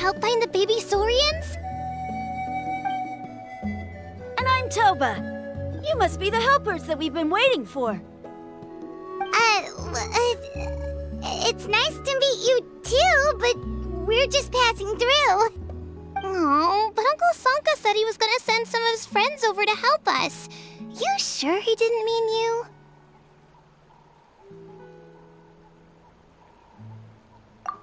help find the baby saurians? And I'm Toba. You must be the helpers that we've been waiting for. It's nice to meet you too, but we're just passing through. Oh, but Uncle Sanka said he was gonna send some of his friends over to help us. You sure he didn't mean you?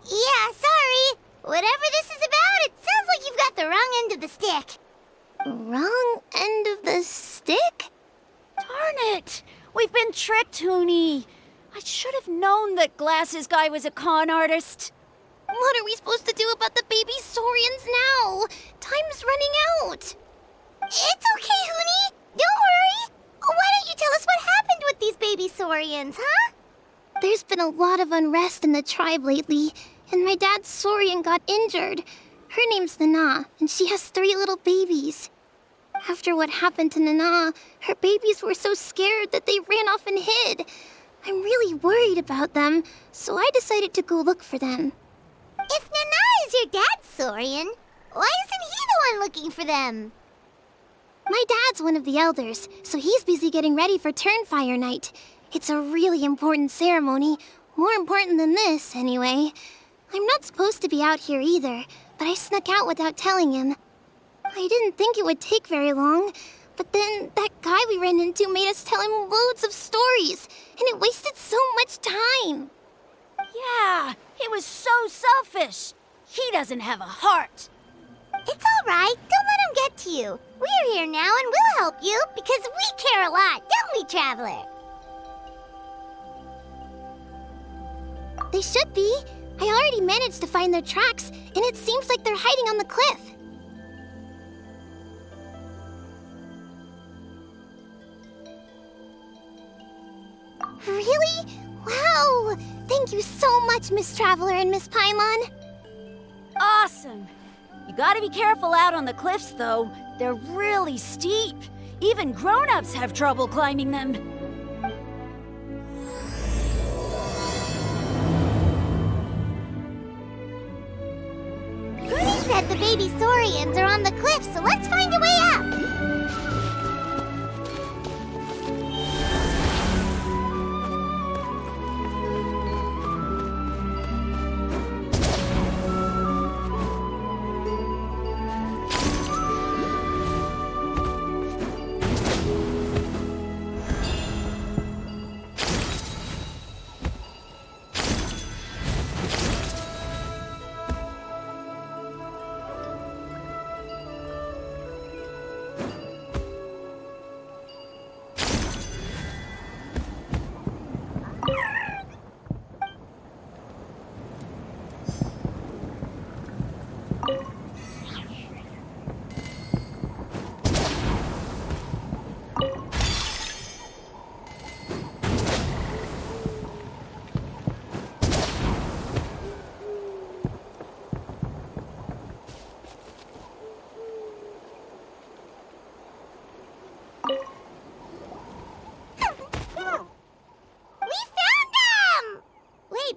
Yeah, sorry. Whatever this is about, it sounds like you've got the wrong end of the stick. Wrong end of the stick? Darn it! We've been tricked, Hoonie. I should have known that Glasses Guy was a con artist. What are we supposed to do about the baby saurians now? Time's running out. It's okay, Hoonie. Don't worry. Why don't you tell us what happened with these baby saurians, huh? There's been a lot of unrest in the tribe lately, and my dad's saurian got injured. Her name's Nana, and she has 3 little babies. After what happened to Nana, her babies were so scared that they ran off and hid. I'm really worried about them, so I decided to go look for them. If Nana is your dad's saurian, why isn't he the one looking for them? My dad's one of the elders, so he's busy getting ready for Turnfire Night. It's a really important ceremony, more important than this, anyway. I'm not supposed to be out here either, but I snuck out without telling him. I didn't think it would take very long, but then that guy we ran into made us tell him loads of stories, and it wasted so much time. Yeah, he was so selfish. He doesn't have a heart. It's all right. Don't let him get to you. We're here now and we'll help you because we care a lot, don't we, Traveler? They should be. I already managed to find their tracks, and it seems like they're hiding on the cliff. Really? Wow! Thank you so much, Miss Traveler and Miss Paimon. Awesome. You gotta be careful out on the cliffs, though. They're really steep. Even grown-ups have trouble climbing them. Hoonie said the baby saurians are on the cliff, so let's find a way up.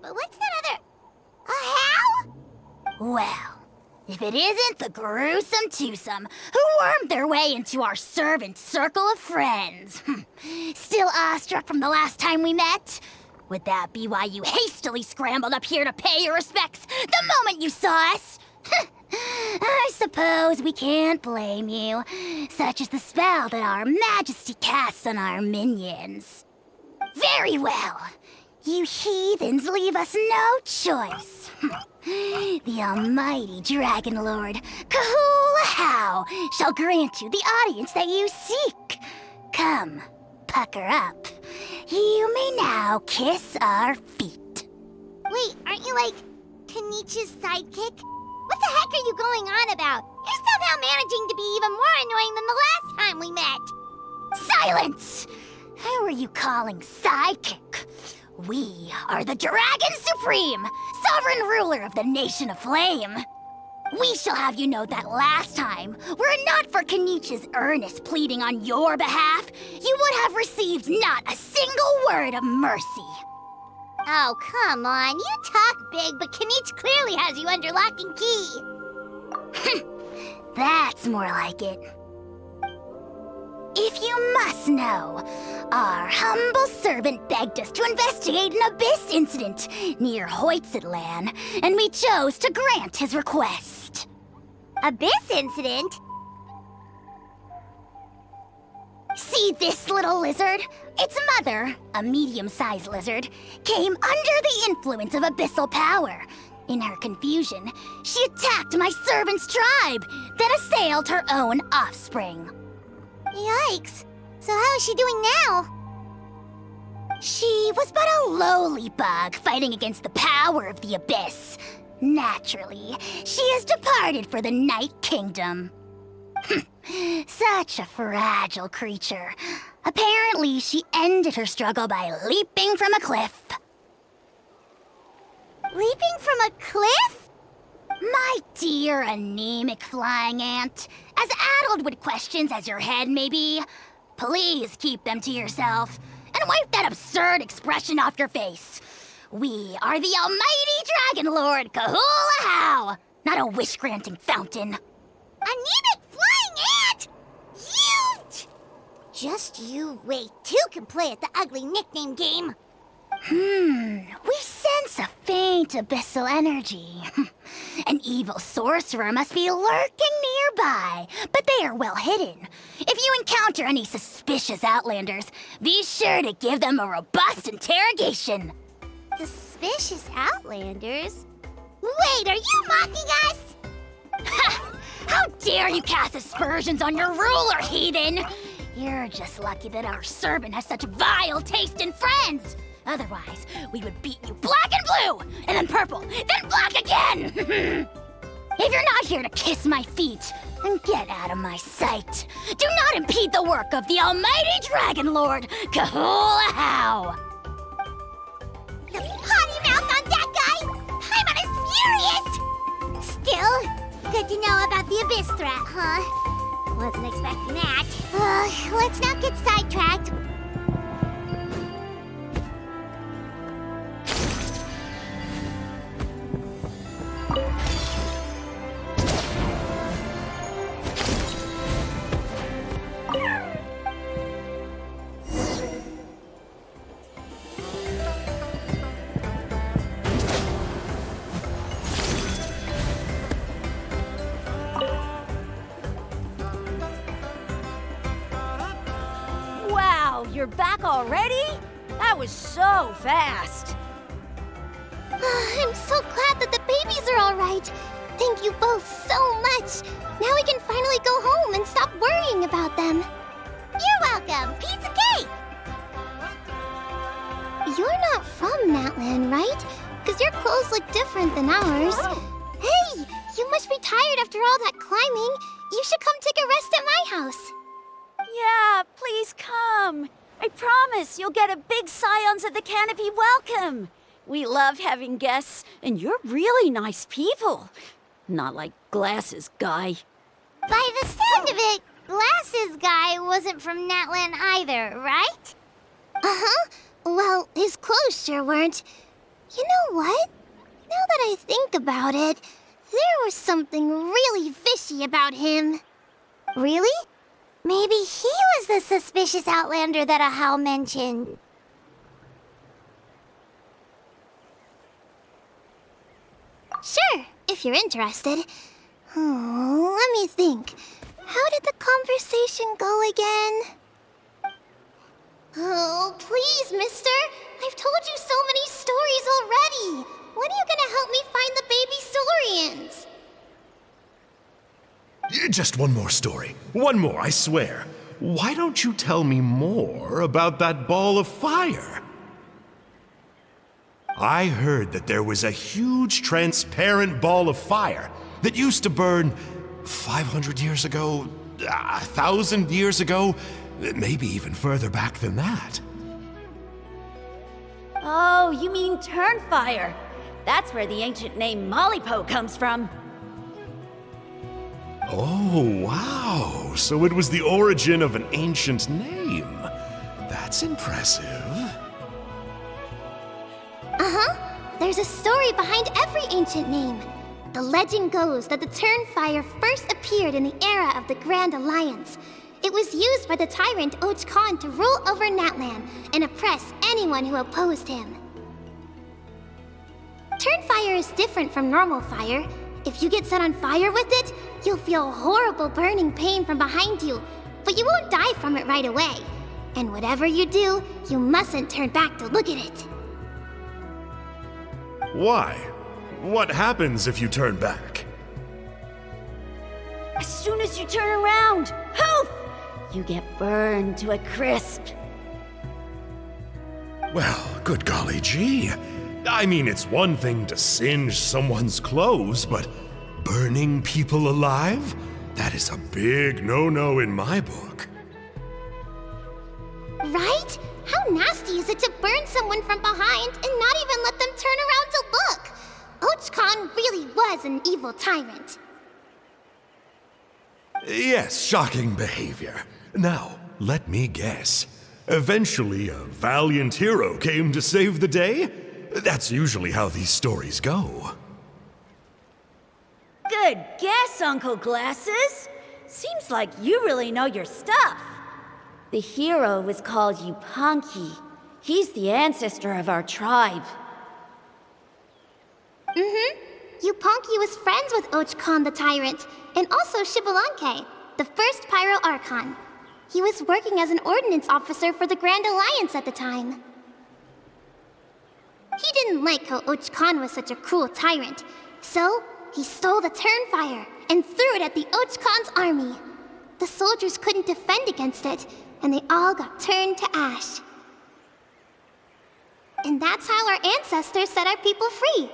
But what's that other... a how? Well, if it isn't the gruesome twosome who wormed their way into our servant circle of friends. Still awestruck from the last time we met? Would that be why you hastily scrambled up here to pay your respects the moment you saw us? I suppose we can't blame you. Such is the spell that our majesty casts on our minions. Very well. You heathens leave us no choice. The almighty Dragon Lord, Kahula How, shall grant you the audience that you seek. Come, pucker up. You may now kiss our feet. Wait, aren't you like Kenichi's sidekick? What the heck are you going on about? You're somehow managing to be even more annoying than the last time we met. Silence! Who are you calling sidekick? We are the Dragon Supreme, sovereign ruler of the Nation of Flame. We shall have you know that last time, were it not for Kenichi's earnest pleading on your behalf, you would have received not a single word of mercy. Oh, come on. You talk big, but Kenichi clearly has you under lock and key. That's more like it. If you must know, our humble servant begged us to investigate an abyss incident near Natlan, and we chose to grant his request. Abyss incident? See this little lizard? Its mother, a medium-sized lizard, came under the influence of abyssal power. In her confusion, she attacked my servant's tribe, then assailed her own offspring. Yikes. So how is she doing now? She was but a lowly bug fighting against the power of the abyss. Naturally, she has departed for the Night Kingdom. Such a fragile creature. Apparently, she ended her struggle by leaping from a cliff. Leaping from a cliff? My dear anemic flying ant, as addled with questions as your head may be, please keep them to yourself and wipe that absurd expression off your face. We are the almighty Dragon Lord Kahula-How, not a wish-granting fountain. Anemic flying ant! You! Just you wait. Two can play at the ugly nickname game. We sense a faint abyssal energy. An evil sorcerer must be lurking nearby, but they are well hidden. If you encounter any suspicious outlanders, be sure to give them a robust interrogation. Suspicious outlanders? Wait, are you mocking us? Ha! How dare you cast aspersions on your ruler, heathen! You're just lucky that our servant has such vile taste in friends. Otherwise, we would beat you black and blue, and then purple, then black again! If you're not here to kiss my feet, then get out of my sight. Do not impede the work of the almighty Dragon Lord, Kahula-How! Potty mouth on that guy! I'm on his furious! Still, good to know about the abyss threat, huh? Wasn't expecting that. Let's not get sidetracked. Wow, you're back already? That was so fast. I'm so glad that the babies are all right. Thank you both so much. Now we can finally go home and stop worrying about them. You're welcome. Piece of cake. You're not from Natlan, right? Because your clothes look different than ours. Hey, you must be tired after all that climbing. You should come take a rest at my house. Yeah, please come. I promise you'll get a big Scions of the Canopy welcome. We love having guests, and you're really nice people. Not like Glasses Guy. By the sound of it, Glasses Guy wasn't from Natlan either, right? Uh-huh. Well, his clothes sure weren't. You know what? Now that I think about it, there was something really fishy about him. Really? Maybe he was the suspicious outlander that Ahau mentioned. Sure, if you're interested. Oh, let me think. How did the conversation go again? Oh, please, mister. I've told you so many stories already. When are you gonna help me find the baby Saurians? Just one more story. One more, I swear. Why don't you tell me more about that ball of fire? I heard that there was a huge transparent ball of fire that used to burn 500 years ago, 1,000 years ago, maybe even further back than that. Oh, you mean Turnfire. That's where the ancient name Mollypo comes from. Oh, wow. So it was the origin of an ancient name. That's impressive. Uh-huh. There's a story behind every ancient name. The legend goes that the Turnfire first appeared in the era of the Grand Alliance. It was used by the tyrant Och Khan to rule over Natlan and oppress anyone who opposed him. Turnfire is different from normal fire. If you get set on fire with it, you'll feel horrible burning pain from behind you, but you won't die from it right away. And whatever you do, you mustn't turn back to look at it. Why? What happens if you turn back? As soon as you turn around, poof! You get burned to a crisp. Well, good golly gee. I mean, it's one thing to singe someone's clothes, but burning people alive? That is a big no-no in my book. Right? How nasty is it to burn someone from behind and not even let them turn around to look? Och Khan really was an evil tyrant. Yes, shocking behavior. Now, let me guess. Eventually, a valiant hero came to save the day? That's usually how these stories go. Good guess, Uncle Glasses. Seems like you really know your stuff. The hero was called Yupanqui. He's the ancestor of our tribe. Yupanqui was friends with Och Khan the Tyrant, and also Shibalanke, the first Pyro Archon. He was working as an ordnance officer for the Grand Alliance at the time. He didn't like how Och Khan was such a cruel tyrant, so he stole the Turnfire and threw it at the Och Khan's army. The soldiers couldn't defend against it, and they all got turned to ash. And that's how our ancestors set our people free.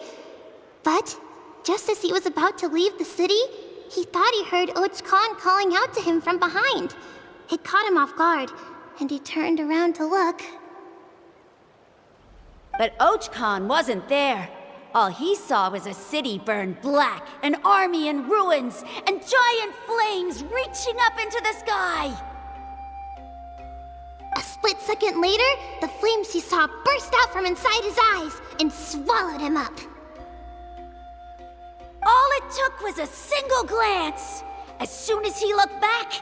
But just as he was about to leave the city, he thought he heard Och Khan calling out to him from behind. It caught him off guard, and he turned around to look. But Och Khan wasn't there. All he saw was a city burned black, an army in ruins, and giant flames reaching up into the sky. A split second later, the flames he saw burst out from inside his eyes and swallowed him up. All it took was a single glance. As soon as he looked back,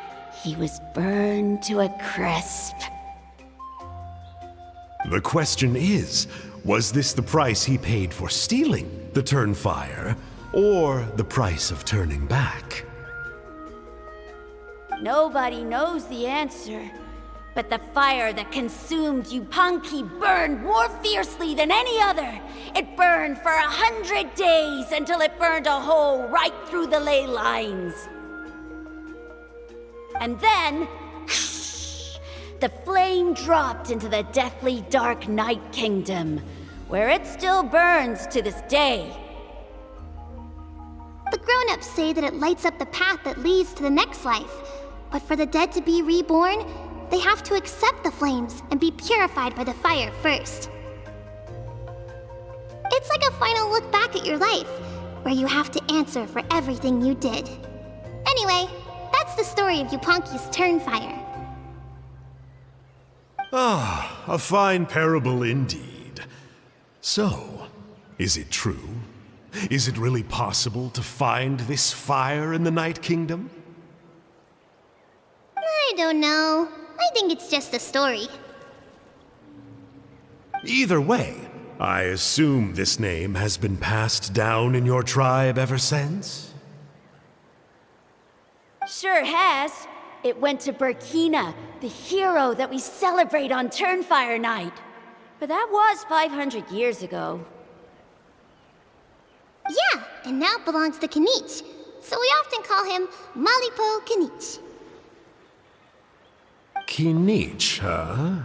he was burned to a crisp. The question is, was this the price he paid for stealing the Turnfire, or the price of turning back? Nobody knows the answer. But the fire that consumed Yupanqui burned more fiercely than any other. It burned for 100 days until it burned a hole right through the ley lines. And then, the flame dropped into the deathly dark Night Kingdom, where it still burns to this day. The grown-ups say that it lights up the path that leads to the next life. But for the dead to be reborn, they have to accept the flames and be purified by the fire first. It's like a final look back at your life, where you have to answer for everything you did. Anyway, that's the story of Yupanqui's Turnfire. Ah, a fine parable indeed. So, is it true? Is it really possible to find this fire in the Night Kingdom? I don't know. I think it's just a story. Either way, I assume this name has been passed down in your tribe ever since? Sure has. It went to Burkina, the hero that we celebrate on Turnfire Night. But that was 500 years ago. Yeah, and now it belongs to Kinich. So we often call him Malipo Kinich. Kinich, huh?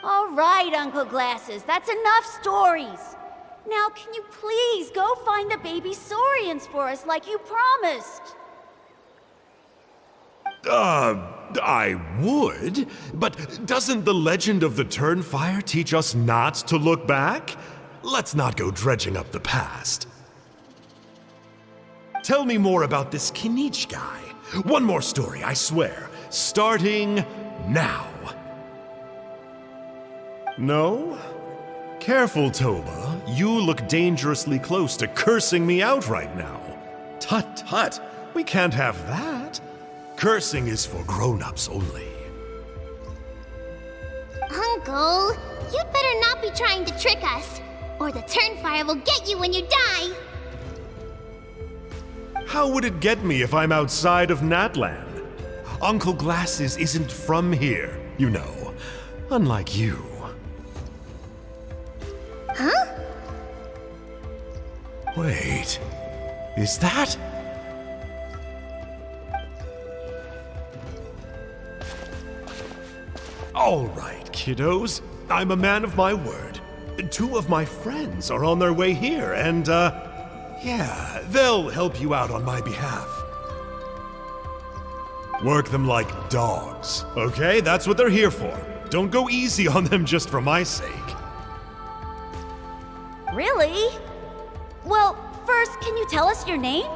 All right, Uncle Glasses, that's enough stories. Now, can you please go find the baby Saurians for us like you promised? I would, but doesn't the legend of the Turnfire teach us not to look back? Let's not go dredging up the past. Tell me more about this Kinich guy. One more story, I swear. Starting now. No? Careful, Toba. You look dangerously close to cursing me out right now. Tut tut, we can't have that. Cursing is for grown-ups only. Uncle, you'd better not be trying to trick us, or the Turnfire will get you when you die. How would it get me if I'm outside of Natlan? Uncle Glasses isn't from here, you know. Unlike you. Huh? Wait, is that? All right, kiddos. I'm a man of my word. 2 of my friends are on their way here, and, yeah, they'll help you out on my behalf. Work them like dogs, okay? That's what they're here for. Don't go easy on them just for my sake. Really? Well, first, can you tell us your name?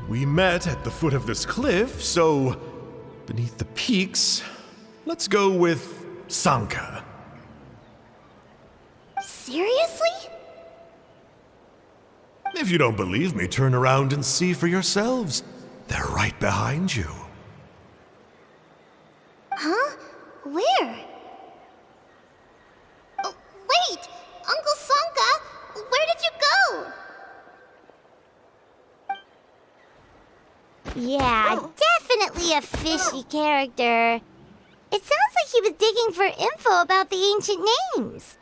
We met at the foot of this cliff, so beneath the peaks, let's go with Sanka. Seriously? If you don't believe me, turn around and see for yourselves. They're right behind you. Huh? Where? Oh, wait! Uncle Sanka, where did you go? Yeah, definitely a fishy character. It sounds like he was digging for info about the ancient names.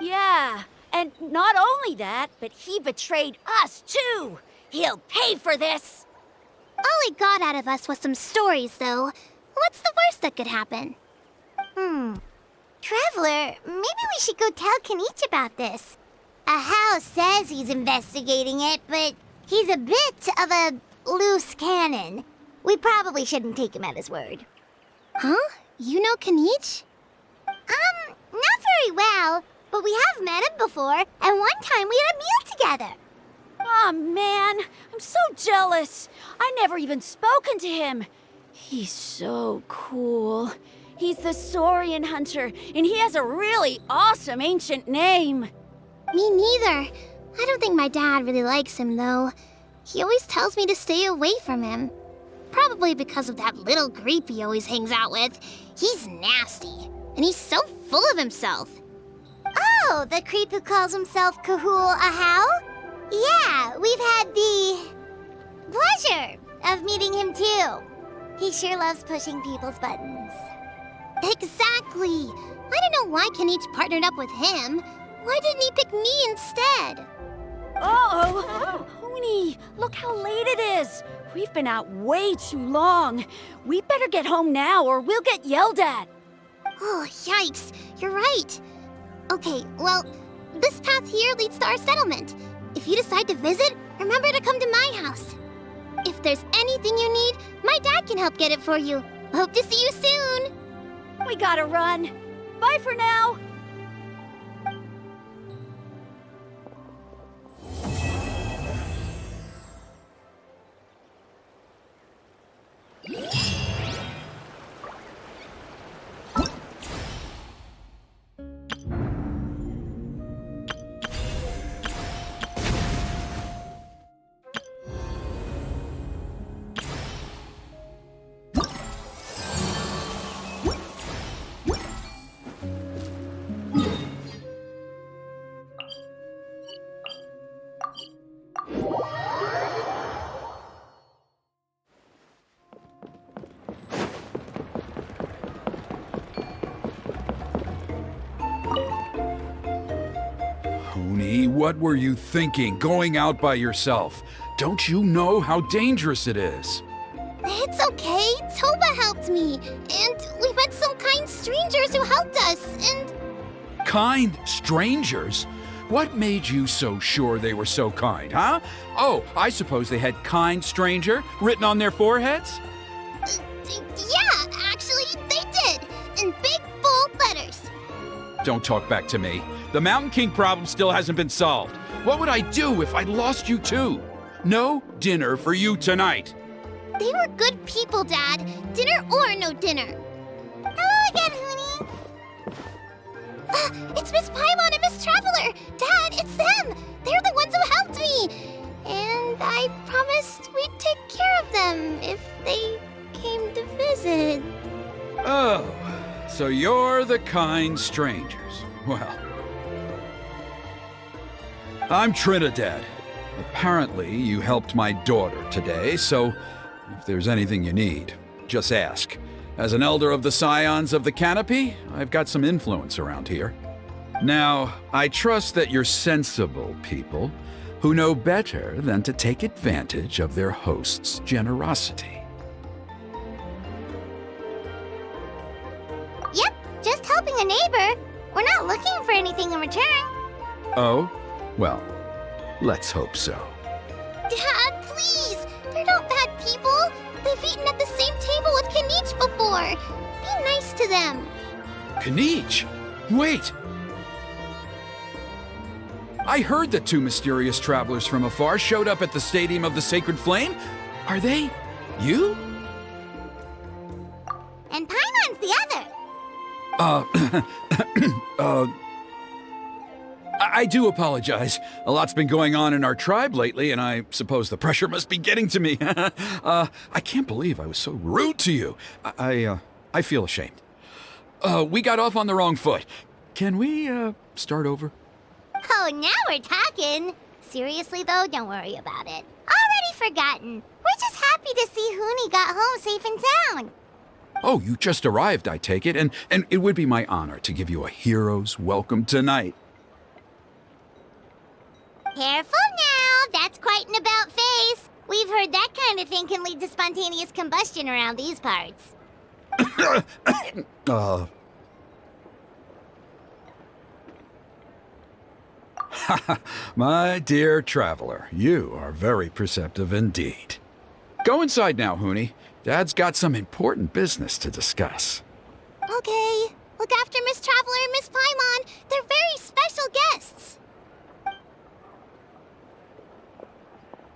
Yeah, and not only that, but he betrayed us too. He'll pay for this. All he got out of us was some stories, though. What's the worst that could happen? Traveler, maybe we should go tell Kanich about this. Ahau says he's investigating it, but he's a bit of a loose cannon. We probably shouldn't take him at his word. Huh? You know Kanich? Not very well, but we have met him before, and one time we had a meal together. Aw, man, I'm so jealous. I never even spoken to him. He's so cool. He's the Saurian hunter, and he has a really awesome ancient name. Me neither. I don't think my dad really likes him, though. He always tells me to stay away from him. Probably because of that little creep he always hangs out with. He's nasty, and he's so full of himself. Oh, the creep who calls himself Kahul Ahau? Yeah, we've had the pleasure of meeting him too. He sure loves pushing people's buttons. Exactly. I don't know why Kanich partnered up with him. Why didn't he pick me instead? Uh-oh! Hoonie, look how late it is. We've been out way too long. We better get home now or we'll get yelled at. Oh, yikes. You're right. Okay, well, this path here leads to our settlement. If you decide to visit, remember to come to my house. If there's anything you need, my dad can help get it for you. Hope to see you soon. We gotta run. Bye for now. Hoonie, what were you thinking, going out by yourself? Don't you know how dangerous it is? It's okay. Toba helped me. And we met some kind strangers who helped us, and... Kind strangers? What made you so sure they were so kind, huh? Oh, I suppose they had kind stranger written on their foreheads? Yeah, actually, they did. In big, bold letters. Don't talk back to me. The Mountain King problem still hasn't been solved. What would I do if I lost you too? No dinner for you tonight. They were good people, Dad. Dinner or no dinner. Hello again, Hoonie. It's Miss Paimon and Miss Traveler! Dad, it's them! They're the ones who helped me! And I promised we'd take care of them if they came to visit. Oh, so you're the kind strangers. Well, I'm Trinidad. Apparently, you helped my daughter today, so if there's anything you need, just ask. As an elder of the Scions of the Canopy, I've got some influence around here. Now, I trust that you're sensible people who know better than to take advantage of their host's generosity. Yep, just helping a neighbor. We're not looking for anything in return. Oh? Well, let's hope so. Dad, please! They're not bad people. They've eaten at the same table with Kanich before. Be nice to them. Kanich! Wait! I heard that two mysterious travelers from afar showed up at the Stadium of the Sacred Flame. Are they you? And Paimon's the other. I do apologize. A lot's been going on in our tribe lately, and I suppose the pressure must be getting to me. I can't believe I was so rude to you. I feel ashamed. We got off on the wrong foot. Can we, start over? Oh, now we're talking. Seriously, though, don't worry about it. Already forgotten. We're just happy to see Huni got home safe and sound. Oh, you just arrived, I take it, and it would be my honor to give you a hero's welcome tonight. Careful now. That's quite an about face. We've heard that kind of thing can lead to spontaneous combustion around these parts. My dear traveler, you are very perceptive indeed. Go inside now, Huni. Dad's got some important business to discuss. Okay. Look after Miss Traveler and Miss Paimon. They're very special guests.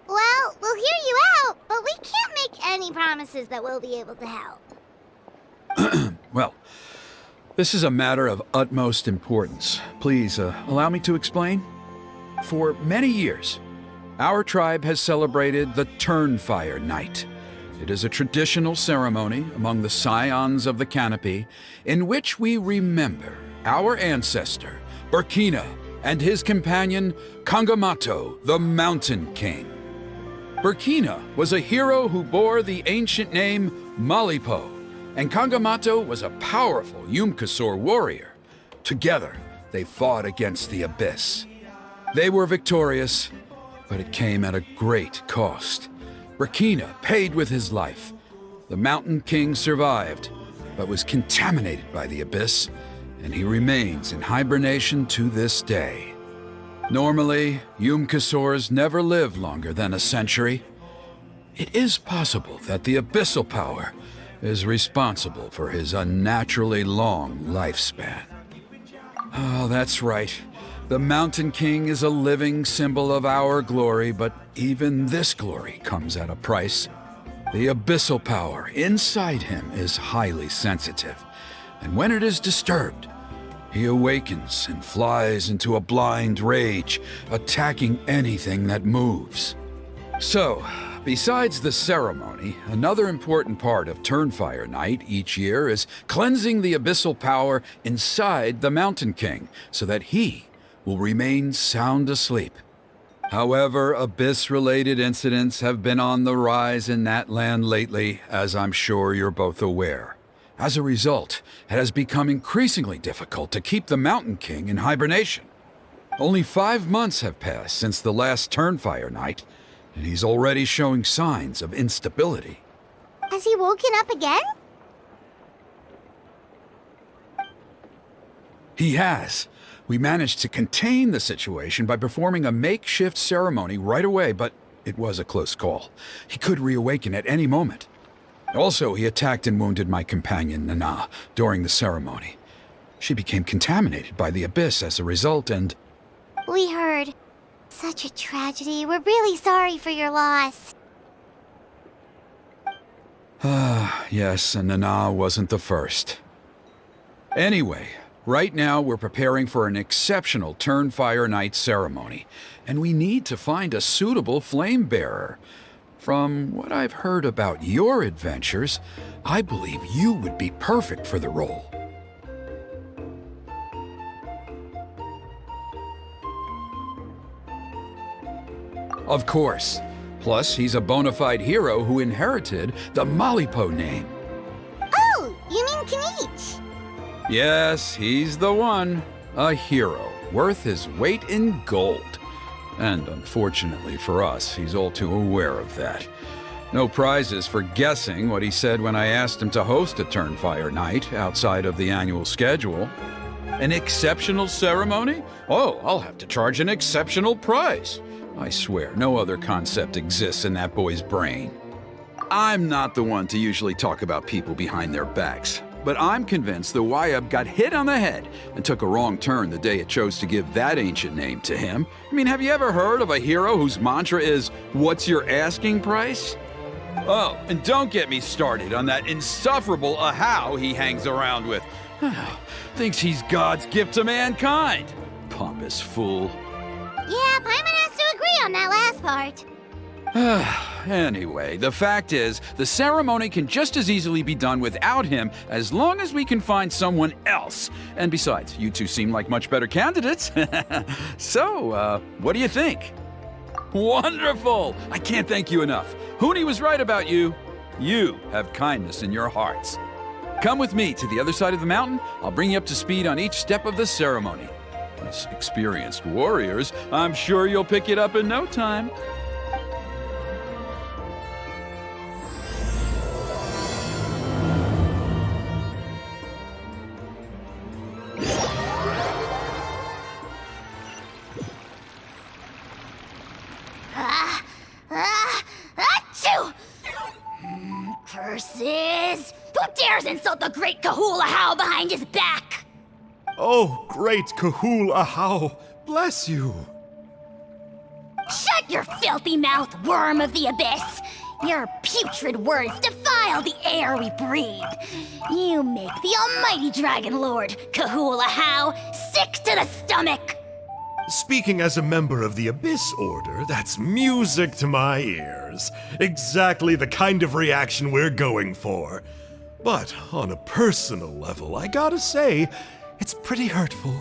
Well, we'll hear you out, but we can't make any promises that we'll be able to help. Well, this is a matter of utmost importance. Please, allow me to explain. For many years, our tribe has celebrated the Turnfire Night. It is a traditional ceremony among the Scions of the Canopy in which we remember our ancestor, Burkina, and his companion, Kangamato, the Mountain King. Burkina was a hero who bore the ancient name Malipo, and Kangamato was a powerful Yumkasor warrior. Together, they fought against the Abyss. They were victorious, but it came at a great cost. Burkina paid with his life. The Mountain King survived, but was contaminated by the Abyss, and he remains in hibernation to this day. Normally, Yumkasors never live longer than a century. It is possible that the Abyssal Power is responsible for his unnaturally long lifespan. Oh, that's right. The Mountain King is a living symbol of our glory, but even this glory comes at a price. The Abyssal Power inside him is highly sensitive, and when it is disturbed, he awakens and flies into a blind rage, attacking anything that moves. So, besides the ceremony, another important part of Turnfire Night each year is cleansing the Abyssal Power inside the Mountain King so that he will remain sound asleep. However, Abyss-related incidents have been on the rise in Natlan lately, as I'm sure you're both aware. As a result, it has become increasingly difficult to keep the Mountain King in hibernation. Only 5 months have passed since the last Turnfire Night, and he's already showing signs of instability. Has he woken up again? He has. We managed to contain the situation by performing a makeshift ceremony right away, but it was a close call. He could reawaken at any moment. Also, he attacked and wounded my companion, Nana, during the ceremony. She became contaminated by the Abyss as a result, and... We heard. Such a tragedy. We're really sorry for your loss. Yes, and Nana wasn't the first. Anyway, Right now, we're preparing for an exceptional Turnfire Night ceremony, and we need to find a suitable flame bearer. From what I've heard about your adventures, I believe you would be perfect for the role. Of course. Plus, he's a bona fide hero who inherited the Malipo name. Oh, you mean Kinich? Yes, he's the one. A hero, worth his weight in gold. And unfortunately for us, he's all too aware of that. No prizes for guessing what he said when I asked him to host a Turnfire Night outside of the annual schedule. An exceptional ceremony? Oh, I'll have to charge an exceptional price. I swear, no other concept exists in that boy's brain. I'm not the one to usually talk about people behind their backs, but I'm convinced the Wyab got hit on the head and took a wrong turn the day it chose to give that ancient name to him. I mean, have you ever heard of a hero whose mantra is, "What's your asking price?" Oh, and don't get me started on that insufferable Ahau he hangs around with. Thinks he's God's gift to mankind. Pompous fool. Yeah, Paimon has to agree on that last part. Anyway, the fact is, the ceremony can just as easily be done without him as long as we can find someone else. And besides, you two seem like much better candidates. So, what do you think? Wonderful! I can't thank you enough. Huni was right about you. You have kindness in your hearts. Come with me to the other side of the mountain. I'll bring you up to speed on each step of the ceremony. As experienced warriors, I'm sure you'll pick it up in no time. Achoo! Curses! Who dares insult the great Kahula How behind his back? Oh, great Kahul Ahau, bless you. Shut your filthy mouth, worm of the abyss! Your putrid words defile the air we breathe. You make the almighty Dragon Lord, Kahula How, sick to the stomach! Speaking as a member of the Abyss Order, that's music to my ears. Exactly the kind of reaction we're going for. But on a personal level, I gotta say, it's pretty hurtful.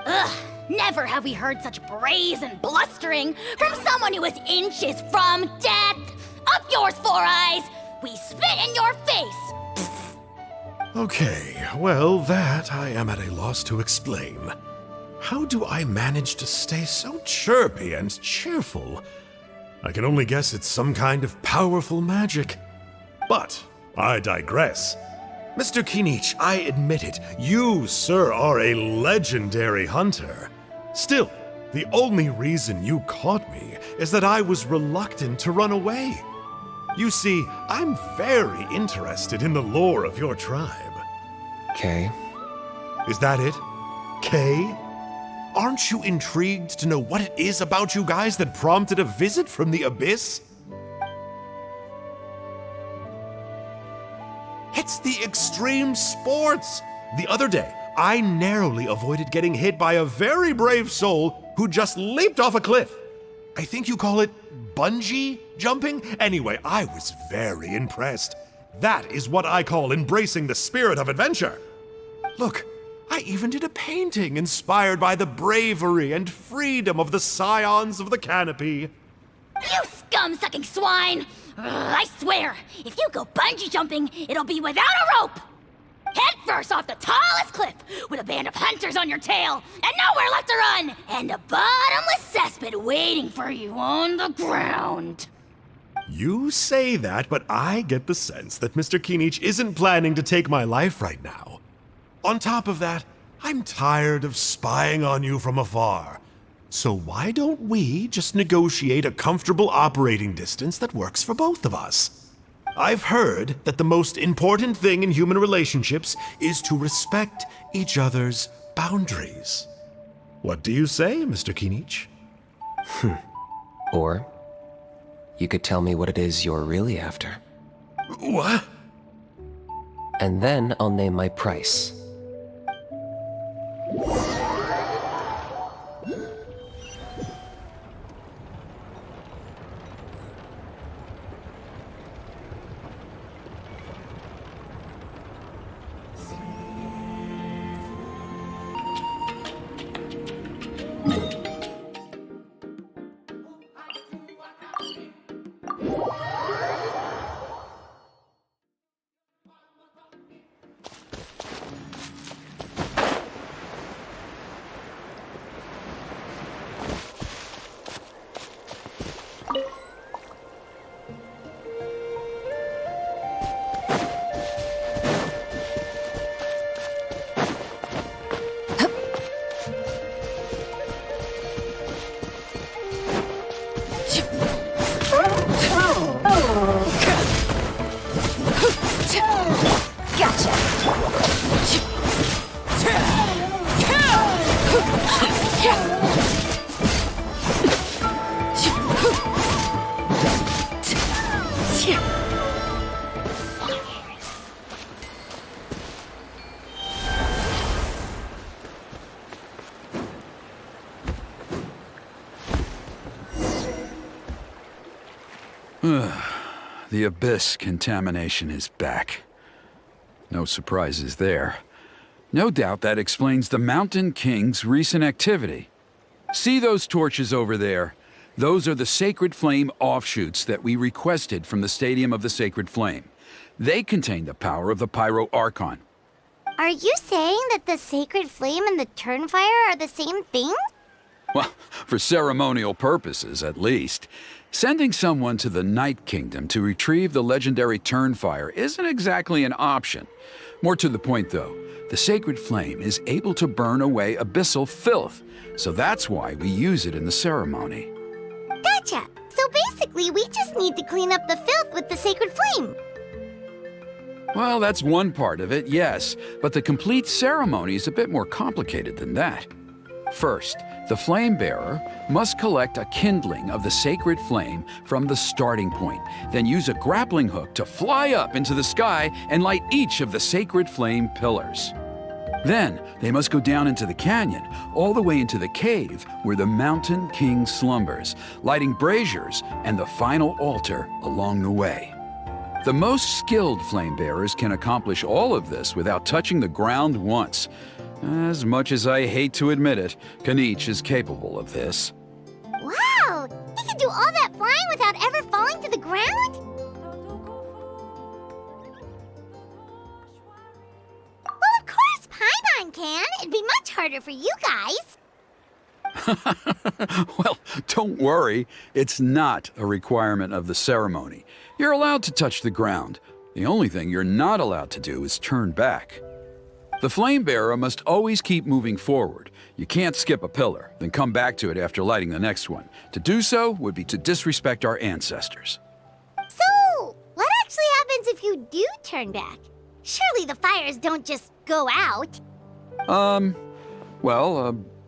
Ugh, never have we heard such brazen blustering from someone who is inches from death! Up yours, Four Eyes! We spit in your face! Okay, well, that I am at a loss to explain. How do I manage to stay so chirpy and cheerful? I can only guess it's some kind of powerful magic. But I digress. Mr. Kinich, I admit it, you, sir, are a legendary hunter. Still, the only reason you caught me is that I was reluctant to run away. You see, I'm very interested in the lore of your tribe. Kay. Is that it? Kay? Aren't you intrigued to know what it is about you guys that prompted a visit from the Abyss? It's the extreme sports! The other day, I narrowly avoided getting hit by a very brave soul who just leaped off a cliff. I think you call it bungee jumping? Anyway, I was very impressed. That is what I call embracing the spirit of adventure. Look, I even did a painting inspired by the bravery and freedom of the scions of the canopy. You scum-sucking swine! I swear, if you go bungee jumping, it'll be without a rope! Head first off the tallest cliff, with a band of hunters on your tail, and nowhere left to run, and a bottomless cesspit waiting for you on the ground. You say that, but I get the sense that Mr. Kinich isn't planning to take my life right now. On top of that, I'm tired of spying on you from afar. So why don't we just negotiate a comfortable operating distance that works for both of us? I've heard that the most important thing in human relationships is to respect each other's boundaries. What do you say, Mr. Kinich? Or you could tell me what it is you're really after. What? And then I'll name my price. The abyss contamination is back. No surprises there. No doubt that explains the Mountain King's recent activity. See those torches over there? Those are the Sacred Flame offshoots that we requested from the Stadium of the Sacred Flame. They contain the power of the Pyro Archon. Are you saying that the Sacred Flame and the Turnfire are the same thing? Well, for ceremonial purposes, at least. Sending someone to the Night Kingdom to retrieve the legendary Turnfire isn't exactly an option. More to the point, though, the Sacred Flame is able to burn away abyssal filth, so that's why we use it in the ceremony. Gotcha! So basically, we just need to clean up the filth with the Sacred Flame. Well, that's one part of it, yes, but the complete ceremony is a bit more complicated than that. First, the flame bearer must collect a kindling of the sacred flame from the starting point, then use a grappling hook to fly up into the sky and light each of the sacred flame pillars. Then, they must go down into the canyon, all the way into the cave where the Mountain King slumbers, lighting braziers and the final altar along the way. The most skilled flame bearers can accomplish all of this without touching the ground once. As much as I hate to admit it, Kanich is capable of this. Wow! He can do all that flying without ever falling to the ground? Well, of course Paimon can. It'd be much harder for you guys. Well, don't worry. It's not a requirement of the ceremony. You're allowed to touch the ground. The only thing you're not allowed to do is turn back. The flame bearer must always keep moving forward. You can't skip a pillar, then come back to it after lighting the next one. To do so would be to disrespect our ancestors. So, what actually happens if you do turn back? Surely the fires don't just go out.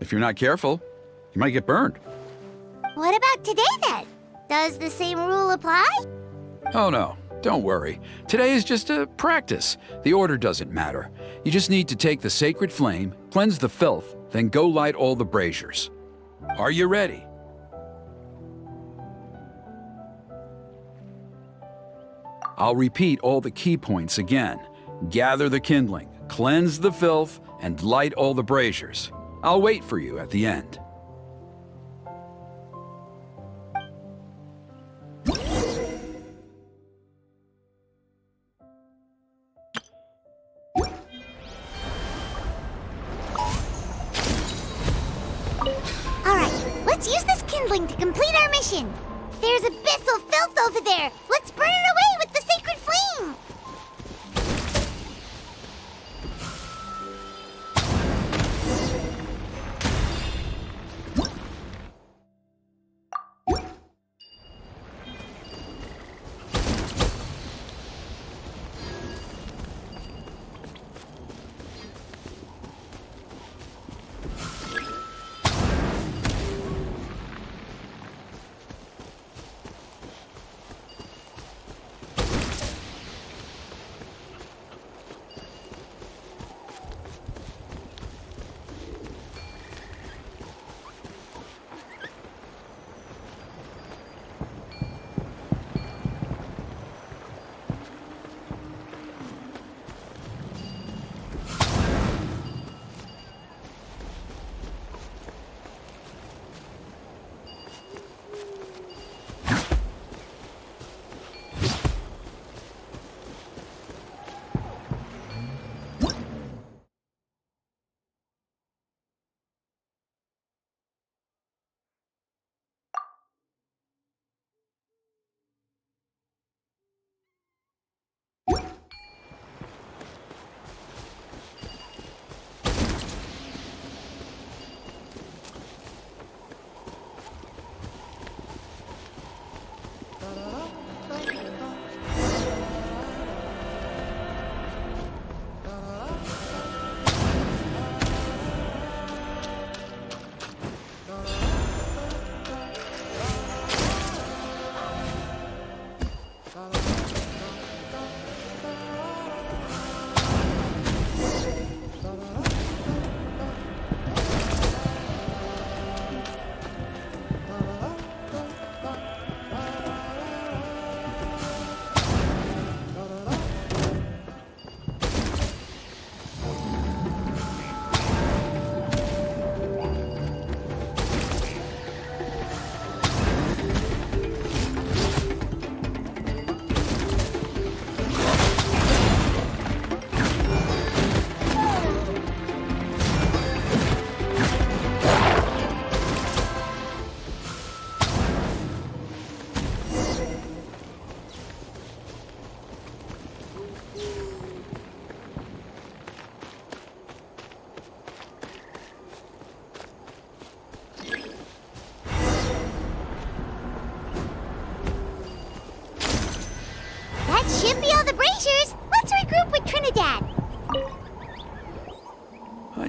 If you're not careful, you might get burned. What about today then? Does the same rule apply? Oh no, don't worry. Today is just a practice. The order doesn't matter. You just need to take the sacred flame, cleanse the filth, then go light all the braziers. Are you ready? I'll repeat all the key points again. Gather the kindling, cleanse the filth, and light all the braziers. I'll wait for you at the end. Alright, let's use this kindling to complete our mission. There's abyssal filth over there. Let's burn it away with the sacred flame.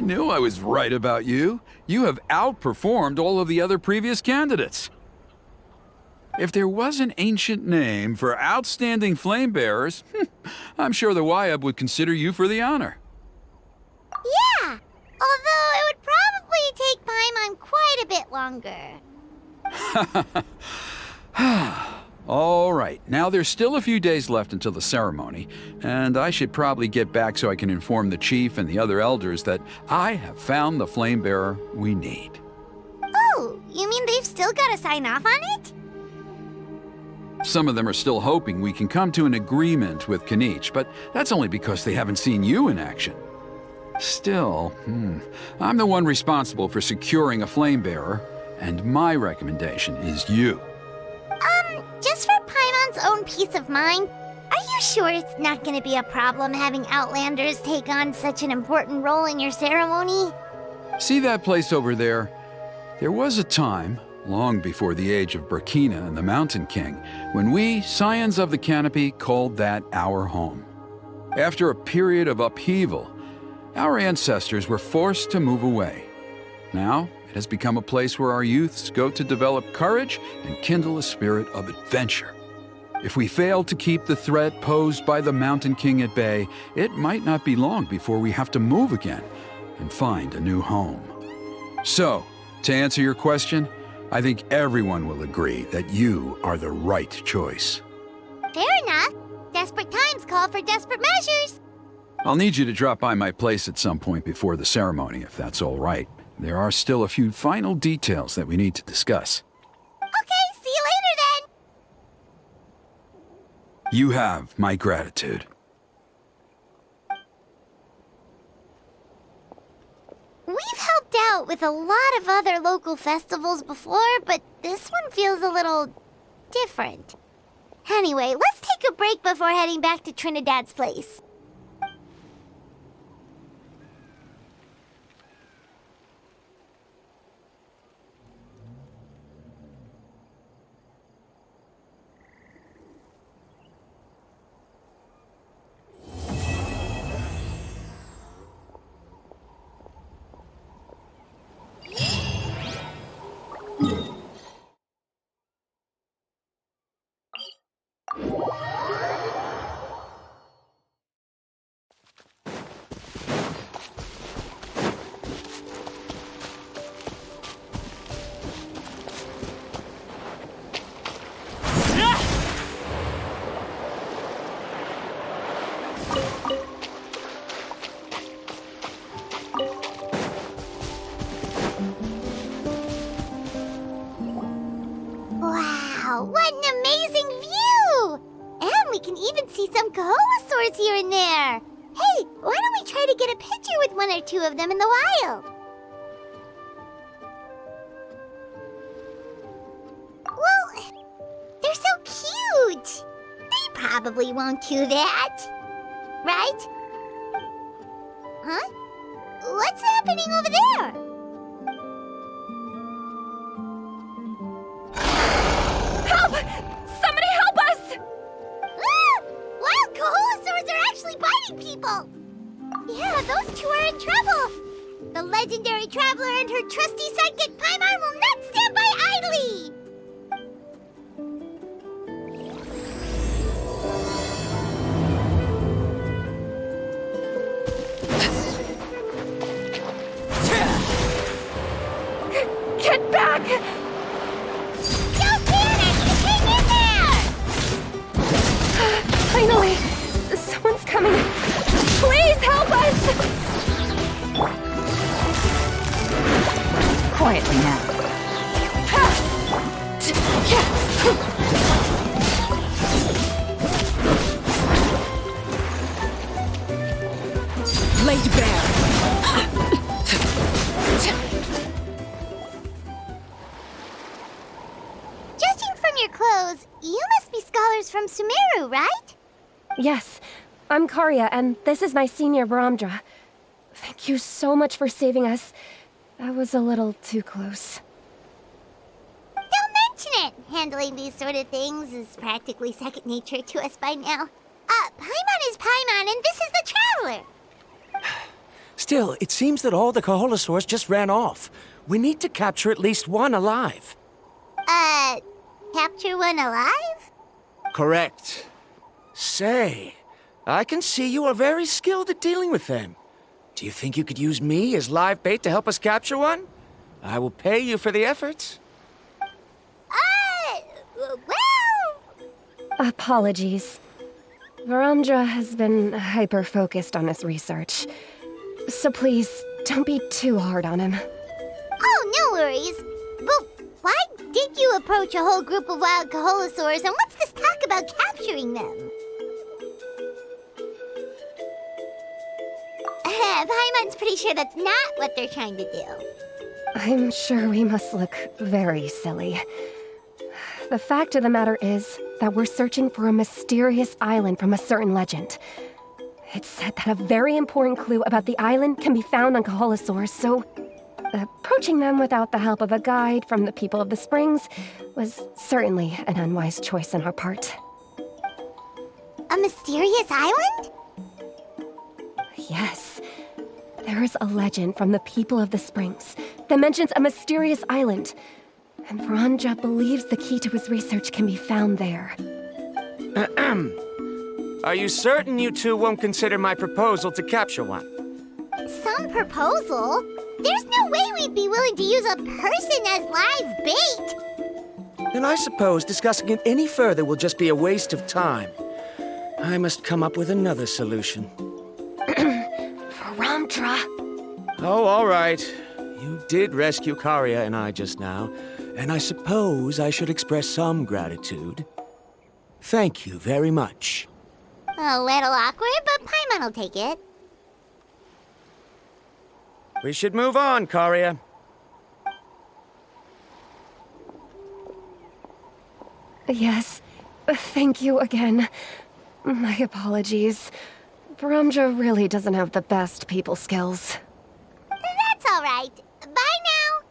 knew I was right about you. You have outperformed all of the other previous candidates. If there was an ancient name for outstanding flame bearers, I'm sure the Wyab would consider you for the honor. Yeah, although it would probably take Paimon quite a bit longer. All right, now there's still a few days left until the ceremony, and I should probably get back so I can inform the chief and the other elders that I have found the flame bearer we need. Oh, you mean they've still got to sign off on it? Some of them are still hoping we can come to an agreement with Kanich, but that's only because they haven't seen you in action. Still, I'm the one responsible for securing a flame bearer, and my recommendation is you. Just for Paimon's own peace of mind, are you sure it's not going to be a problem having Outlanders take on such an important role in your ceremony? See that place over there? There was a time, long before the age of Burkina and the Mountain King, when we, Scions of the Canopy, called that our home. After a period of upheaval, our ancestors were forced to move away. Now, it has become a place where our youths go to develop courage and kindle a spirit of adventure. If we fail to keep the threat posed by the Mountain King at bay, it might not be long before we have to move again and find a new home. So, to answer your question, I think everyone will agree that you are the right choice. Fair enough. Desperate times call for desperate measures. I'll need you to drop by my place at some point before the ceremony, if that's all right. There are still a few final details that we need to discuss. Okay, see you later then. You have my gratitude. We've helped out with a lot of other local festivals before, but this one feels a little different. Anyway, let's take a break before heading back to Trinidad's place. Wow, what an amazing view! And we can even see some Kaholosaurs here and there. Hey, why don't we try to get a picture with one or two of them in the wild? Well, they're so cute. They probably won't do that. Right? Huh? What's happening over there? Help! Somebody help us! Ah! Wild Kaholosaurs are actually biting people! Yeah, those two are in trouble! The legendary traveler and her trusty sidekick Paimon will not stand by idly! Get back! Don't panic! Hang in there! Finally! Someone's coming! Please help us! Quietly now. Laid bare. Judging from your clothes, you must be scholars from Sumeru, right? Yes, I'm Karya, and this is my senior Baramdra. Thank you so much for saving us. That was a little too close. Don't mention it! Handling these sort of things is practically second nature to us by now. Paimon is Paimon, and this is the Traveler! Still, it seems that all the Kaholosaurs just ran off. We need to capture at least one alive. Capture one alive? Correct. Say, I can see you are very skilled at dealing with them. Do you think you could use me as live bait to help us capture one? I will pay you for the efforts. Well... Apologies. Varamdra has been hyper-focused on his research. So please, don't be too hard on him. Oh, no worries. But why did you approach a whole group of wild Kaholosaurs, and what's this talk about capturing them? Paimon's pretty sure that's not what they're trying to do. I'm sure we must look very silly. The fact of the matter is that we're searching for a mysterious island from a certain legend. It's said that a very important clue about the island can be found on Kaholosaurs, so approaching them without the help of a guide from the people of the Springs was certainly an unwise choice on our part. A mysterious island? Yes. There is a legend from the people of the Springs that mentions a mysterious island, and Varamdra believes the key to his research can be found there. Are you certain you two won't consider my proposal to capture one? Some proposal? There's no way we'd be willing to use a person as live bait! Then I suppose discussing it any further will just be a waste of time. I must come up with another solution. Varamdra! Oh, all right. You did rescue Karya and I just now, and I suppose I should express some gratitude. Thank you very much. A little awkward, but Paimon will take it. We should move on, Karya. Yes, thank you again. My apologies. Varamdra really doesn't have the best people skills. That's all right. Bye now.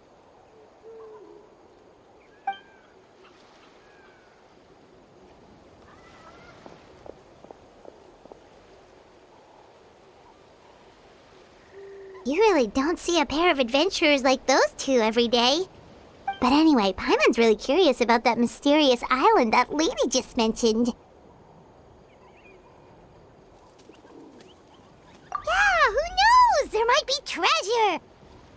You really don't see a pair of adventurers like those two every day. But anyway, Paimon's really curious about that mysterious island that lady just mentioned. Yeah, who knows? There might be treasure!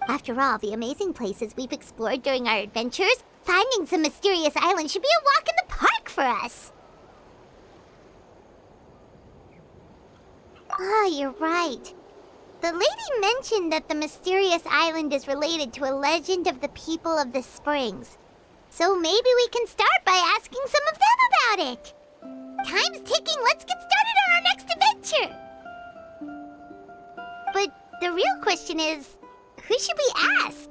After all the amazing places we've explored during our adventures, finding some mysterious island should be a walk in the park for us. Oh, you're right. The lady mentioned that the mysterious island is related to a legend of the people of the Springs. So maybe we can start by asking some of them about it. Time's ticking, let's get started on our next adventure! But the real question is, who should we ask?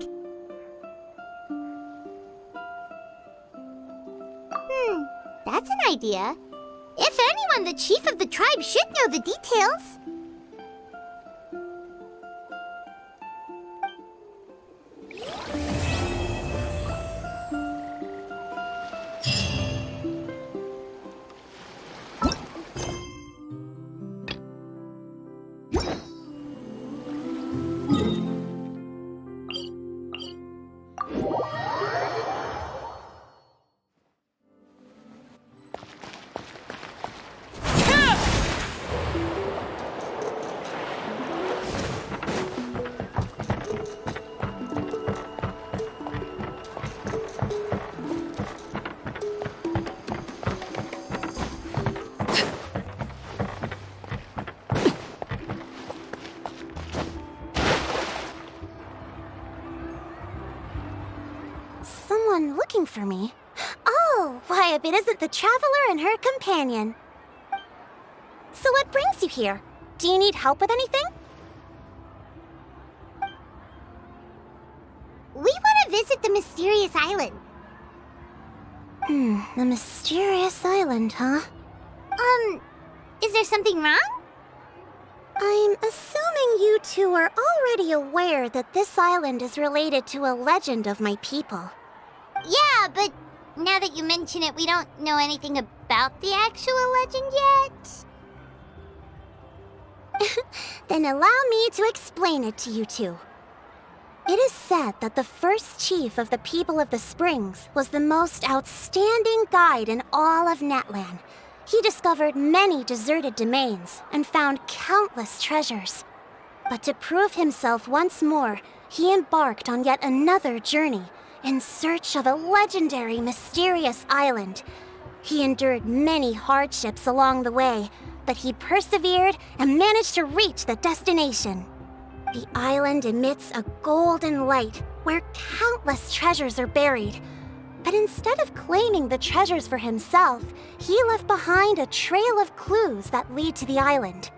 That's an idea. If anyone, the chief of the tribe should know the details. Someone looking for me. Oh, why, if it isn't the traveler and her companion. So what brings you here? Do you need help with anything? We want to visit the mysterious island. The mysterious island, huh? Is there something wrong? I'm assuming you two are already aware that this island is related to a legend of my people. Yeah, but now that you mention it, we don't know anything about the actual legend yet. Then allow me to explain it to you two. It is said that the first chief of the people of the Springs was the most outstanding guide in all of Natlan. He discovered many deserted domains and found countless treasures. But to prove himself once more, he embarked on yet another journey in search of a legendary, mysterious island. He endured many hardships along the way, but he persevered and managed to reach the destination. The island emits a golden light where countless treasures are buried. But instead of claiming the treasures for himself, he left behind a trail of clues that lead to the island.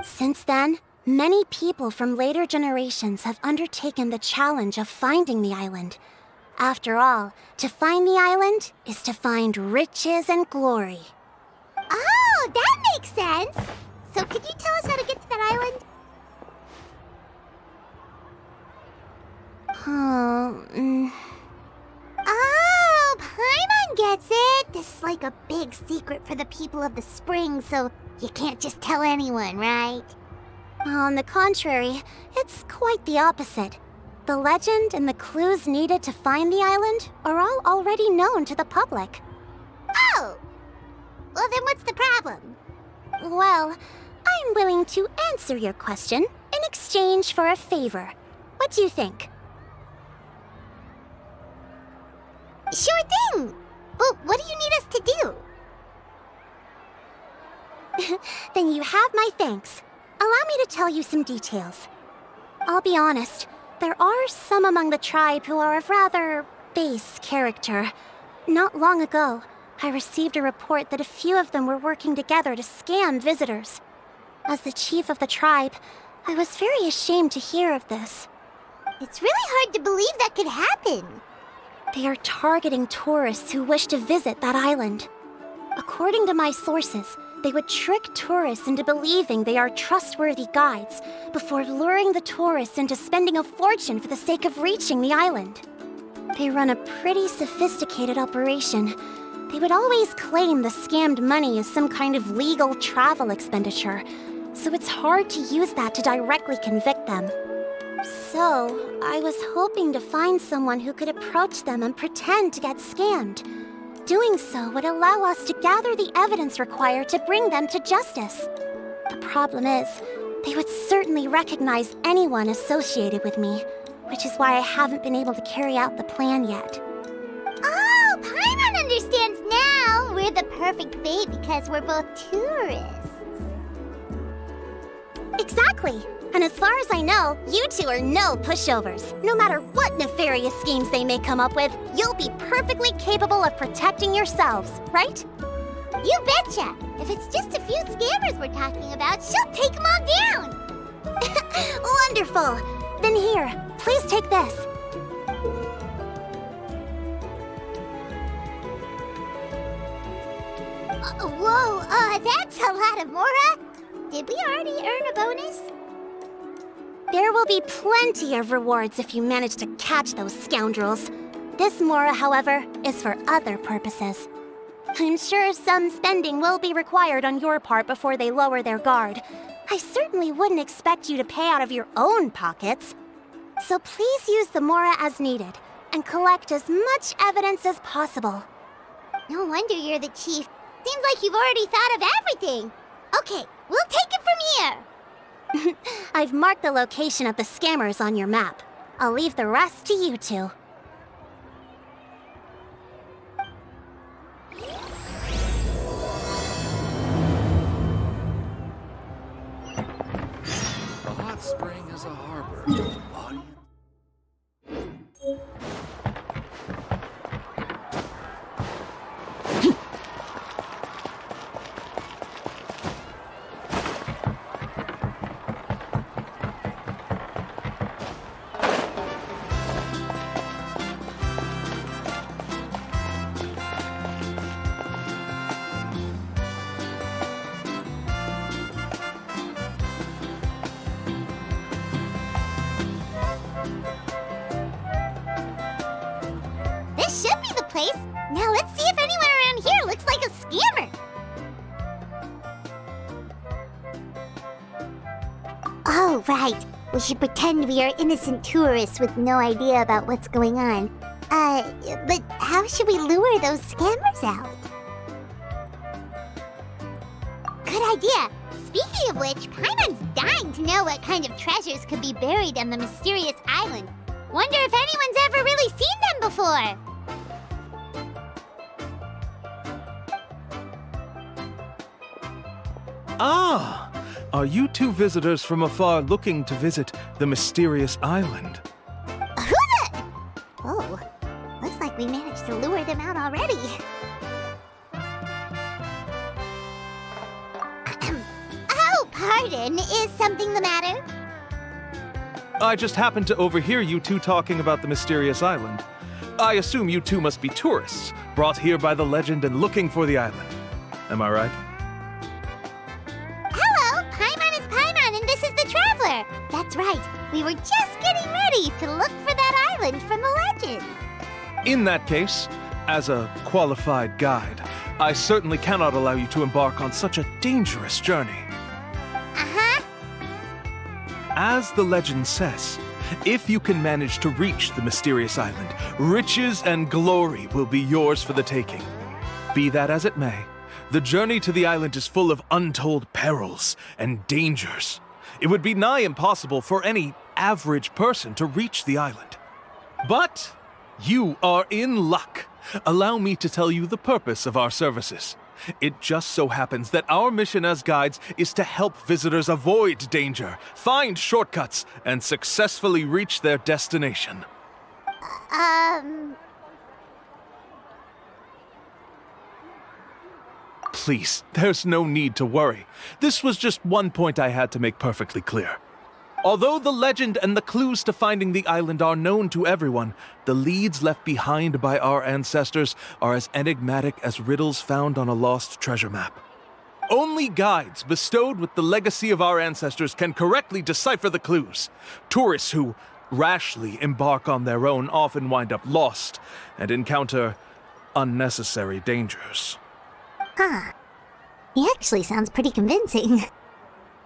Since then, many people from later generations have undertaken the challenge of finding the island. After all, to find the island is to find riches and glory. Oh, that makes sense. So could you tell us how to get to that island? Oh, Paimon gets it. This is like a big secret for the people of the spring, so you can't just tell anyone, right? On the contrary, it's quite the opposite. The legend and the clues needed to find the island are all already known to the public. Oh! Well, then what's the problem? Well, I'm willing to answer your question in exchange for a favor. What do you think? Sure thing! Well, what do you need us to do? Then you have my thanks. Allow me to tell you some details. I'll be honest, there are some among the tribe who are of rather base character. Not long ago, I received a report that a few of them were working together to scam visitors. As the chief of the tribe, I was very ashamed to hear of this. It's really hard to believe that could happen. They are targeting tourists who wish to visit that island. According to my sources, they would trick tourists into believing they are trustworthy guides before luring the tourists into spending a fortune for the sake of reaching the island. They run a pretty sophisticated operation. They would always claim the scammed money as some kind of legal travel expenditure, so it's hard to use that to directly convict them. So, I was hoping to find someone who could approach them and pretend to get scammed. Doing so would allow us to gather the evidence required to bring them to justice. The problem is, they would certainly recognize anyone associated with me, which is why I haven't been able to carry out the plan yet. Oh, Paimon understands now! We're the perfect bait because we're both tourists. Exactly! And as far as I know, you two are no pushovers. No matter what nefarious schemes they may come up with, you'll be perfectly capable of protecting yourselves, right? You betcha! If it's just a few scammers we're talking about, she'll take them all down! Wonderful! Then here, please take this. Whoa, that's a lot of Mora! Did we already earn a bonus? There will be plenty of rewards if you manage to catch those scoundrels. This Mora, however, is for other purposes. I'm sure some spending will be required on your part before they lower their guard. I certainly wouldn't expect you to pay out of your own pockets. So please use the Mora as needed, and collect as much evidence as possible. No wonder you're the chief. Seems like you've already thought of everything. Okay, we'll take it from here. I've marked the location of the scammers on your map. I'll leave the rest to you two. The hot spring is a harbor. Oh, right. We should pretend we are innocent tourists with no idea about what's going on. But how should we lure those scammers out? Good idea. Speaking of which, Paimon's dying to know what kind of treasures could be buried on the mysterious island. Wonder if anyone's ever really seen them before. Ah! Are you two visitors from afar looking to visit the mysterious island? Oh, looks like we managed to lure them out already. Oh, pardon. Is something the matter? I just happened to overhear you two talking about the mysterious island. I assume you two must be tourists, brought here by the legend and looking for the island. Am I right? Hello, Paimon is Paimon, and this is the Traveler. That's right. We were just getting ready to look for that island from the legend. In that case, as a qualified guide, I certainly cannot allow you to embark on such a dangerous journey. Uh-huh. As the legend says, if you can manage to reach the mysterious island, riches and glory will be yours for the taking. Be that as it may, the journey to the island is full of untold perils and dangers. It would be nigh impossible for any average person to reach the island. But you are in luck. Allow me to tell you the purpose of our services. It just so happens that our mission as guides is to help visitors avoid danger, find shortcuts, and successfully reach their destination. Please, there's no need to worry. This was just one point I had to make perfectly clear. Although the legend and the clues to finding the island are known to everyone, the leads left behind by our ancestors are as enigmatic as riddles found on a lost treasure map. Only guides bestowed with the legacy of our ancestors can correctly decipher the clues. Tourists who rashly embark on their own often wind up lost and encounter unnecessary dangers. Huh. He actually sounds pretty convincing.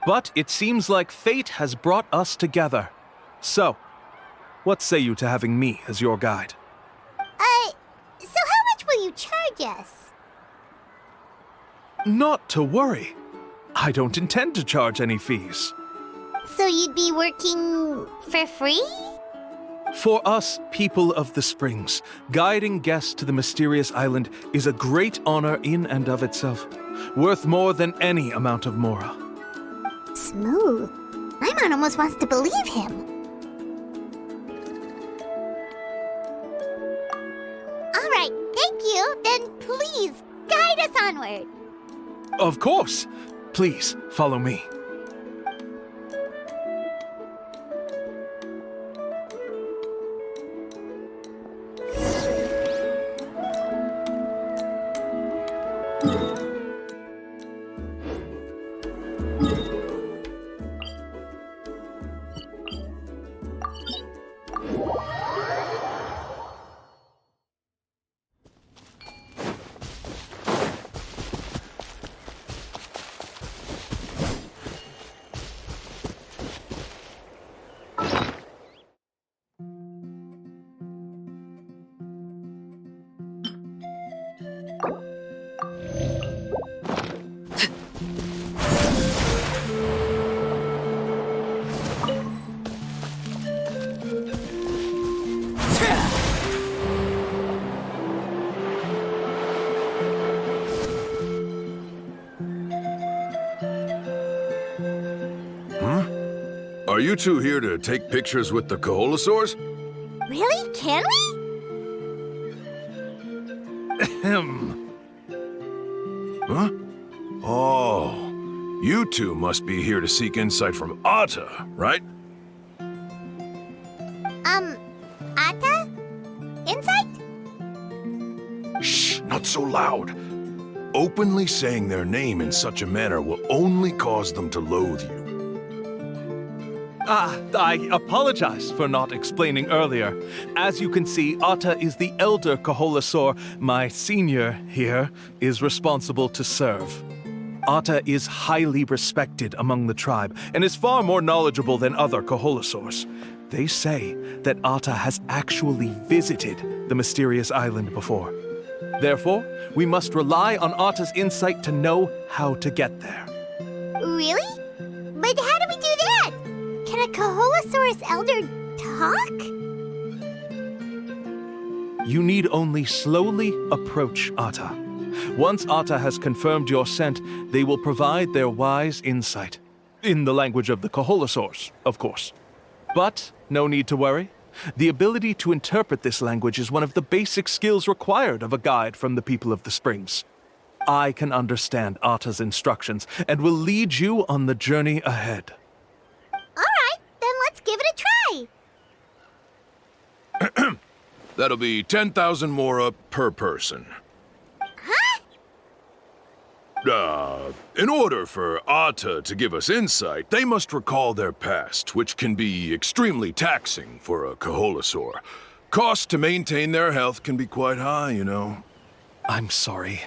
But it seems like fate has brought us together. So, what say you to having me as your guide? So how much will you charge us? Not to worry. I don't intend to charge any fees. So you'd be working for free? For us, people of the Springs, guiding guests to the mysterious island is a great honor in and of itself, worth more than any amount of mora. Smooth. Paimon almost wants to believe him. All right, thank you. Then please, guide us onward. Of course. Please, follow me. Are you two here to take pictures with the Koholosaurs? Really? Can we? Ahem. Huh? Oh, you two must be here to seek insight from Atta, right? Atta? Insight? Shh, not so loud. Openly saying their name in such a manner will only cause them to loathe you. I apologize for not explaining earlier. As you can see, Atta is the elder Koholosaur. My senior here is responsible to serve. Atta is highly respected among the tribe and is far more knowledgeable than other Kaholosaurs. They say that Atta has actually visited the mysterious island before. Therefore, we must rely on Atta's insight to know how to get there. Really? But how do we do that? Can a Kaholosaurus elder talk? You need only slowly approach Atta. Once Atta has confirmed your scent, they will provide their wise insight. In the language of the Kaholosaurs, of course. But no need to worry. The ability to interpret this language is one of the basic skills required of a guide from the people of the Springs. I can understand Atta's instructions and will lead you on the journey ahead. Alright, then let's give it a try. That'll be 10,000 mora per person. In order for Atta to give us insight, they must recall their past, which can be extremely taxing for a Kaholosaur. Costs to maintain their health can be quite high, you know. I'm sorry.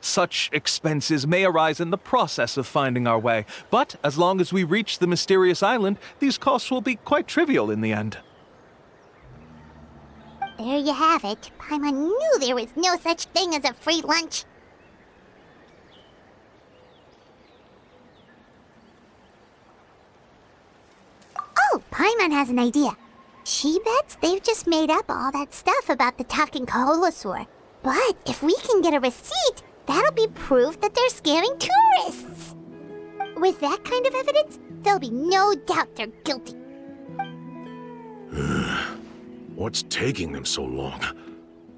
Such expenses may arise in the process of finding our way, but as long as we reach the mysterious island, these costs will be quite trivial in the end. There you have it. Paimon knew there was no such thing as a free lunch. Oh, Paimon has an idea. She bets they've just made up all that stuff about the talking Kaholosaur. But if we can get a receipt, that'll be proof that they're scamming tourists. With that kind of evidence, there'll be no doubt they're guilty. What's taking them so long?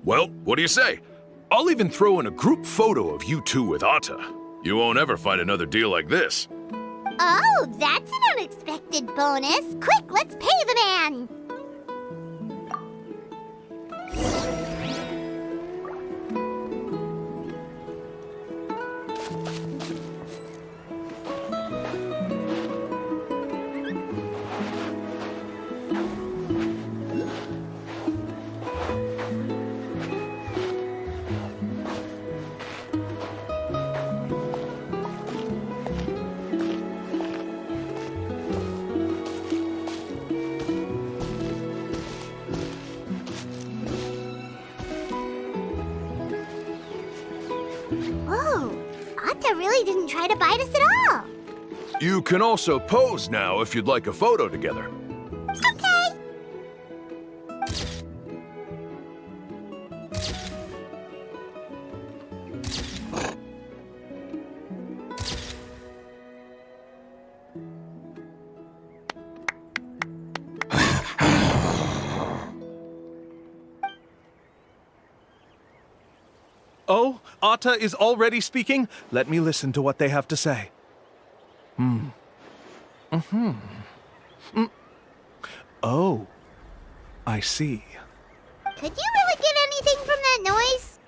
Well, what do you say? I'll even throw in a group photo of you two with Atta. You won't ever find another deal like this. Oh, that's an unexpected bonus. Quick, let's pay the man. Whoa, Atta really didn't try to bite us at all. You can also pose now if you'd like a photo together. Okay. Oh, Atta is already speaking? Let me listen to what they have to say. Oh, I see. Could you really get anything from that noise?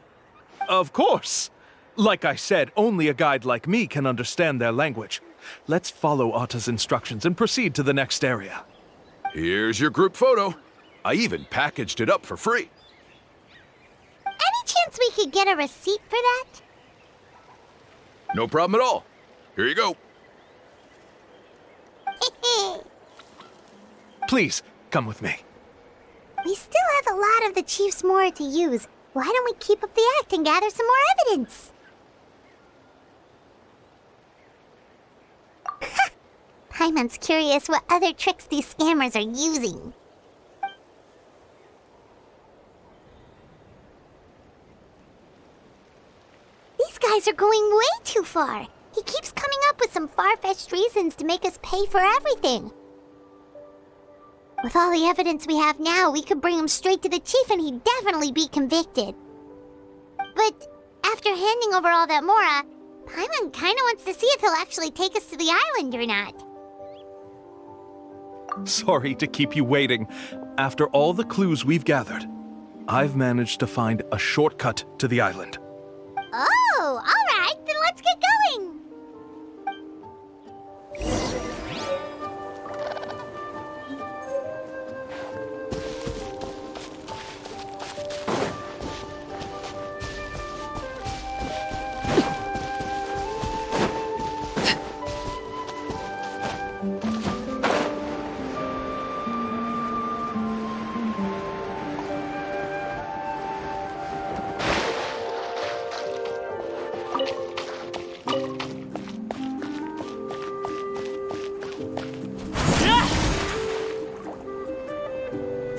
Of course! Like I said, only a guide like me can understand their language. Let's follow Atta's instructions and proceed to the next area. Here's your group photo. I even packaged it up for free. Any chance we could get a receipt for that? No problem at all. Here you go. Please, come with me. We still have a lot of the Chief's Mora to use. Why don't we keep up the act and gather some more evidence? Paimon's curious what other tricks these scammers are using. These guys are going way too far. He keeps coming up with some far-fetched reasons to make us pay for everything. With all the evidence we have now, we could bring him straight to the chief and he'd definitely be convicted. But after handing over all that Mora, Paimon kinda wants to see if he'll actually take us to the island or not. Sorry to keep you waiting. After all the clues we've gathered, I've managed to find a shortcut to the island. Oh, alright, then let's get going!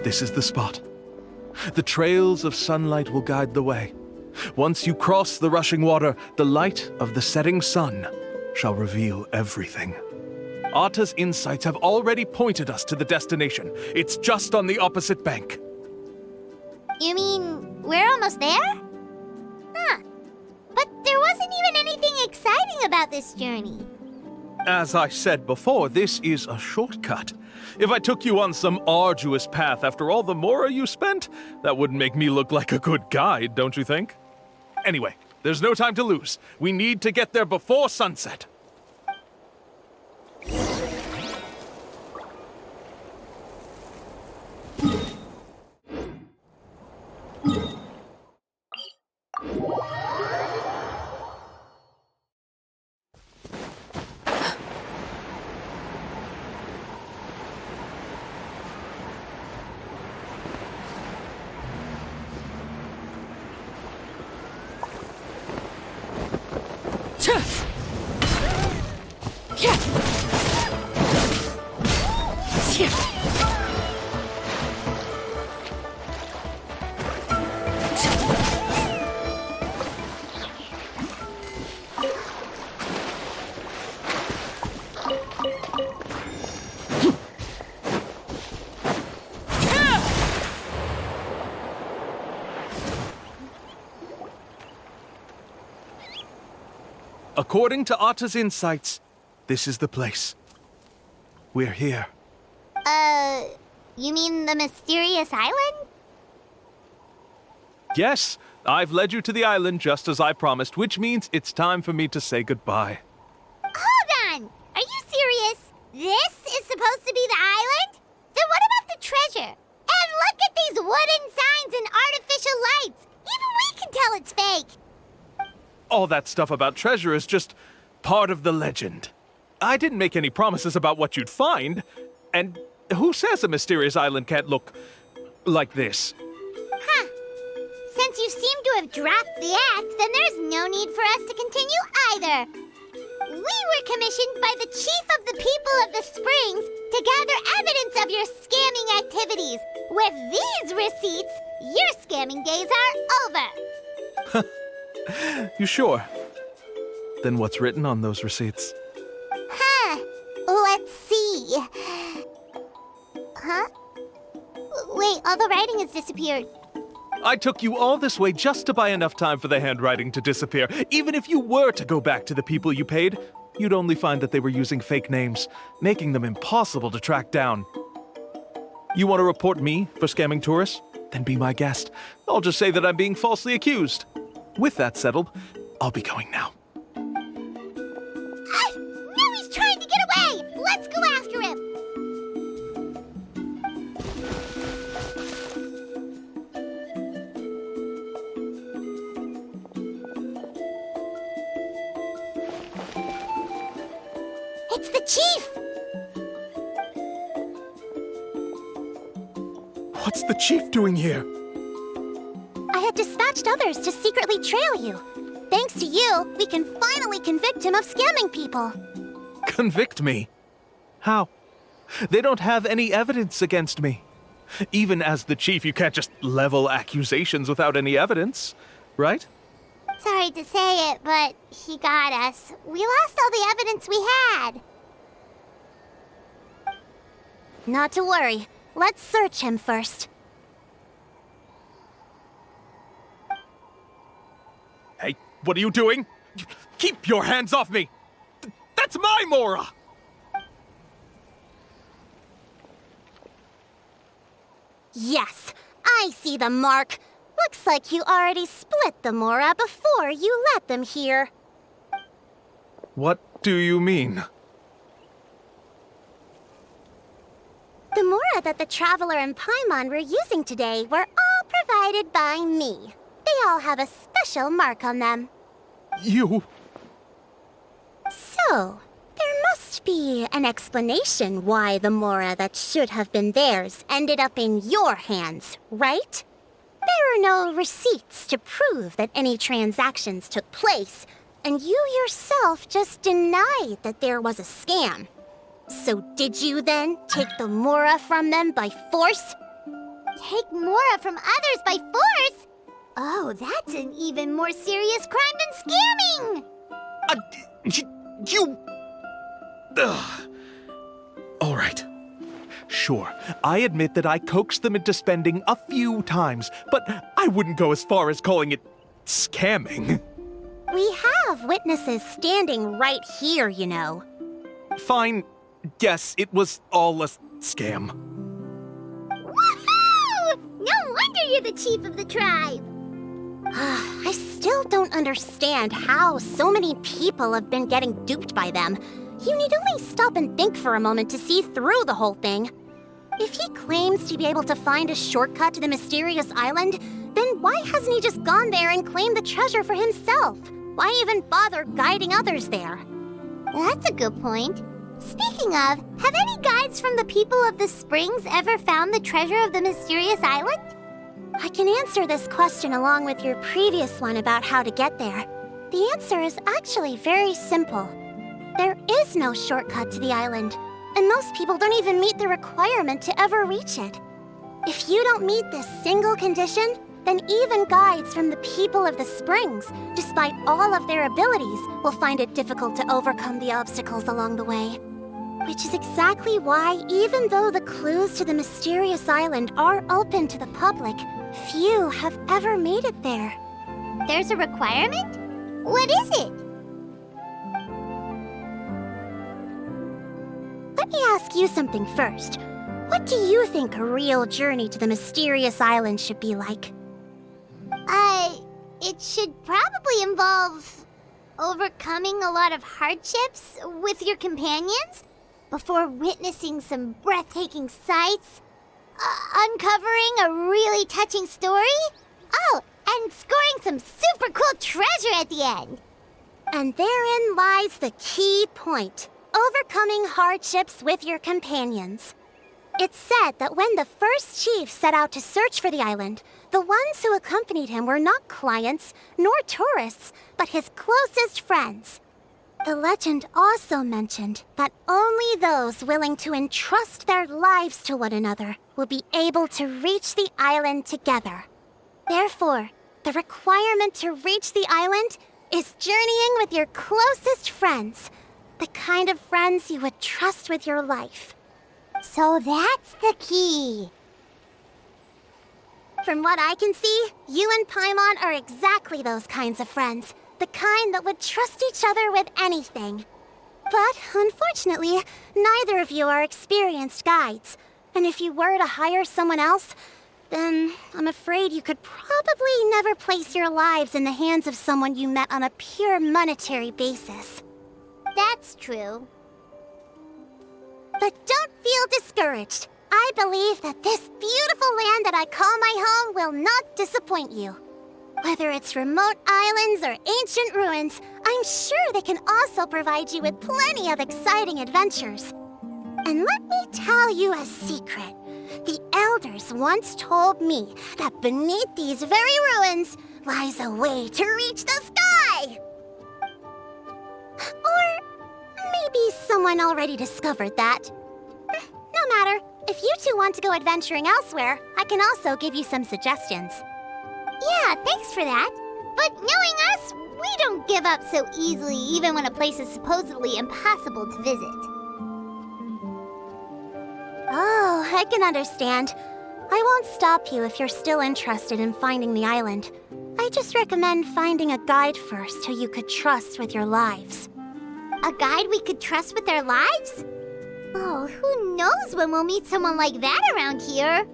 This is the spot. The trails of sunlight will guide the way. Once you cross the rushing water, the light of the setting sun shall reveal everything. Atta's insights have already pointed us to the destination. It's just on the opposite bank. You mean we're almost there? Huh. But there wasn't even anything exciting about this journey. As I said before, this is a shortcut. If I took you on some arduous path after all the mora you spent, that wouldn't make me look like a good guide, don't you think? Anyway, there's no time to lose. We need to get there before sunset. According to Atta's insights, this is the place. We're here. You mean the mysterious island? Yes, I've led you to the island just as I promised, which means it's time for me to say goodbye. Hold on! Are you serious? This is supposed to be the island? Then what about the treasure? And look at these wooden signs and artificial lights! Even we can tell it's fake! All that stuff about treasure is just part of the legend. I didn't make any promises about what you'd find. And who says a mysterious island can't look like this? Huh. Since you seem to have dropped the act, then there's no need for us to continue either. We were commissioned by the chief of the people of the Springs to gather evidence of your scamming activities. With these receipts, your scamming days are over. You sure? Then what's written on those receipts? Huh. Let's see. Huh? Wait, all the writing has disappeared. I took you all this way just to buy enough time for the handwriting to disappear. Even if you were to go back to the people you paid, you'd only find that they were using fake names, making them impossible to track down. You want to report me for scamming tourists? Then be my guest. I'll just say that I'm being falsely accused. With that settled, I'll be going now. Now he's trying to get away! Let's go after him! It's the chief! What's the chief doing here? I had dispatched others to secretly trail you. Thanks to you, we can finally convict him of scamming people. Convict me? How? They don't have any evidence against me. Even as the chief, you can't just level accusations without any evidence, right? Sorry to say it, but he got us. We lost all the evidence we had. Not to worry. Let's search him first. Hey, what are you doing? Keep your hands off me! That's my Mora! Yes, I see the mark. Looks like you already split the Mora before you let them here. What do you mean? The Mora that the Traveler and Paimon were using today were all provided by me. They all have a special mark on them. You... So, there must be an explanation why the Mora that should have been theirs ended up in your hands, right? There are no receipts to prove that any transactions took place, and you yourself just denied that there was a scam. So did you then take the Mora from them by force? Take Mora from others by force? Oh, that's an even more serious crime than scamming! You... Ugh. All right. Sure, I admit that I coaxed them into spending a few times, but I wouldn't go as far as calling it scamming. We have witnesses standing right here, you know. Fine. Yes, it was all a scam. Woohoo! No wonder you're the chief of the tribe! I still don't understand how so many people have been getting duped by them. You need only stop and think for a moment to see through the whole thing. If he claims to be able to find a shortcut to the mysterious island, then why hasn't he just gone there and claimed the treasure for himself? Why even bother guiding others there? That's a good point. Speaking of, have any guides from the people of the springs ever found the treasure of the mysterious island? I can answer this question along with your previous one about how to get there. The answer is actually very simple. There is no shortcut to the island, and most people don't even meet the requirement to ever reach it. If you don't meet this single condition, then even guides from the people of the springs, despite all of their abilities, will find it difficult to overcome the obstacles along the way. Which is exactly why, even though the clues to the mysterious island are open to the public, few have ever made it there. There's a requirement? What is it? Let me ask you something first. What do you think a real journey to the mysterious island should be like? It should probably involve overcoming a lot of hardships with your companions before witnessing some breathtaking sights, uncovering a really touching story, oh, and scoring some super cool treasure at the end. And therein lies the key point. Overcoming hardships with your companions. It's said that when the first chief set out to search for the island, the ones who accompanied him were not clients nor tourists, but his closest friends. The legend also mentioned that only those willing to entrust their lives to one another will be able to reach the island together. Therefore, the requirement to reach the island is journeying with your closest friends, the kind of friends you would trust with your life. So that's the key. From what I can see, you and Paimon are exactly those kinds of friends. The kind that would trust each other with anything. But unfortunately, neither of you are experienced guides. And if you were to hire someone else, then I'm afraid you could probably never place your lives in the hands of someone you met on a pure monetary basis. That's true. But don't feel discouraged. I believe that this beautiful land that I call my home will not disappoint you. Whether it's remote islands or ancient ruins, I'm sure they can also provide you with plenty of exciting adventures. And let me tell you a secret. The elders once told me that beneath these very ruins lies a way to reach the sky. Or maybe someone already discovered that. No matter. If you two want to go adventuring elsewhere, I can also give you some suggestions. Yeah, thanks for that. But knowing us, we don't give up so easily even when a place is supposedly impossible to visit. Oh, I can understand. I won't stop you if you're still interested in finding the island. I just recommend finding a guide first who you could trust with your lives. A guide we could trust with our lives? Oh, who knows when we'll meet someone like that around here?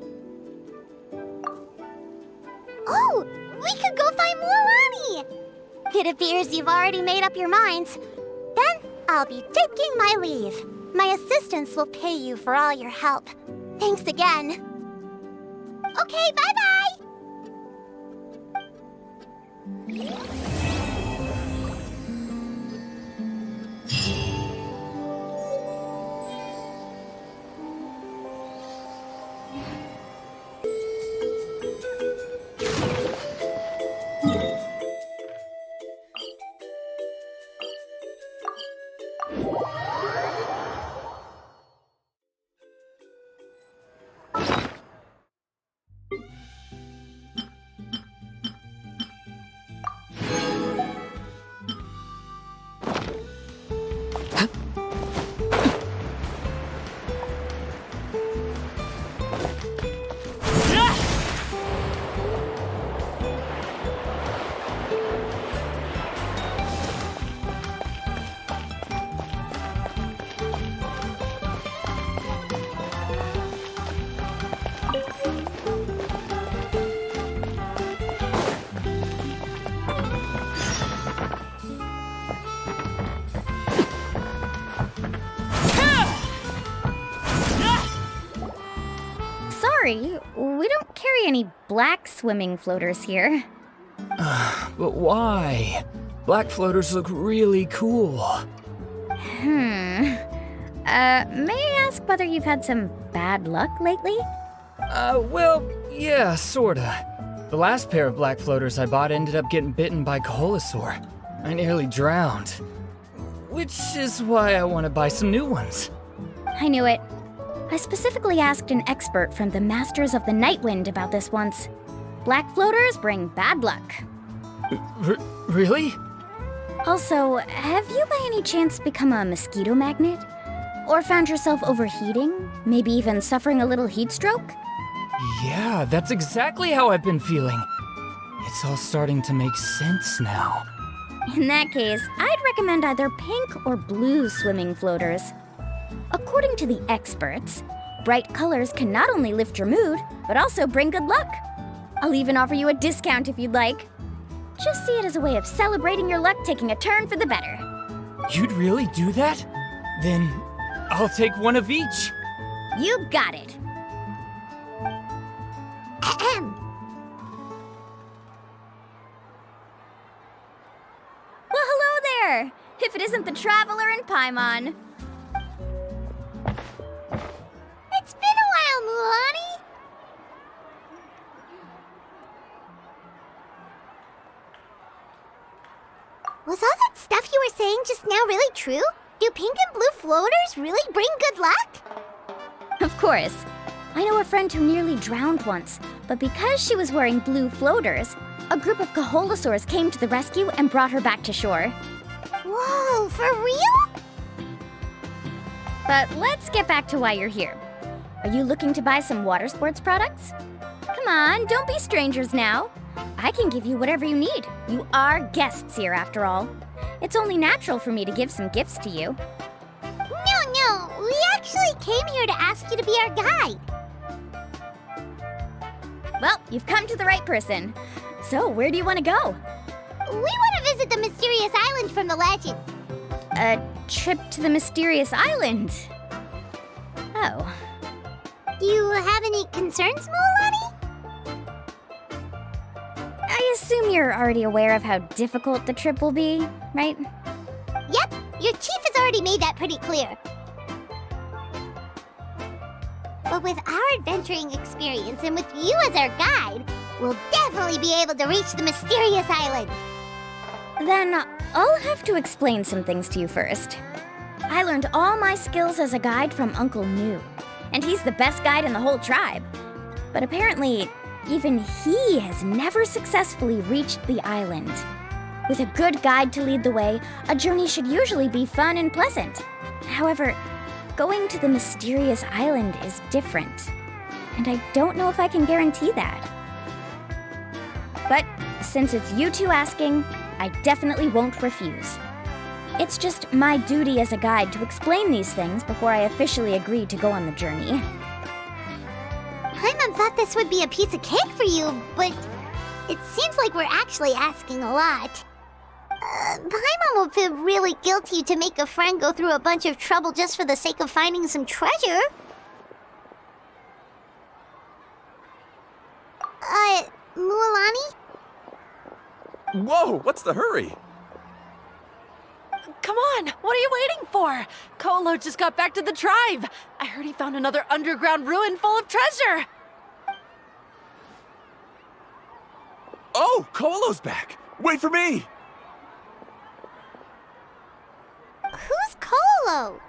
Oh, we could go find Mualani! It appears you've already made up your minds. Then I'll be taking my leave. My assistants will pay you for all your help. Thanks again. Okay, bye-bye! sorry, we don't carry any black swimming floaters here. But why? Black floaters look really cool. May I ask whether you've had some bad luck lately? Well, yeah, sorta. The last pair of black floaters I bought ended up getting bitten by Coholosaur. I nearly drowned. Which is why I want to buy some new ones. I knew it. I specifically asked an expert from the Masters of the Nightwind about this once. Black floaters bring bad luck. Really? Also, have you by any chance become a mosquito magnet? Or found yourself overheating? Maybe even suffering a little heat stroke? Yeah, that's exactly how I've been feeling. It's all starting to make sense now. In that case, I'd recommend either pink or blue swimming floaters. According to the experts, bright colors can not only lift your mood, but also bring good luck. I'll even offer you a discount if you'd like. Just see it as a way of celebrating your luck taking a turn for the better. You'd really do that? Then I'll take one of each. You got it. Ahem. Well, hello there! If it isn't the Traveler in Paimon. It's been a while, Mulan. Was all that stuff you were saying just now really true? Do pink and blue floaters really bring good luck? Of course. I know a friend who nearly drowned once, but because she was wearing blue floaters, a group of Coholosaurs came to the rescue and brought her back to shore. Whoa, for real? But let's get back to why you're here. Are you looking to buy some water sports products? Come on, don't be strangers now. I can give you whatever you need. You are guests here, after all. It's only natural for me to give some gifts to you. No, we actually came here to ask you to be our guide. Well, you've come to the right person. So, where do you want to go? We want to visit the mysterious island from the legend. A trip to the mysterious island? Oh. Do you have any concerns, Mulan? I assume you're already aware of how difficult the trip will be, right? Yep, your chief has already made that pretty clear. But with our adventuring experience and with you as our guide, we'll definitely be able to reach the mysterious island. Then I'll have to explain some things to you first. I learned all my skills as a guide from Uncle New, and he's the best guide in the whole tribe. But apparently, even he has never successfully reached the island. With a good guide to lead the way, a journey should usually be fun and pleasant. However, going to the mysterious island is different, and I don't know if I can guarantee that. But since it's you two asking, I definitely won't refuse. It's just my duty as a guide to explain these things before I officially agree to go on the journey. Paimon thought this would be a piece of cake for you, but it seems like we're actually asking a lot. Paimon will feel really guilty to make a friend go through a bunch of trouble just for the sake of finding some treasure. Mualani? Whoa, what's the hurry? Come on, what are you waiting for? Kolo just got back to the tribe. I heard he found another underground ruin full of treasure. Oh, Kolo's back. Wait for me. Who's Kolo?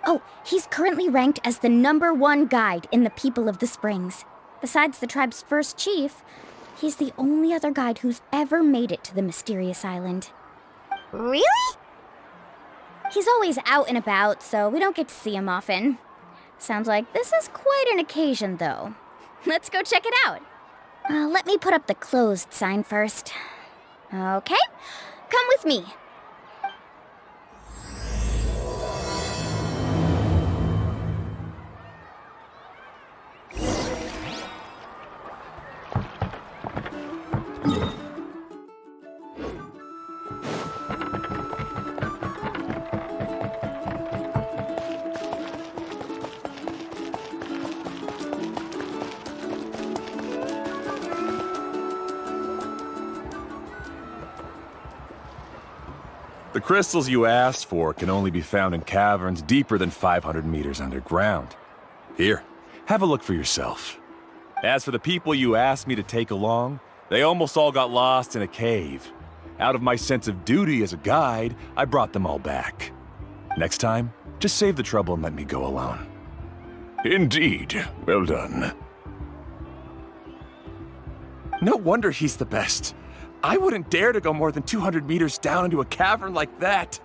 Oh, he's currently ranked as the #1 guide in the People of the Springs. Besides the tribe's first chief, he's the only other guide who's ever made it to the mysterious island. Really? He's always out and about, so we don't get to see him often. Sounds like this is quite an occasion, though. Let's go check it out. Let me put up the closed sign first. Okay, come with me. The crystals you asked for can only be found in caverns deeper than 500 meters underground. Here, have a look for yourself. As for the people you asked me to take along, they almost all got lost in a cave. Out of my sense of duty as a guide, I brought them all back. Next time, just save the trouble and let me go alone. Indeed. Well done. No wonder he's the best. I wouldn't dare to go more than 200 meters down into a cavern like that.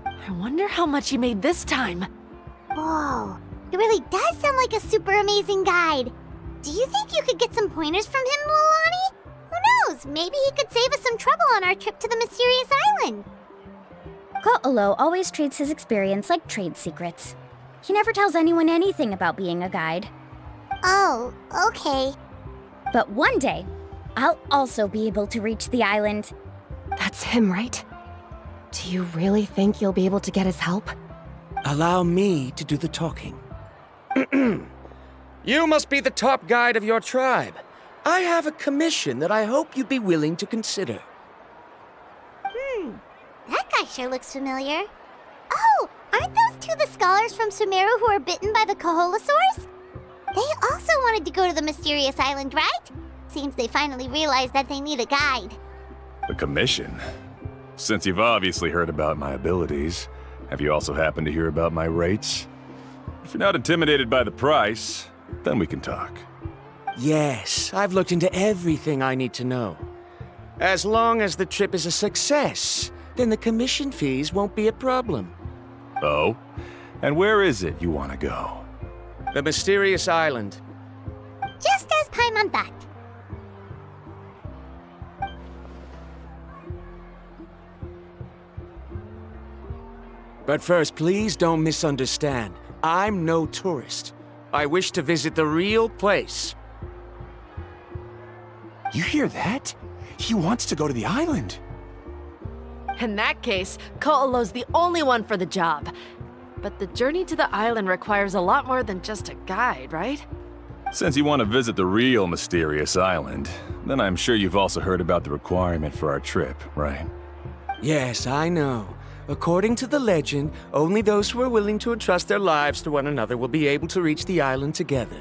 I wonder how much he made this time. Whoa, it really does sound like a super amazing guide. Do you think you could get some pointers from him, Mulani? Who knows? Maybe he could save us some trouble on our trip to the mysterious island. Ko'olo always treats his experience like trade secrets. He never tells anyone anything about being a guide. Oh, okay. But one day, I'll also be able to reach the island. That's him, right? Do you really think you'll be able to get his help? Allow me to do the talking. You must be the top guide of your tribe. I have a commission that I hope you'd be willing to consider. That guy sure looks familiar. Oh, aren't those two the scholars from Sumeru who are bitten by the Koholosaurs? They also wanted to go to the mysterious island, right? Seems they finally realized that they need a guide. A commission? Since you've obviously heard about my abilities, have you also happened to hear about my rates? If you're not intimidated by the price, then we can talk. Yes, I've looked into everything I need to know. As long as the trip is a success, then the commission fees won't be a problem. Oh? And where is it you want to go? The mysterious island. Just as Paimon thought. But first, please don't misunderstand. I'm no tourist. I wish to visit the real place. You hear that? He wants to go to the island. In that case, Ko'olo's the only one for the job. But the journey to the island requires a lot more than just a guide, right? Since you want to visit the real mysterious island, then I'm sure you've also heard about the requirement for our trip, right? Yes, I know. According to the legend, only those who are willing to entrust their lives to one another will be able to reach the island together.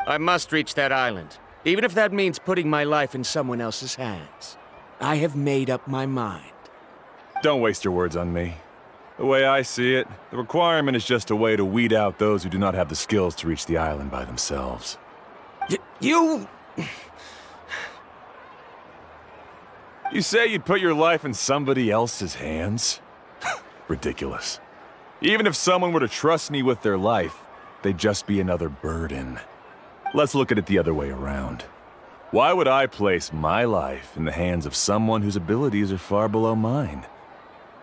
I must reach that island, even if that means putting my life in someone else's hands. I have made up my mind. Don't waste your words on me. The way I see it, the requirement is just a way to weed out those who do not have the skills to reach the island by themselves. You say you'd put your life in somebody else's hands? Ridiculous. Even if someone were to trust me with their life, they'd just be another burden. Let's look at it the other way around. Why would I place my life in the hands of someone whose abilities are far below mine?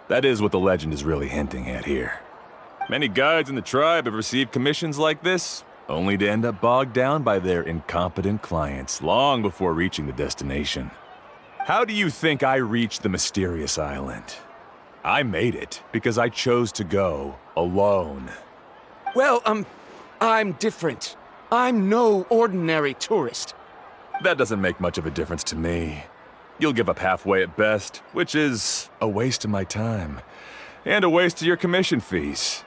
That is what the legend is really hinting at here. Many guides in the tribe have received commissions like this, only to end up bogged down by their incompetent clients long before reaching the destination. How do you think I reached the mysterious island? I made it because I chose to go alone. Well, I'm different. I'm no ordinary tourist. That doesn't make much of a difference to me. You'll give up halfway at best, which is a waste of my time. And a waste of your commission fees.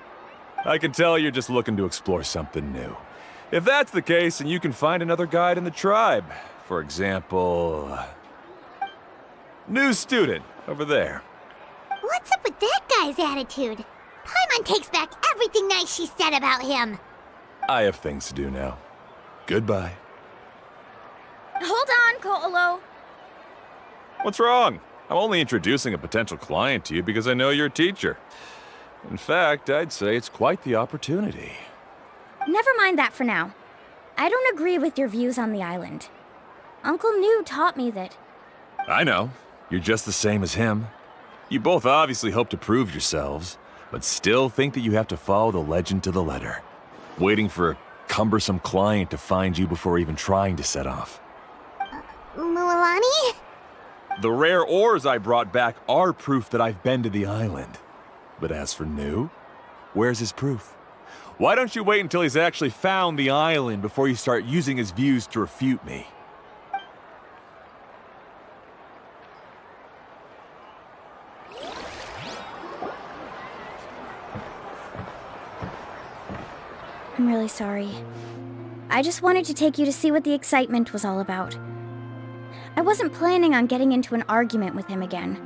I can tell you're just looking to explore something new. If that's the case, then you can find another guide in the tribe. For example... new student, over there. What's up with that guy's attitude? Paimon takes back everything nice she said about him. I have things to do now. Goodbye. Hold on, Ko'olo. What's wrong? I'm only introducing a potential client to you because I know you're a teacher. In fact, I'd say it's quite the opportunity. Never mind that for now. I don't agree with your views on the island. Uncle New taught me that. I know. You're just the same as him. You both obviously hope to prove yourselves, but still think that you have to follow the legend to the letter, waiting for a cumbersome client to find you before even trying to set off. Mulani? The rare ores I brought back are proof that I've been to the island. But as for New, where's his proof? Why don't you wait until he's actually found the island before you start using his views to refute me? I'm really sorry. I just wanted to take you to see what the excitement was all about. I wasn't planning on getting into an argument with him again.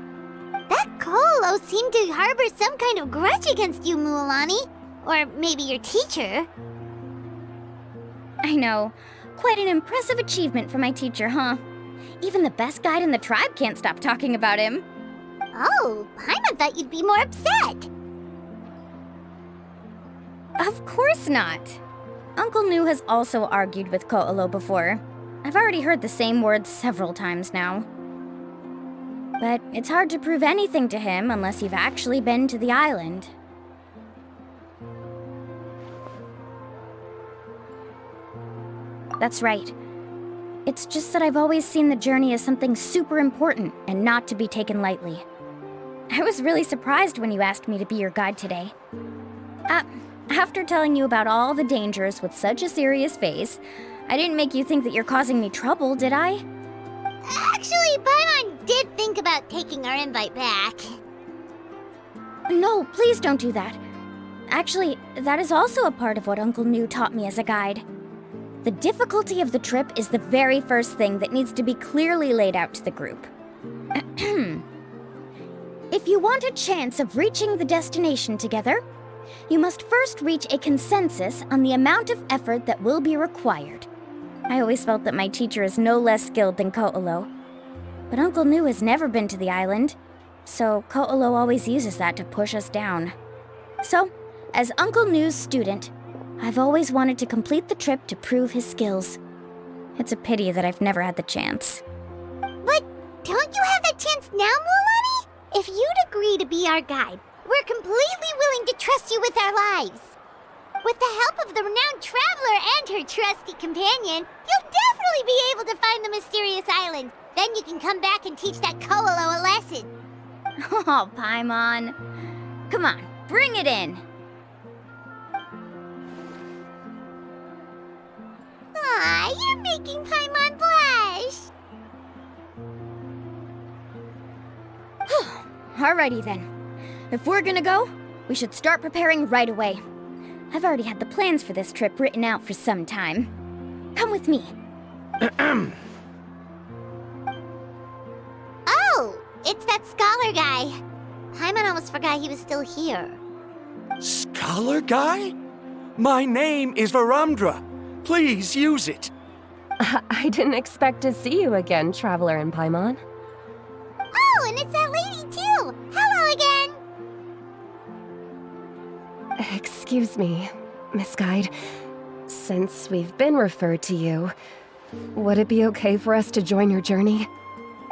That Koolo seemed to harbor some kind of grudge against you, Mualani. Or maybe your teacher. I know. Quite an impressive achievement for my teacher, huh? Even the best guide in the tribe can't stop talking about him. Oh, Paimon thought you'd be more upset. Of course not. Uncle Nu has also argued with Koolo before. I've already heard the same words several times now. But it's hard to prove anything to him unless you've actually been to the island. That's right. It's just that I've always seen the journey as something super important and not to be taken lightly. I was really surprised when you asked me to be your guide today. After telling you about all the dangers with such a serious face, I didn't make you think that you're causing me trouble, did I? Actually, Paimon did think about taking our invite back. No, please don't do that. Actually, that is also a part of what Uncle Nu taught me as a guide. The difficulty of the trip is the very first thing that needs to be clearly laid out to the group. If you want a chance of reaching the destination together, you must first reach a consensus on the amount of effort that will be required. I always felt that my teacher is no less skilled than Koolo. But Uncle Nu has never been to the island, so Koolo always uses that to push us down. So, as Uncle Nu's student, I've always wanted to complete the trip to prove his skills. It's a pity that I've never had the chance. But don't you have that chance now, Mualani? If you'd agree to be our guide, we're completely willing to trust you with our lives. With the help of the renowned traveler and her trusty companion, you'll definitely be able to find the mysterious island. Then you can come back and teach that Koolo a lesson. Oh, Paimon. Come on, bring it in. Aw, you're making Paimon blush. Alrighty then. If we're gonna go, we should start preparing right away. I've already had the plans for this trip written out for some time. Come with me. Oh, it's that scholar guy. Paimon almost forgot he was still here. Scholar guy? My name is Varamdra. Please use it. I didn't expect to see you again, Traveler and Paimon. Oh, and it's that lady too. Hello again. Excuse me, Miss Guide. Since we've been referred to you, would it be okay for us to join your journey?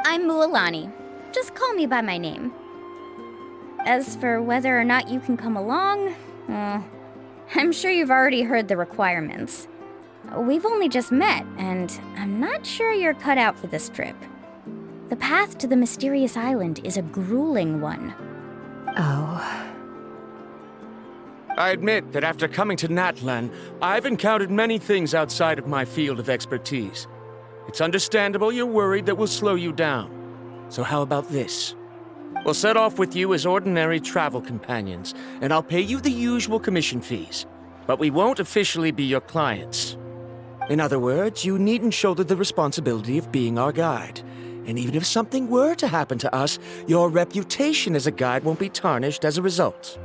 I'm Mualani. Just call me by my name. As for whether or not you can come along, I'm sure you've already heard the requirements. We've only just met, and I'm not sure you're cut out for this trip. The path to the mysterious island is a grueling one. Oh. I admit that after coming to Natlan, I've encountered many things outside of my field of expertise. It's understandable you're worried that we'll slow you down. So how about this? We'll set off with you as ordinary travel companions, and I'll pay you the usual commission fees. But we won't officially be your clients. In other words, you needn't shoulder the responsibility of being our guide. And even if something were to happen to us, your reputation as a guide won't be tarnished as a result.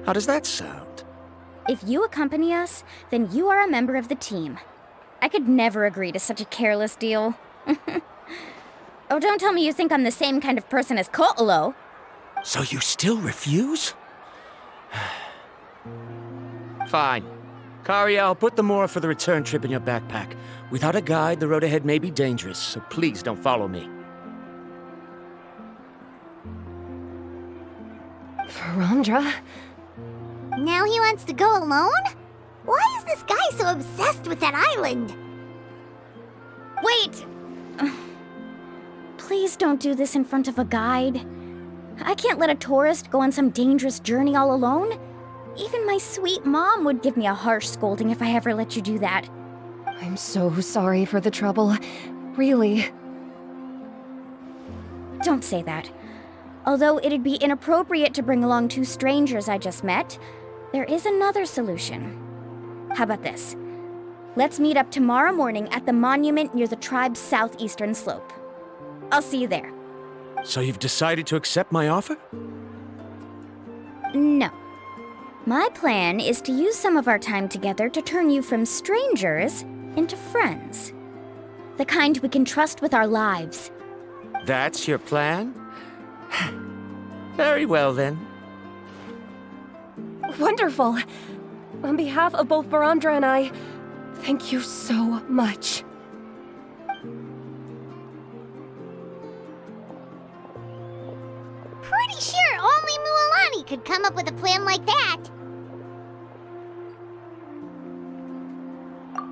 How does that sound? If you accompany us, then you are a member of the team. I could never agree to such a careless deal. Oh, don't tell me you think I'm the same kind of person as Koolo. So you still refuse? Fine. Kariel, put the more for the return trip in your backpack. Without a guide, the road ahead may be dangerous, so please don't follow me. Varamdra? Now he wants to go alone? Why is this guy so obsessed with that island? Wait! Please don't do this in front of a guide. I can't let a tourist go on some dangerous journey all alone. Even my sweet mom would give me a harsh scolding if I ever let you do that. I'm so sorry for the trouble. Really. Don't say that. Although it'd be inappropriate to bring along two strangers I just met, there is another solution. How about this? Let's meet up tomorrow morning at the monument near the tribe's southeastern slope. I'll see you there. So you've decided to accept my offer? No. My plan is to use some of our time together to turn you from strangers into friends. The kind we can trust with our lives. That's your plan? Very well, then. Wonderful. On behalf of both Barandra and I, thank you so much. Pretty sure only Mualani could come up with a plan like that.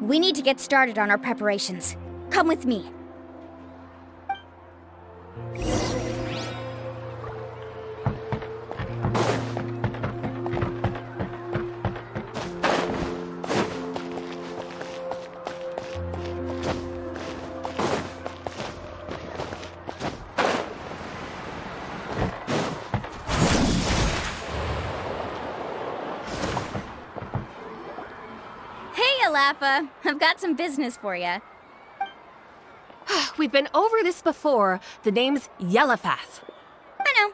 We need to get started on our preparations. Come with me. Laffa, I've got some business for you. We've been over this before. The name's Yellowfath. I know.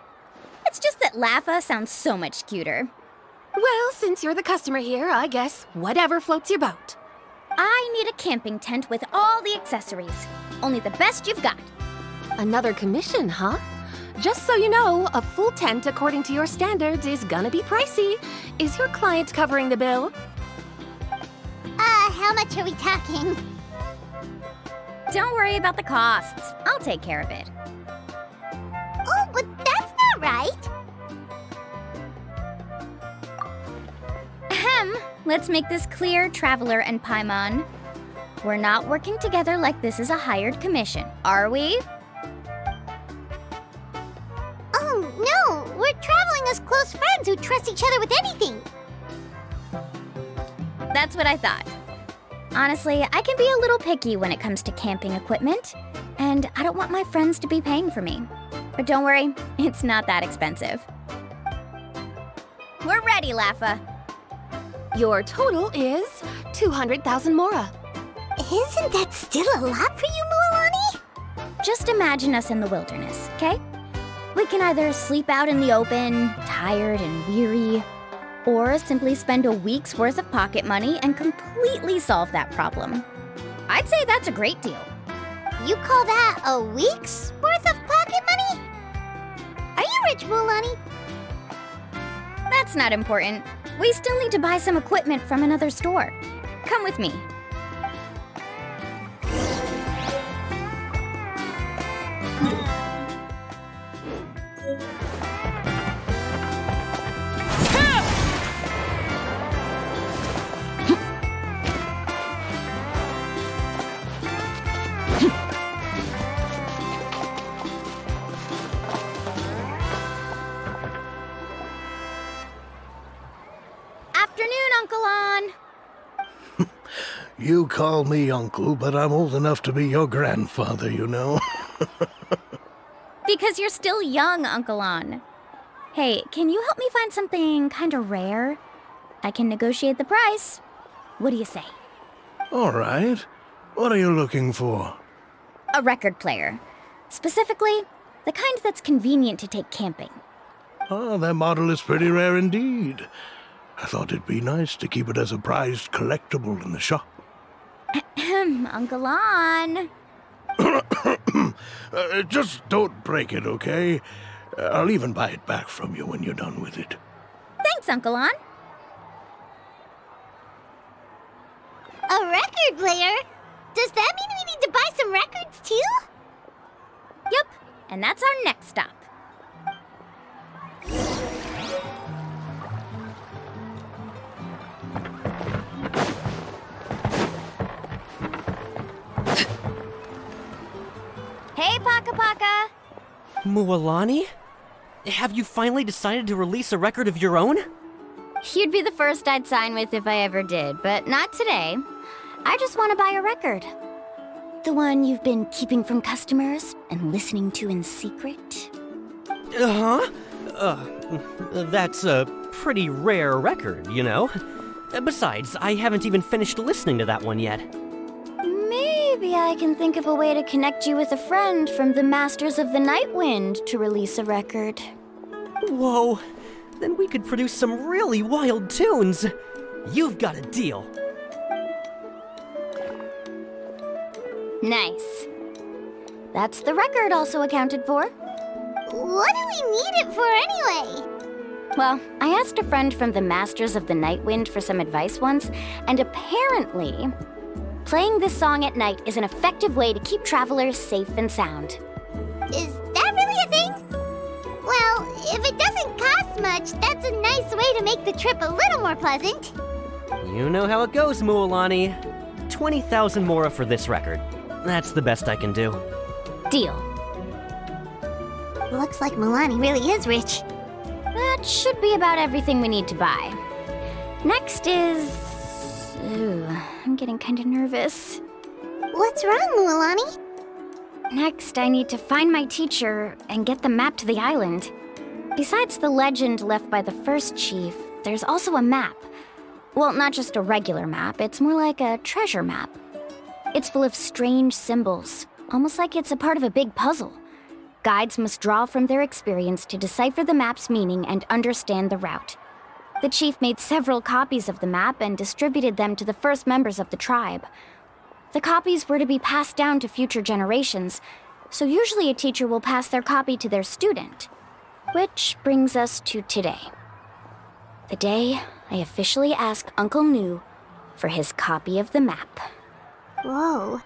It's just that Laffa sounds so much cuter. Well, since you're the customer here, I guess whatever floats your boat. I need a camping tent with all the accessories. Only the best you've got. Another commission, huh? Just so you know, a full tent according to your standards is gonna be pricey. Is your client covering the bill? How much are we talking? Don't worry about the costs. I'll take care of it. Oh, but that's not right. Ahem. Let's make this clear, Traveler and Paimon. We're not working together like this is a hired commission, are we? Oh, no! We're traveling as close friends who trust each other with anything. That's what I thought. Honestly, I can be a little picky when it comes to camping equipment, and I don't want my friends to be paying for me. But don't worry, it's not that expensive. We're ready, Laffa. Your total is 200,000 mora. Isn't that still a lot for you, Mualani? Just imagine us in the wilderness, okay? We can either sleep out in the open, tired and weary, or simply spend a week's worth of pocket money and completely solve that problem. I'd say that's a great deal. You call that a week's worth of pocket money? Are you rich, Mualani? That's not important. We still need to buy some equipment from another store. Come with me. You call me uncle, but I'm old enough to be your grandfather, you know. Because you're still young, Uncle An. Hey, can you help me find something kinda rare? I can negotiate the price. What do you say? All right. What are you looking for? A record player. Specifically, the kind that's convenient to take camping. Ah, that model is pretty rare indeed. I thought it'd be nice to keep it as a prized collectible in the shop. Uncle An. Just don't break it, okay? I'll even buy it back from you when you're done with it. Thanks, Uncle An. A record player? Does that mean we need to buy some records too? Yep, and that's our next stop. Hey, Paka Paka! Mualani? Have you finally decided to release a record of your own? You'd be the first I'd sign with if I ever did, but not today. I just want to buy a record. The one you've been keeping from customers and listening to in secret? That's a pretty rare record, you know? Besides, I haven't even finished listening to that one yet. Maybe I can think of a way to connect you with a friend from the Masters of the Night Wind to release a record. Whoa, then we could produce some really wild tunes. You've got a deal. Nice. That's the record also accounted for. What do we need it for anyway? Well, I asked a friend from the Masters of the Night Wind for some advice once, and apparently, playing this song at night is an effective way to keep travelers safe and sound. Is that really a thing? Well, if it doesn't cost much, that's a nice way to make the trip a little more pleasant. You know how it goes, Mualani. 20,000 mora for this record. That's the best I can do. Deal. Looks like Mualani really is rich. That should be about everything we need to buy. Next is... Ooh, I'm getting kind of nervous. What's wrong, Mualani? Next, I need to find my teacher and get the map to the island. Besides the legend left by the first chief, there's also a map. Well, not just a regular map, it's more like a treasure map. It's full of strange symbols, almost like it's a part of a big puzzle. Guides must draw from their experience to decipher the map's meaning and understand the route. The chief made several copies of the map and distributed them to the first members of the tribe. The copies were to be passed down to future generations, so usually a teacher will pass their copy to their student. Which brings us to today. The day I officially asked Uncle Nu for his copy of the map. Whoa.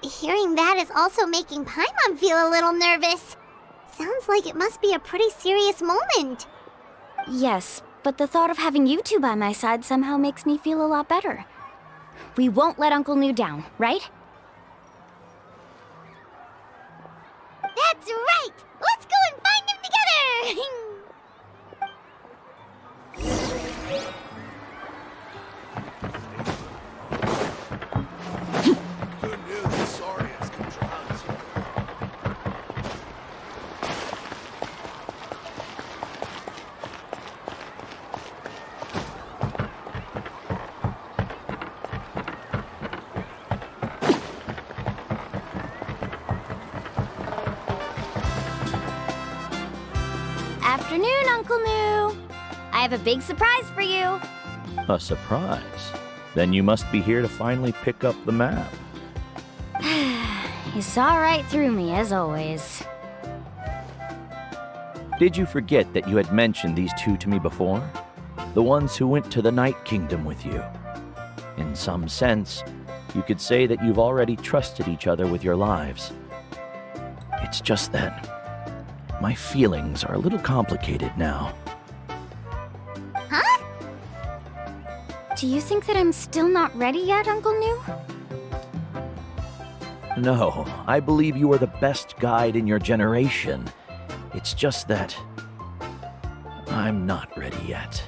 Hearing that is also making Paimon feel a little nervous. Sounds like it must be a pretty serious moment. Yes, but the thought of having you two by my side somehow makes me feel a lot better. We won't let Uncle Nu down, right? That's right! Let's go and find him together! Afternoon, Uncle Nu. I have a big surprise for you. A surprise? Then you must be here to finally pick up the map. You saw right through me, as always. Did you forget that you had mentioned these two to me before? The ones who went to the Night Kingdom with you. In some sense, you could say that you've already trusted each other with your lives. It's just that my feelings are a little complicated now. Huh? Do you think that I'm still not ready yet, Uncle Nu? No, I believe you are the best guide in your generation. It's just that I'm not ready yet.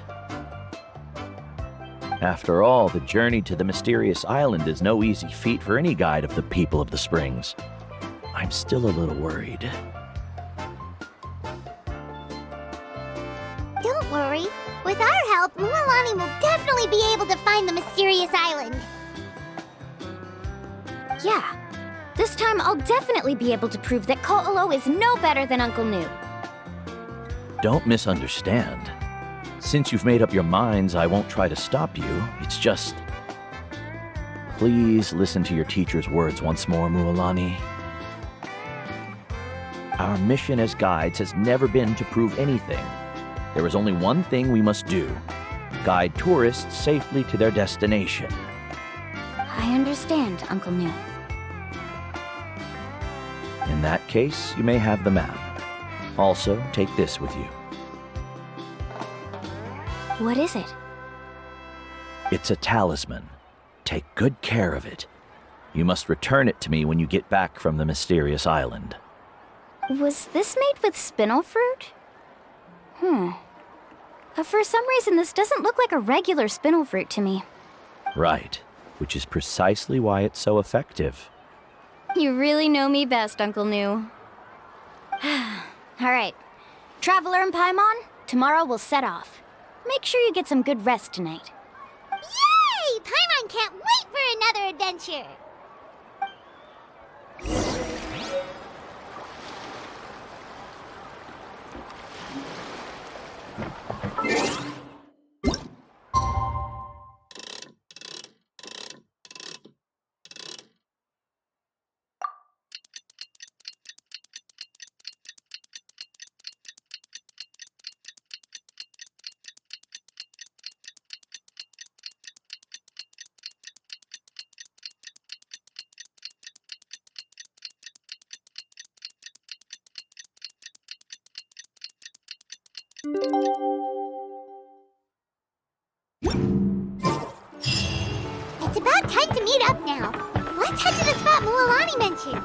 After all, the journey to the mysterious island is no easy feat for any guide of the people of the Springs. I'm still a little worried. Don't worry. With our help, Mualani will definitely be able to find the mysterious island. Yeah. This time I'll definitely be able to prove that Ko'olo is no better than Uncle Nu. Don't misunderstand. Since you've made up your minds, I won't try to stop you. It's just... Please listen to your teacher's words once more, Mualani. Our mission as guides has never been to prove anything. There is only one thing we must do. Guide tourists safely to their destination. I understand, Uncle Nu. In that case, you may have the map. Also, take this with you. What is it? It's a talisman. Take good care of it. You must return it to me when you get back from the mysterious island. Was this made with spinel fruit? For some reason, this doesn't look like a regular spinel fruit to me. Right, which is precisely why it's so effective. You really know me best, Uncle Nu. All right. Traveler and Paimon, tomorrow we'll set off. Make sure you get some good rest tonight. Yeah! adventure! It's about time to meet up now. Let's head to the spot Mualani mentioned.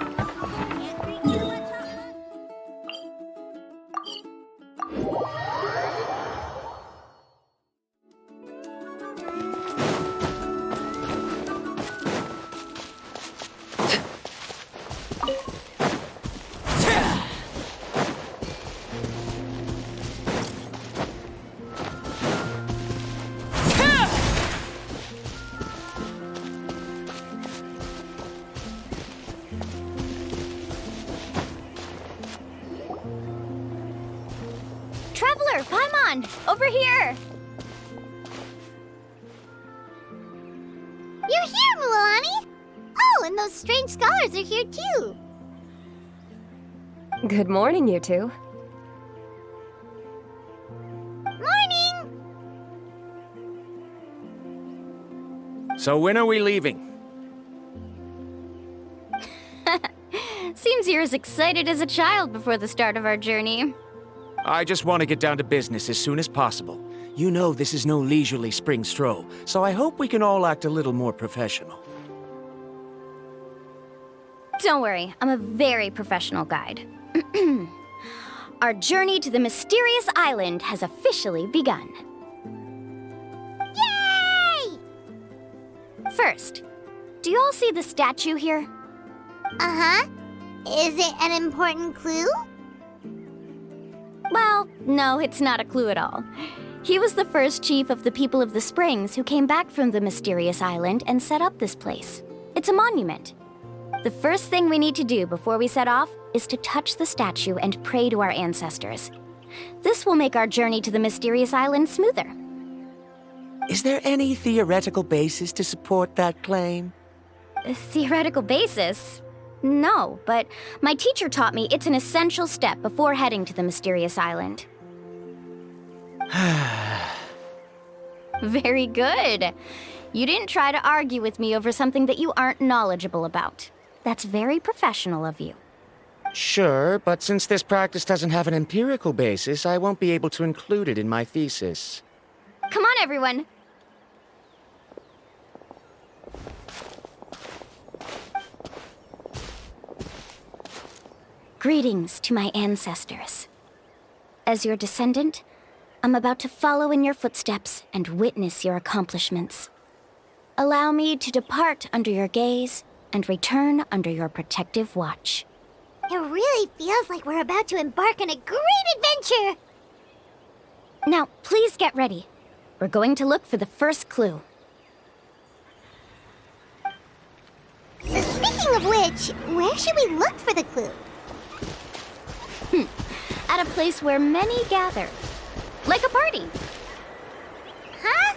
Traveler, Paimon! Over here! You're here, Mualani! Oh, and those strange scholars are here too. Good morning, you two. Morning! So when are we leaving? Seems you're as excited as a child before the start of our journey. I just want to get down to business as soon as possible. You know this is no leisurely spring stroll, so I hope we can all act a little more professional. Don't worry, I'm a very professional guide. Our journey to the mysterious island has officially begun. Yay! First, do you all see the statue here? Uh-huh. Is it an important clue? Well, no, it's not a clue at all. He was the first chief of the people of the Springs who came back from the mysterious island and set up this place. It's a monument. The first thing we need to do before we set off is to touch the statue and pray to our ancestors. This will make our journey to the mysterious island smoother. Is there any theoretical basis to support that claim? A theoretical basis? No, but my teacher taught me it's an essential step before heading to the mysterious island. Very good. You didn't try to argue with me over something that you aren't knowledgeable about. That's very professional of you. Sure, but since this practice doesn't have an empirical basis, I won't be able to include it in my thesis. Come on, everyone. Greetings to my ancestors. As your descendant, I'm about to follow in your footsteps and witness your accomplishments. Allow me to depart under your gaze and return under your protective watch. It really feels like we're about to embark on a great adventure! Now, please get ready. We're going to look for the first clue. Speaking of which, where should we look for the clue? At a place where many gather. Like a party. Huh?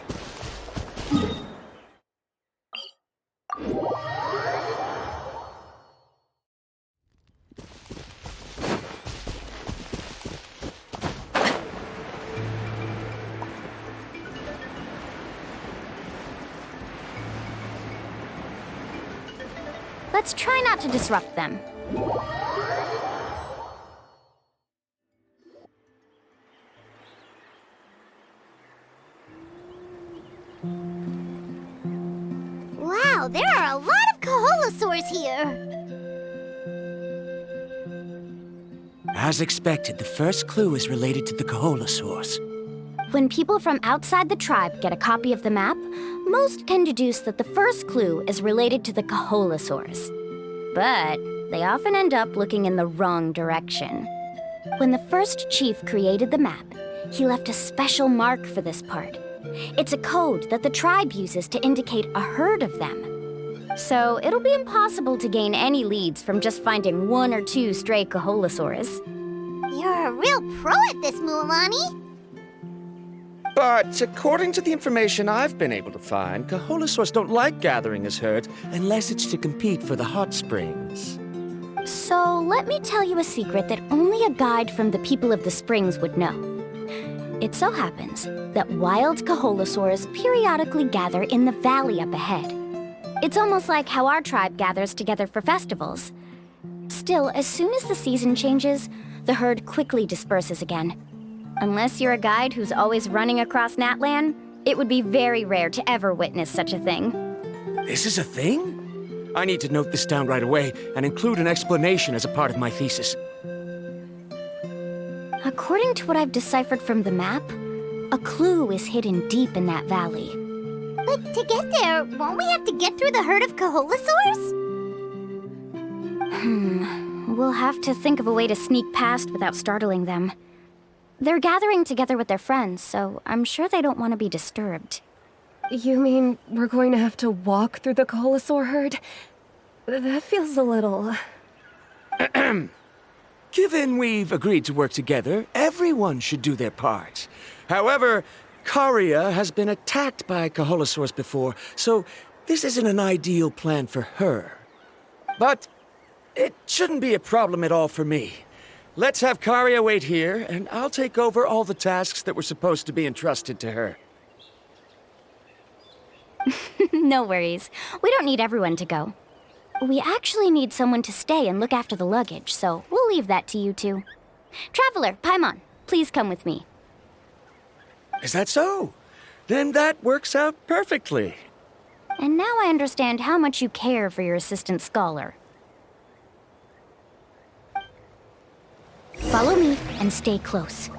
Let's try not to disrupt them. Wow, there are a lot of Kaholosaurs here! As expected, the first clue is related to the Kaholosaurs. When people from outside the tribe get a copy of the map, most can deduce that the first clue is related to the Kaholosaurs. But they often end up looking in the wrong direction. When the first chief created the map, he left a special mark for this part. It's a code that the tribe uses to indicate a herd of them. So it'll be impossible to gain any leads from just finding 1 or 2 stray Kaholasaurs. You're a real pro at this, Mualani. But according to the information I've been able to find, Kaholasaurs don't like gathering as herds unless it's to compete for the hot springs. So let me tell you a secret that only a guide from the people of the springs would know. It so happens that wild Kaholasaurs periodically gather in the valley up ahead. It's almost like how our tribe gathers together for festivals. Still, as soon as the season changes, the herd quickly disperses again. Unless you're a guide who's always running across Natlan, it would be very rare to ever witness such a thing. This is a thing? I need to note this down right away and include an explanation as a part of my thesis. According to what I've deciphered from the map, a clue is hidden deep in that valley. But to get there, won't we have to get through the herd of Kaholasaurs? We'll have to think of a way to sneak past without startling them. They're gathering together with their friends, so I'm sure they don't want to be disturbed. You mean we're going to have to walk through the Kaholasaur herd? That feels a little... Given we've agreed to work together, everyone should do their part. However, Karia has been attacked by Kaholasaurs before, so this isn't an ideal plan for her. But it shouldn't be a problem at all for me. Let's have Karia wait here, and I'll take over all the tasks that were supposed to be entrusted to her. No worries. We don't need everyone to go. We actually need someone to stay and look after the luggage, so we'll leave that to you two. Traveler, Paimon, please come with me. Is that so? Then that works out perfectly. And now I understand how much you care for your assistant scholar. Follow me and stay close.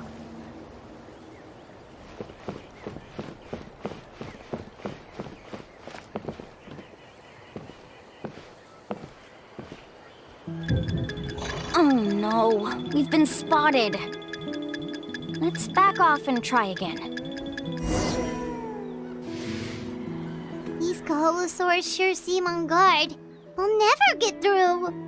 Oh no, we've been spotted. Let's back off and try again. These Kaholasaurs sure seem on guard. We'll never get through.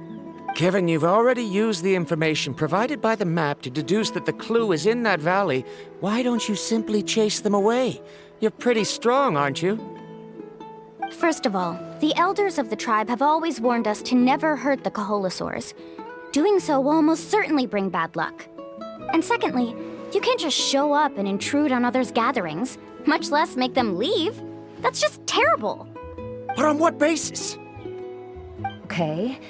Kevin, you've already used the information provided by the map to deduce that the clue is in that valley. Why don't you simply chase them away? You're pretty strong, aren't you? First of all, the elders of the tribe have always warned us to never hurt the Kaholasaurs. Doing so will almost certainly bring bad luck. And secondly, you can't just show up and intrude on others' gatherings, much less make them leave. That's just terrible. But on what basis? Okay,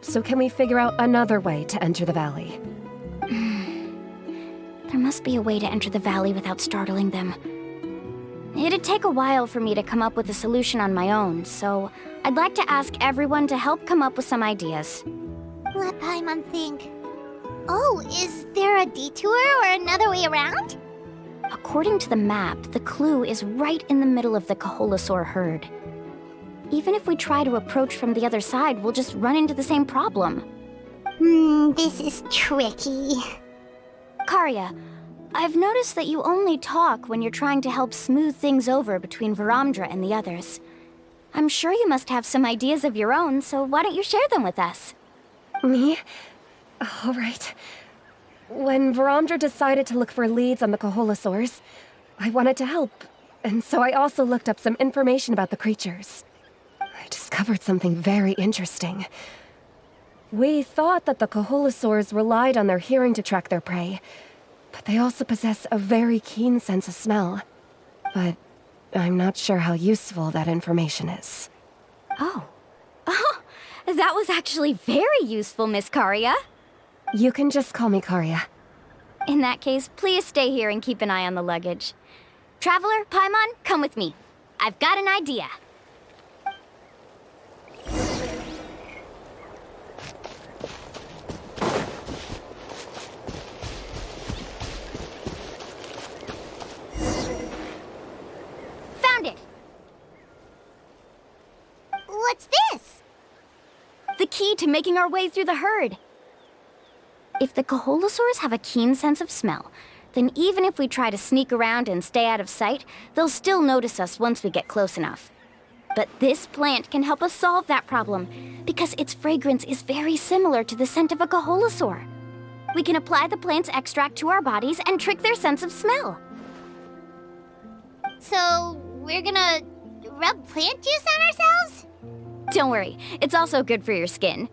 so can we figure out another way to enter the valley? There must be a way to enter the valley without startling them. It'd take a while for me to come up with a solution on my own, so I'd like to ask everyone to help come up with some ideas. Let Paimon think. Oh, is there a detour or another way around? According to the map, the clue is right in the middle of the Kaholasaur herd. Even if we try to approach from the other side, we'll just run into the same problem. This is tricky. Karia, I've noticed that you only talk when you're trying to help smooth things over between Varamdra and the others. I'm sure you must have some ideas of your own, so why don't you share them with us? Me? All right. When Varamdra decided to look for leads on the Kaholasaurs, I wanted to help, and so I also looked up some information about the creatures. I discovered something very interesting. We thought that the Kaholasaurs relied on their hearing to track their prey, but they also possess a very keen sense of smell. But I'm not sure how useful that information is. Oh, that was actually very useful, Miss Karia. You can just call me Karia. In that case, please stay here and keep an eye on the luggage. Traveler, Paimon, come with me. I've got an idea. Found it! What's this? The key to making our way through the herd. If the Kaholasaurs have a keen sense of smell, then even if we try to sneak around and stay out of sight, they'll still notice us once we get close enough. But this plant can help us solve that problem, because its fragrance is very similar to the scent of a Kaholosaur. We can apply the plant's extract to our bodies and trick their sense of smell. So, we're gonna rub plant juice on ourselves? Don't worry, it's also good for your skin.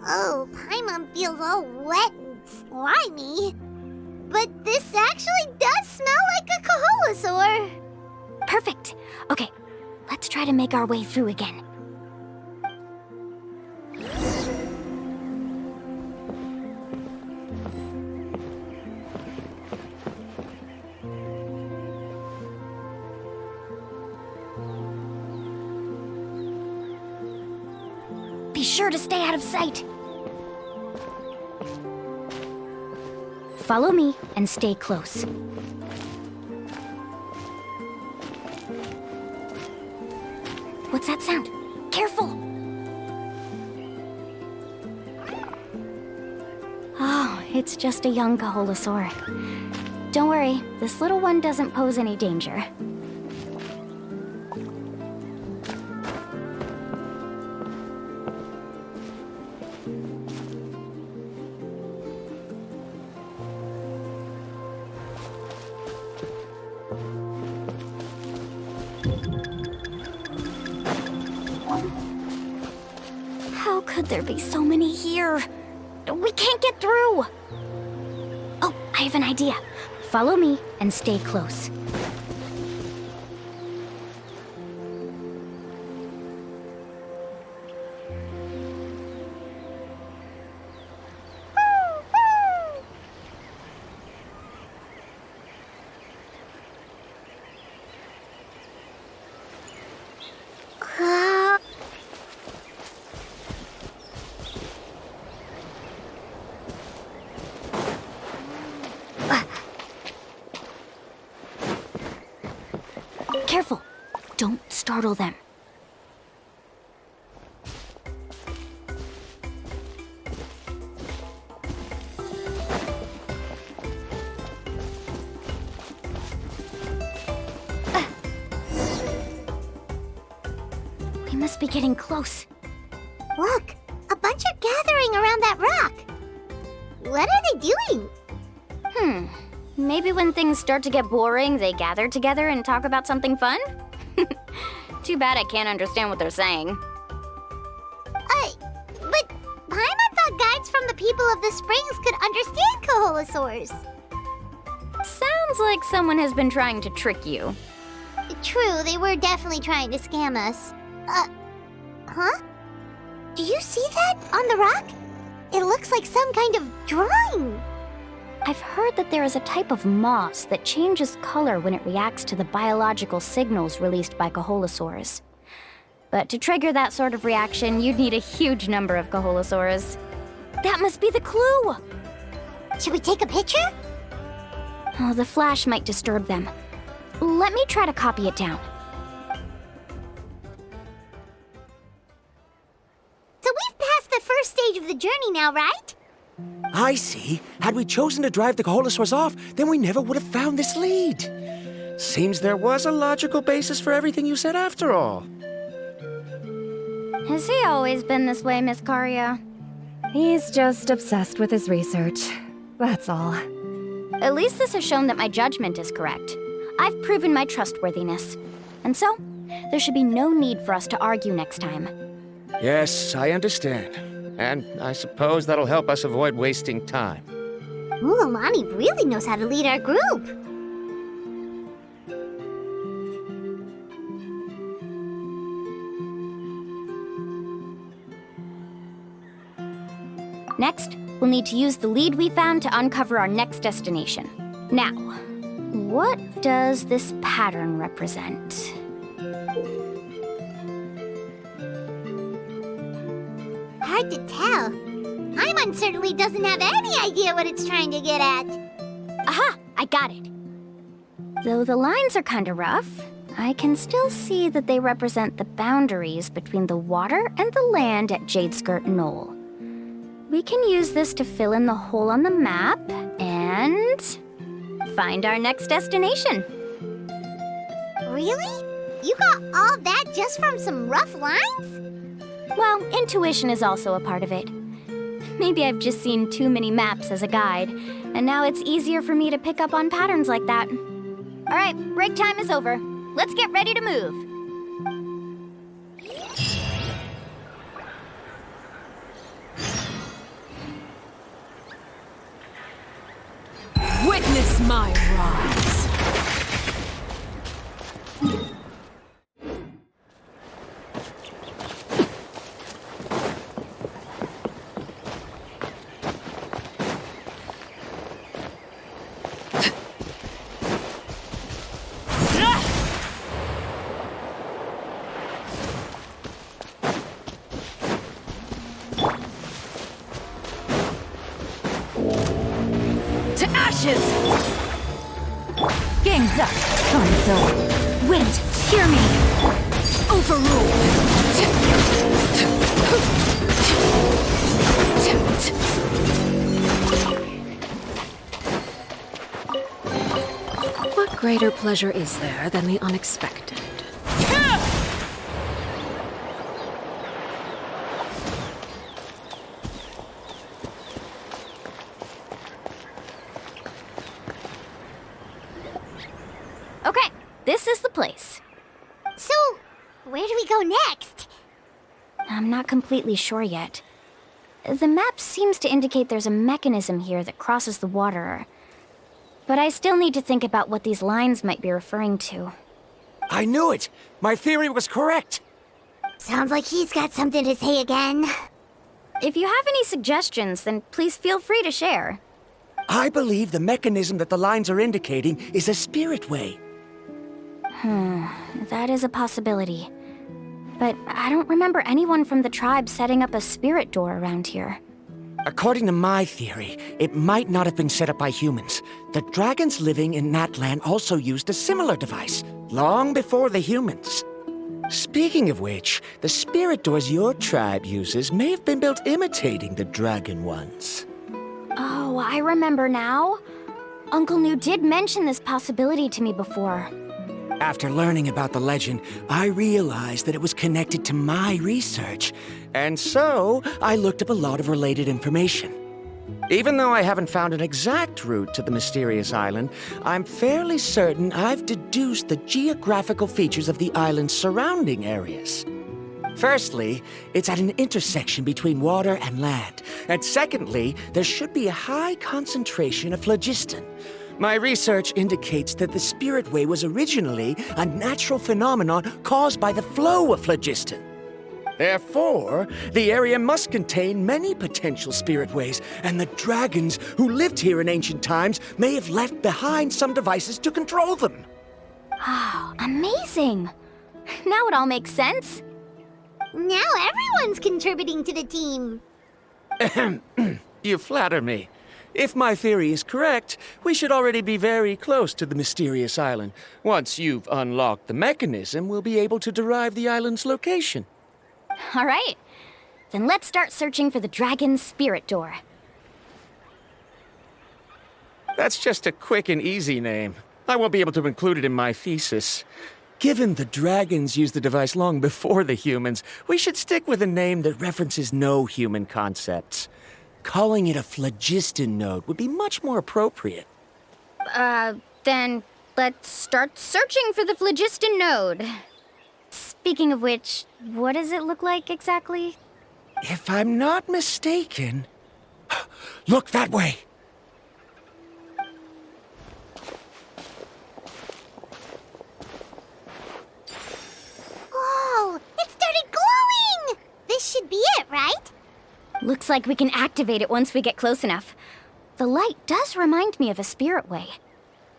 Oh, Paimon feels all wet and slimy. But this actually does smell like a Kaholosaur. Perfect. Okay, let's try to make our way through again. Be sure to stay out of sight. Follow me and stay close. What's that sound? Careful! Oh, it's just a young Kaholosaur. Don't worry, this little one doesn't pose any danger. How could there be so many here? We can't get through! Oh, I have an idea. Follow me and stay close. Careful! Don't startle them. We must be getting close. Look, a bunch are gathering around that rock. What are they doing? Maybe when things start to get boring, they gather together and talk about something fun? Too bad I can't understand what they're saying. But Paimon thought guides from the people of the springs could understand Kaholosaurs. Sounds like someone has been trying to trick you. True, they were definitely trying to scam us. Huh? Do you see that on the rock? It looks like some kind of drawing. I've heard that there is a type of moss that changes color when it reacts to the biological signals released by Kaholosaurs. But to trigger that sort of reaction, you'd need a huge number of Kaholosaurs. That must be the clue! Should we take a picture? Oh, the flash might disturb them. Let me try to copy it down. So we've passed the first stage of the journey now, right? I see. Had we chosen to drive the Kaholosaurs off, then we never would have found this lead. Seems there was a logical basis for everything you said after all. Has he always been this way, Miss Karia? He's just obsessed with his research. That's all. At least this has shown that my judgment is correct. I've proven my trustworthiness. And so, there should be no need for us to argue next time. Yes, I understand. And I suppose that'll help us avoid wasting time. Mulamani really knows how to lead our group. Next, we'll need to use the lead we found to uncover our next destination. Now, what does this pattern represent? Hard to tell. Paimon certainly doesn't have any idea what it's trying to get at. Aha! I got it! Though the lines are kinda rough, I can still see that they represent the boundaries between the water and the land at Jadeskirt Knoll. We can use this to fill in the hole on the map and find our next destination. Really? You got all that just from some rough lines? Well, intuition is also a part of it. Maybe I've just seen too many maps as a guide, and now it's easier for me to pick up on patterns like that. All right, break time is over. Let's get ready to move. Witness my rise. To ashes! Game's up, Gonzo. Wind, hear me. What greater pleasure is there than the unexpected? Okay, this is the place. So, where do we go next? I'm not completely sure yet. The map seems to indicate there's a mechanism here that crosses the water. But I still need to think about what these lines might be referring to. I knew it! My theory was correct! Sounds like he's got something to say again. If you have any suggestions, then please feel free to share. I believe the mechanism that the lines are indicating is a spirit way. That is a possibility. But I don't remember anyone from the tribe setting up a spirit door around here. According to my theory, it might not have been set up by humans. The dragons living in Natlan also used a similar device, long before the humans. Speaking of which, the spirit doors your tribe uses may have been built imitating the dragon ones. Oh, I remember now. Uncle New did mention this possibility to me before. After learning about the legend, I realized that it was connected to my research, and so I looked up a lot of related information. Even though I haven't found an exact route to the mysterious island, I'm fairly certain I've deduced the geographical features of the island's surrounding areas. Firstly, it's at an intersection between water and land, and secondly, there should be a high concentration of phlogiston. My research indicates that the Spirit Way was originally a natural phenomenon caused by the flow of phlogiston. Therefore, the area must contain many potential spirit ways, and the dragons who lived here in ancient times may have left behind some devices to control them. Oh, amazing! Now it all makes sense. Now everyone's contributing to the team. You flatter me. If my theory is correct, we should already be very close to the mysterious island. Once you've unlocked the mechanism, we'll be able to derive the island's location. All right. Then let's start searching for the dragon's spirit door. That's just a quick and easy name. I won't be able to include it in my thesis. Given the dragons used the device long before the humans, we should stick with a name that references no human concepts. Calling it a phlogiston node would be much more appropriate. Then let's start searching for the phlogiston node. Speaking of which, what does it look like exactly? If I'm not mistaken... Look that way! Whoa! It started glowing! This should be it, right? Looks like we can activate it once we get close enough. The light does remind me of a spirit way.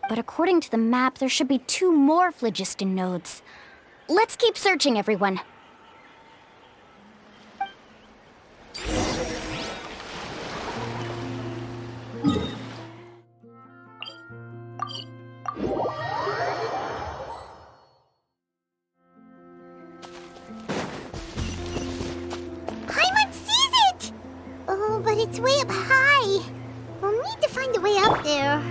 But according to the map, there should be 2 more phlogiston nodes. Let's keep searching, everyone. Oh, but it's way up high. We'll need to find a way up there.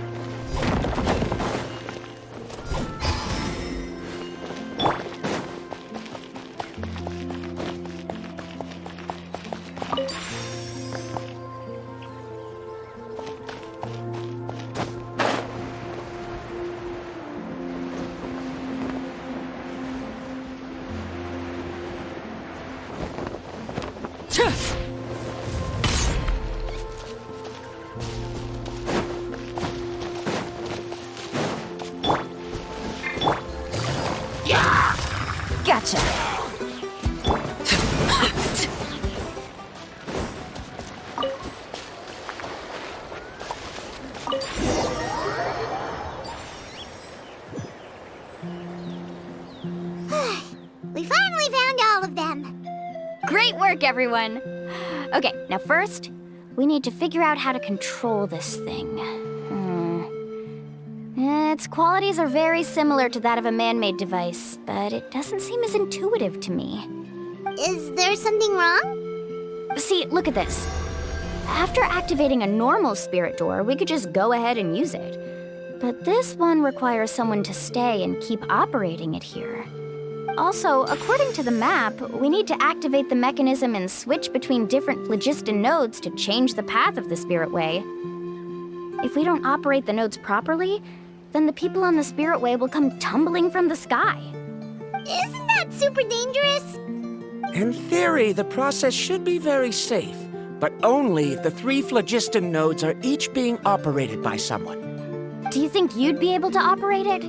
Gotcha. We finally found all of them. Great work, everyone! Okay, now first, we need to figure out how to control this thing. Its qualities are very similar to that of a man-made device, but it doesn't seem as intuitive to me. Is there something wrong? See, look at this. After activating a normal spirit door, we could just go ahead and use it. But this one requires someone to stay and keep operating it here. Also, according to the map, we need to activate the mechanism and switch between different phlogiston nodes to change the path of the spirit way. If we don't operate the nodes properly, then the people on the spirit way will come tumbling from the sky. Isn't that super dangerous? In theory, the process should be very safe, but only if the 3 phlogiston nodes are each being operated by someone. Do you think you'd be able to operate it?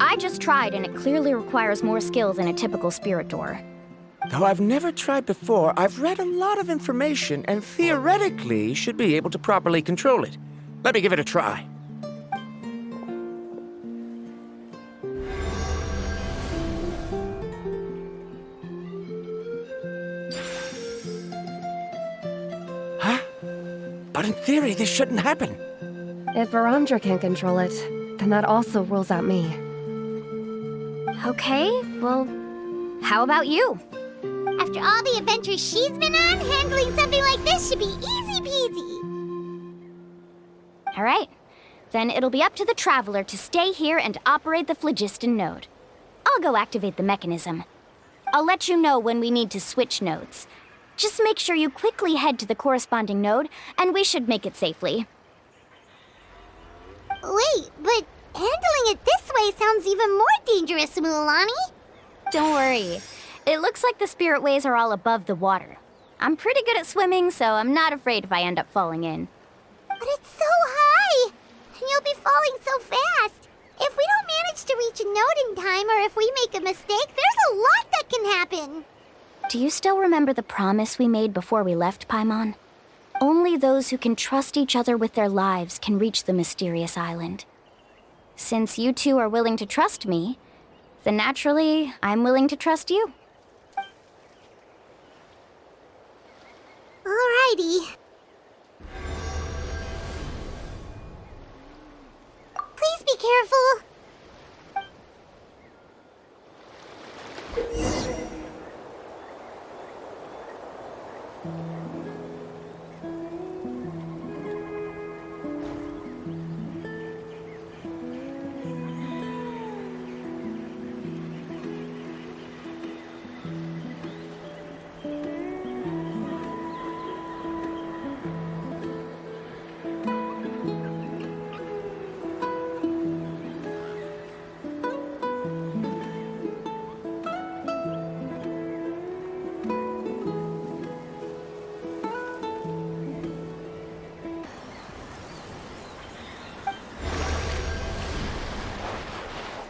I just tried, and it clearly requires more skill than a typical spirit door. Though I've never tried before, I've read a lot of information and theoretically should be able to properly control it. Let me give it a try. Huh? But in theory, this shouldn't happen. If Verandra can't control it, then that also rules out me. Okay, well, how about you? After all the adventures she's been on, handling something like this should be easy peasy. All right, then it'll be up to the Traveler to stay here and operate the phlogiston node. I'll go activate the mechanism. I'll let you know when we need to switch nodes. Just make sure you quickly head to the corresponding node, and we should make it safely. Wait, but handling it this way sounds even more dangerous, Mualani. Don't worry. It looks like the spirit ways are all above the water. I'm pretty good at swimming, so I'm not afraid if I end up falling in. But it's so high, and you'll be falling so fast. If we don't manage to reach a node in time, or if we make a mistake, there's a lot that can happen. Do you still remember the promise we made before we left, Paimon? Only those who can trust each other with their lives can reach the mysterious island. Since you two are willing to trust me, then naturally, I'm willing to trust you. Alrighty. Please be careful.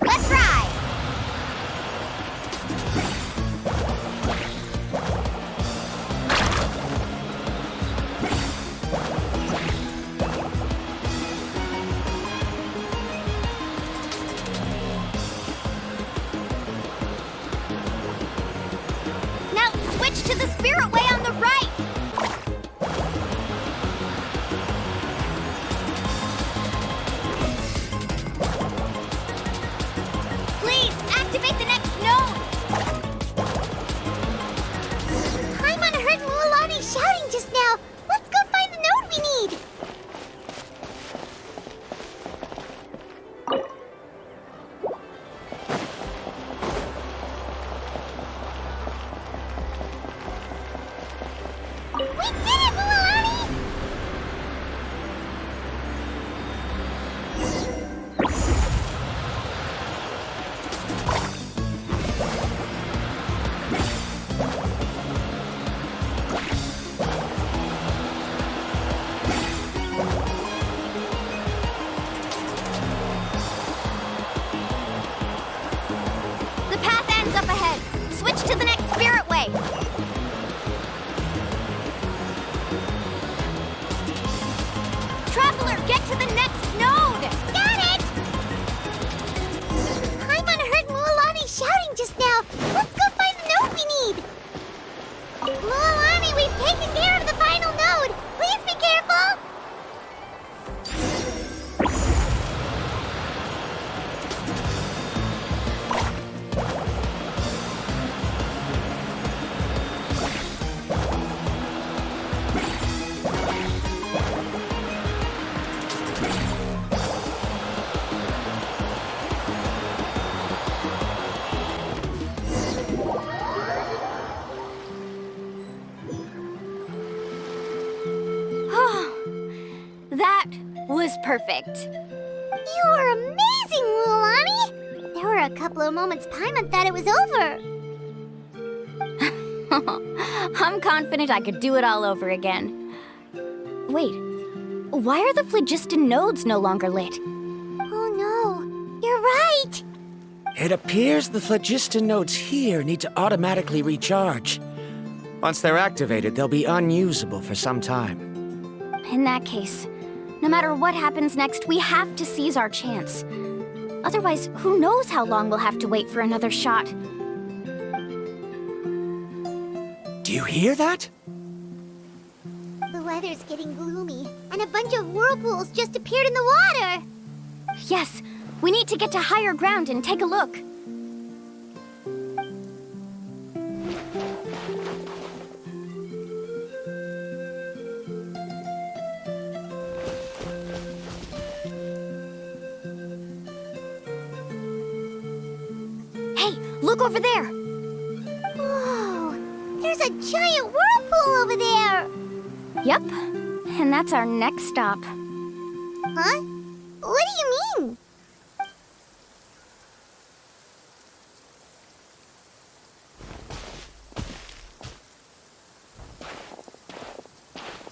Let's ride! Now switch to the spirit way on the right! Please, activate the next node! Paimon heard Mualani shouting just now. Let's go find the node we need. to the next spirit way. Traveler, get to the next node! Got it! Paimon heard Mualani shouting just now. Let's go find the node we need. Mualani, we've taken care of the final node. Please be careful. That was perfect. You were amazing, Mualani. There were a couple of moments Paimon thought it was over. I'm confident I could do it all over again. Wait, why are the phlogiston nodes no longer lit? Oh no, you're right. It appears the phlogiston nodes here need to automatically recharge. Once they're activated, they'll be unusable for some time. In that case, no matter what happens next, we have to seize our chance. Otherwise, who knows how long we'll have to wait for another shot. Do you hear that? The weather's getting gloomy, and a bunch of whirlpools just appeared in the water. Yes, we need to get to higher ground and take a look. Hey, look over there! Whoa, there's a giant whirlpool over there. Yep, and that's our next stop. Huh? What do you mean?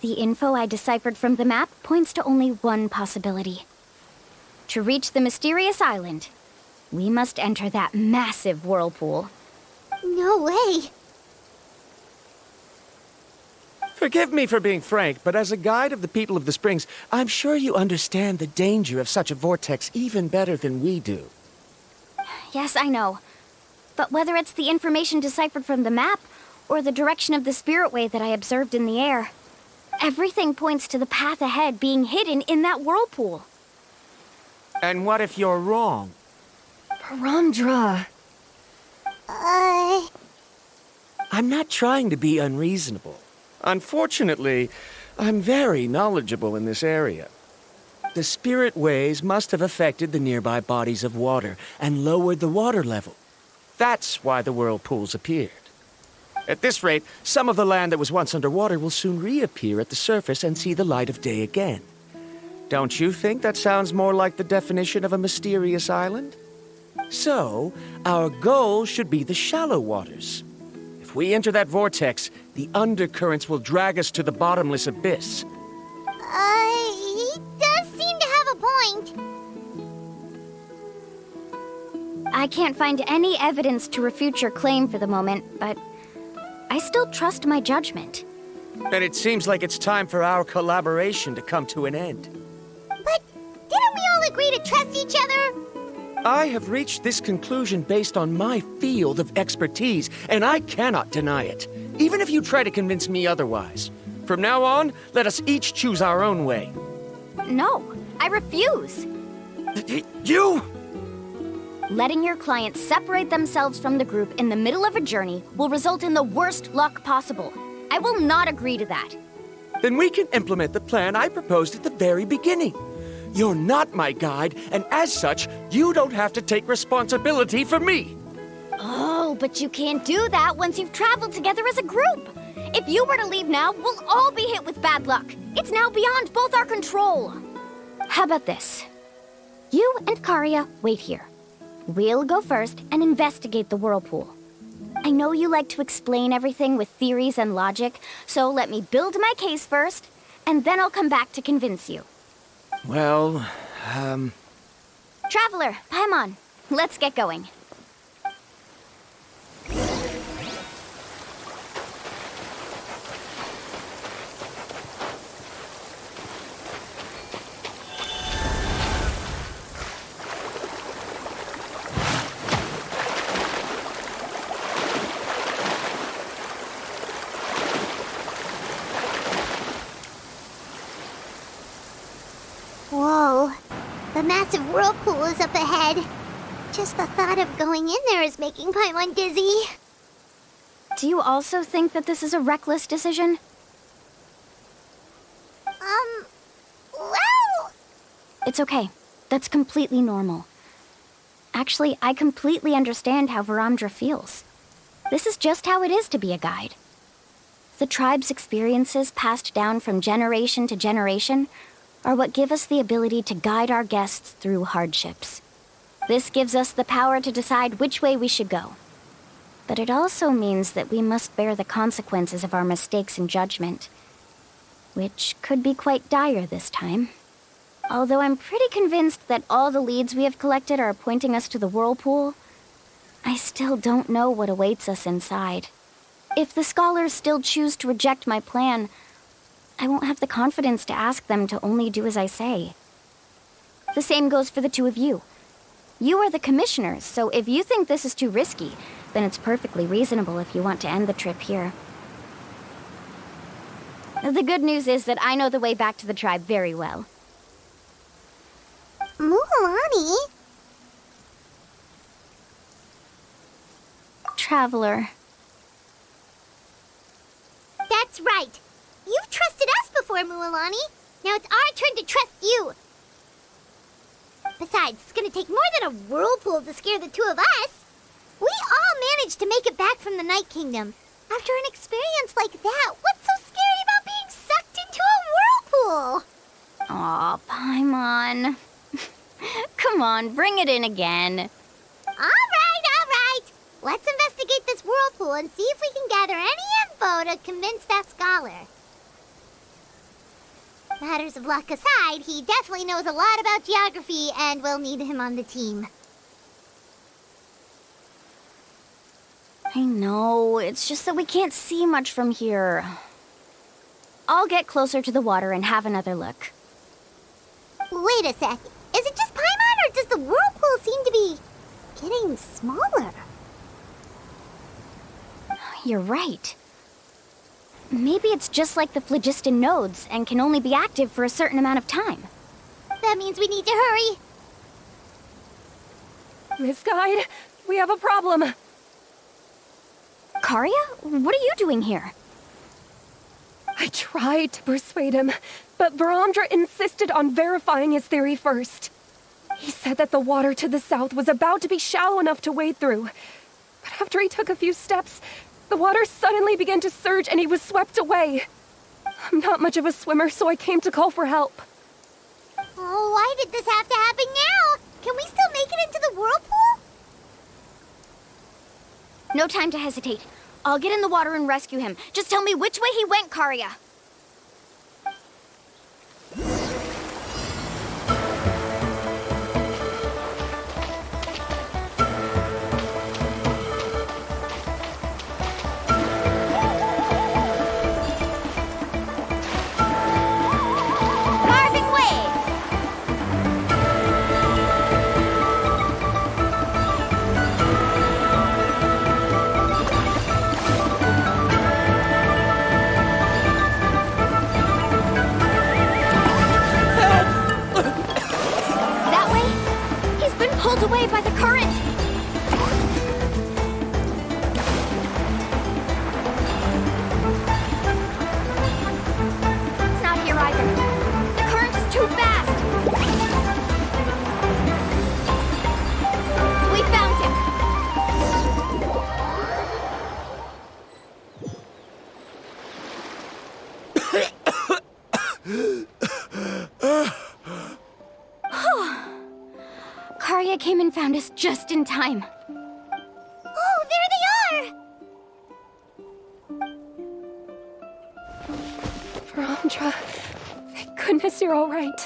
The info I deciphered from the map points to only one possibility. To reach the mysterious island, we must enter that massive whirlpool. No way. Forgive me for being frank, but as a guide of the people of the Springs, I'm sure you understand the danger of such a vortex even better than we do. Yes, I know. But whether it's the information deciphered from the map or the direction of the spirit way that I observed in the air, everything points to the path ahead being hidden in that whirlpool. And what if you're wrong? Paramdra. I'm not trying to be unreasonable. Unfortunately, I'm very knowledgeable in this area. The spirit ways must have affected the nearby bodies of water and lowered the water level. That's why the whirlpools appeared. At this rate, some of the land that was once underwater will soon reappear at the surface and see the light of day again. Don't you think that sounds more like the definition of a mysterious island? So, our goal should be the shallow waters. If we enter that vortex, the undercurrents will drag us to the bottomless abyss. He does seem to have a point. I can't find any evidence to refute your claim for the moment, but I still trust my judgment. And it seems like it's time for our collaboration to come to an end. But didn't we all agree to trust each other? I have reached this conclusion based on my field of expertise, and I cannot deny it, even if you try to convince me otherwise. From now on, let us each choose our own way. No, I refuse. You! Letting your clients separate themselves from the group in the middle of a journey will result in the worst luck possible. I will not agree to that. Then we can implement the plan I proposed at the very beginning. You're not my guide, and as such, you don't have to take responsibility for me. Oh, but you can't do that once you've traveled together as a group. If you were to leave now, we'll all be hit with bad luck. It's now beyond both our control. How about this? You and Karia wait here. We'll go first and investigate the whirlpool. I know you like to explain everything with theories and logic, so let me build my case first, and then I'll come back to convince you. Well, Traveler, Paimon, let's get going. whirlpool is up ahead. Just the thought of going in there is making Paimon dizzy. Do you also think that this is a reckless decision? Well... It's okay. That's completely normal. Actually, I completely understand how Varamdra feels. This is just how it is to be a guide. The tribe's experiences passed down from generation to generation are what give us the ability to guide our guests through hardships. This gives us the power to decide which way we should go. But it also means that we must bear the consequences of our mistakes in judgment, which could be quite dire this time. Although I'm pretty convinced that all the leads we have collected are pointing us to the whirlpool, I still don't know what awaits us inside. If the scholars still choose to reject my plan, I won't have the confidence to ask them to only do as I say. The same goes for the two of you. You are the commissioners, so if you think this is too risky, then it's perfectly reasonable if you want to end the trip here. The good news is that I know the way back to the tribe very well. Mualani? Traveler. That's right. You've trusted us before, Mualani. Now it's our turn to trust you. Besides, it's gonna take more than a whirlpool to scare the two of us. We all managed to make it back from the Night Kingdom. After an experience like that, what's so scary about being sucked into a whirlpool? Aw, Paimon. Come on, bring it in again. All right. Let's investigate this whirlpool and see if we can gather any info to convince that scholar. Matters of luck aside, he definitely knows a lot about geography, and we'll need him on the team. I know, it's just that we can't see much from here. I'll get closer to the water and have another look. Wait a sec. Is it just Paimon, or does the whirlpool seem to be getting smaller? You're right. Maybe it's just like the phlogiston nodes and can only be active for a certain amount of time. That means we need to hurry. Miss Guide, we have a problem. Karya? What are you doing here? I tried to persuade him, but Varamdra insisted on verifying his theory first. He said that the water to the south was about to be shallow enough to wade through. But after he took a few steps, the water suddenly began to surge and he was swept away. I'm not much of a swimmer, so I came to call for help. Oh, why did this have to happen now? Can we still make it into the whirlpool? No time to hesitate. I'll get in the water and rescue him. Just tell me which way he went, Karya. Pulled away by the current! Not here either. The current is too fast! We found him! Karya came and found us just in time. Oh, there they are! Varamdra, thank goodness you're all right.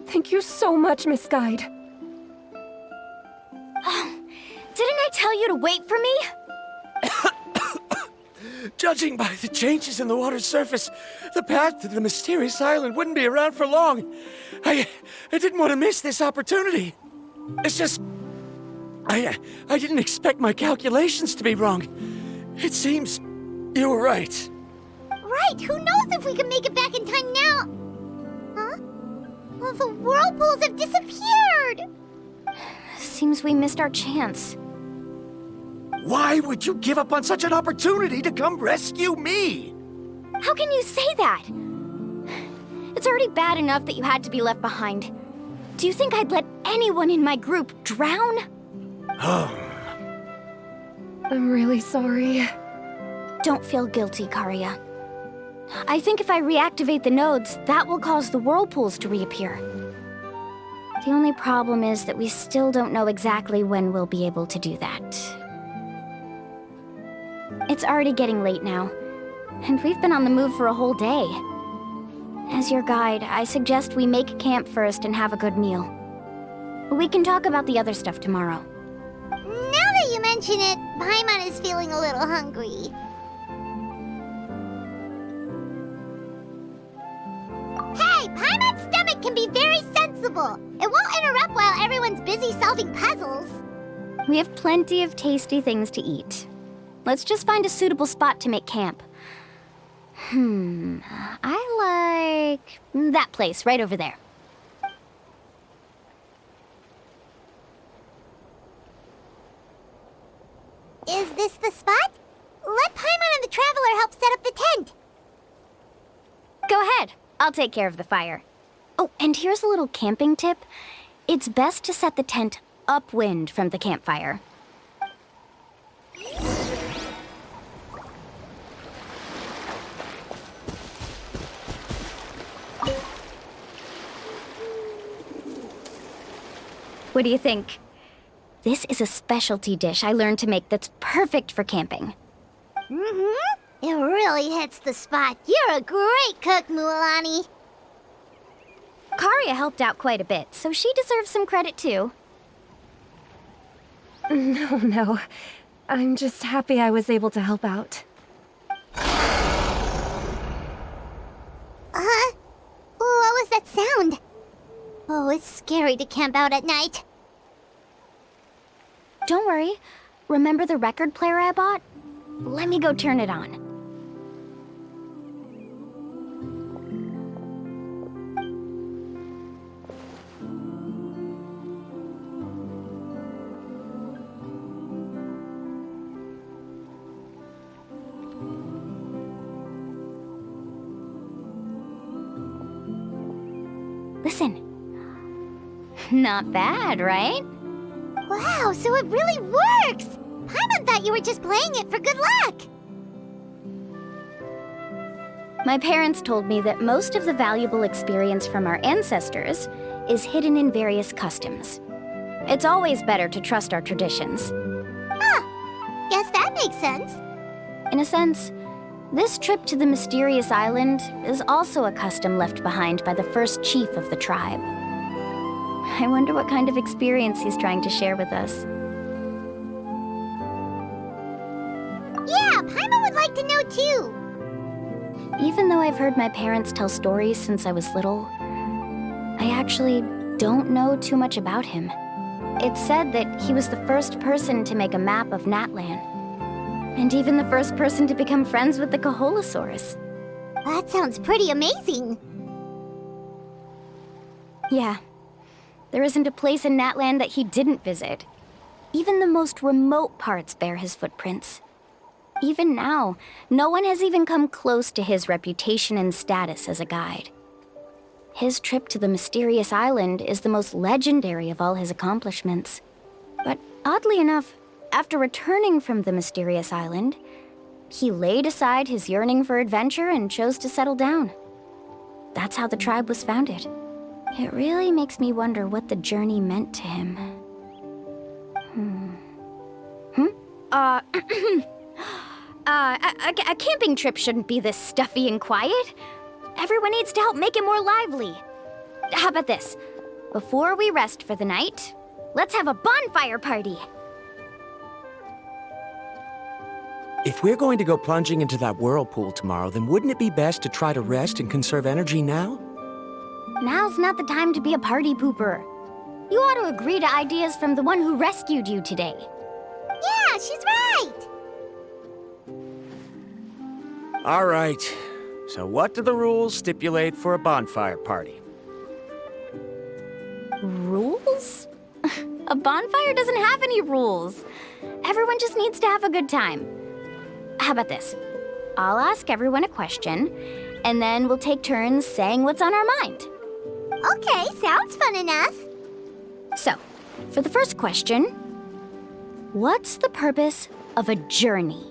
Thank you so much, Miss Guide. Didn't I tell you to wait for me? Judging by the changes in the water's surface, the path to the mysterious island wouldn't be around for long. I didn't want to miss this opportunity. It's just... I didn't expect my calculations to be wrong. It seems you were right. Right, who knows if we can make it back in time now? Huh? Well, the whirlpools have disappeared! Seems we missed our chance. Why would you give up on such an opportunity to come rescue me? How can you say that? It's already bad enough that you had to be left behind. Do you think I'd let anyone in my group drown? I'm really sorry. Don't feel guilty, Karia. I think if I reactivate the nodes, that will cause the whirlpools to reappear. The only problem is that we still don't know exactly when we'll be able to do that. It's already getting late now, and we've been on the move for a whole day. As your guide, I suggest we make camp first and have a good meal. We can talk about the other stuff tomorrow. Now that you mention it, Paimon is feeling a little hungry. Hey, Paimon's stomach can be very sensible. It won't interrupt while everyone's busy solving puzzles. We have plenty of tasty things to eat. Let's just find a suitable spot to make camp. I like that place right over there. Is this the spot? Let Paimon and the Traveler help set up the tent. Go ahead. I'll take care of the fire. Oh, and here's a little camping tip. It's best to set the tent upwind from the campfire. What do you think? This is a specialty dish I learned to make that's perfect for camping. Mm-hmm. It really hits the spot. You're a great cook, Mualani. Karia helped out quite a bit, so she deserves some credit too. No. I'm just happy I was able to help out. What was that sound? Oh, it's scary to camp out at night. Don't worry. Remember the record player I bought? Let me go turn it on. Listen. Not bad, right? Wow, so it really works! Paimon thought you were just playing it for good luck! My parents told me that most of the valuable experience from our ancestors is hidden in various customs. It's always better to trust our traditions. Guess that makes sense. In a sense, this trip to the mysterious island is also a custom left behind by the first chief of the tribe. I wonder what kind of experience he's trying to share with us. Yeah, Paimon would like to know too. Even though I've heard my parents tell stories since I was little, I actually don't know too much about him. It's said that he was the first person to make a map of Natlan, and even the first person to become friends with the Kaholosaurus. That sounds pretty amazing. Yeah. There isn't a place in Natlan that he didn't visit. Even the most remote parts bear his footprints. Even now, no one has even come close to his reputation and status as a guide. His trip to the mysterious island is the most legendary of all his accomplishments. But oddly enough, after returning from the mysterious island, he laid aside his yearning for adventure and chose to settle down. That's how the tribe was founded. It really makes me wonder what the journey meant to him. A camping trip shouldn't be this stuffy and quiet. Everyone needs to help make it more lively. How about this? Before we rest for the night, let's have a bonfire party. If we're going to go plunging into that whirlpool tomorrow, then wouldn't it be best to try to rest and conserve energy now? Now's not the time to be a party pooper. You ought to agree to ideas from the one who rescued you today. Yeah, she's right! All right. So what do the rules stipulate for a bonfire party? rules? A bonfire doesn't have any rules. Everyone just needs to have a good time. How about this? I'll ask everyone a question, and then we'll take turns saying what's on our mind. Okay, sounds fun enough. So, for the first question, what's the purpose of a journey?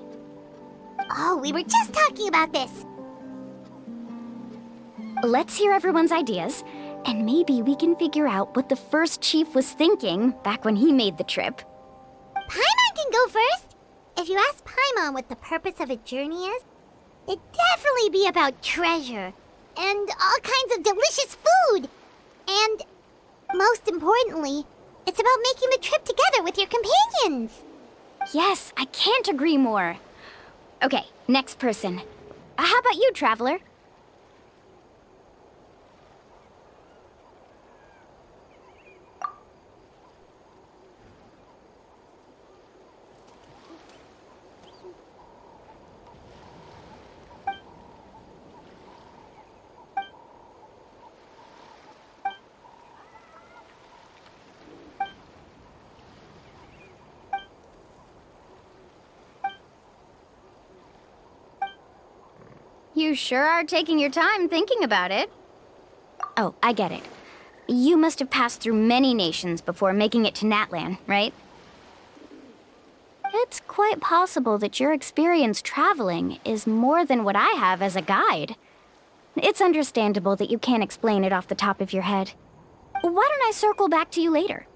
Oh, we were just talking about this. Let's hear everyone's ideas, and maybe we can figure out what the first chief was thinking back when he made the trip. Paimon can go first. If you ask Paimon what the purpose of a journey is, it'd definitely be about treasure and all kinds of delicious food. And most importantly, it's about making the trip together with your companions. Yes, I can't agree more. Okay, next person. How about you, Traveler? You sure are taking your time thinking about it. Oh, I get it. You must have passed through many nations before making it to Natlan, right? It's quite possible that your experience traveling is more than what I have as a guide. It's understandable that you can't explain it off the top of your head. Why don't I circle back to you later?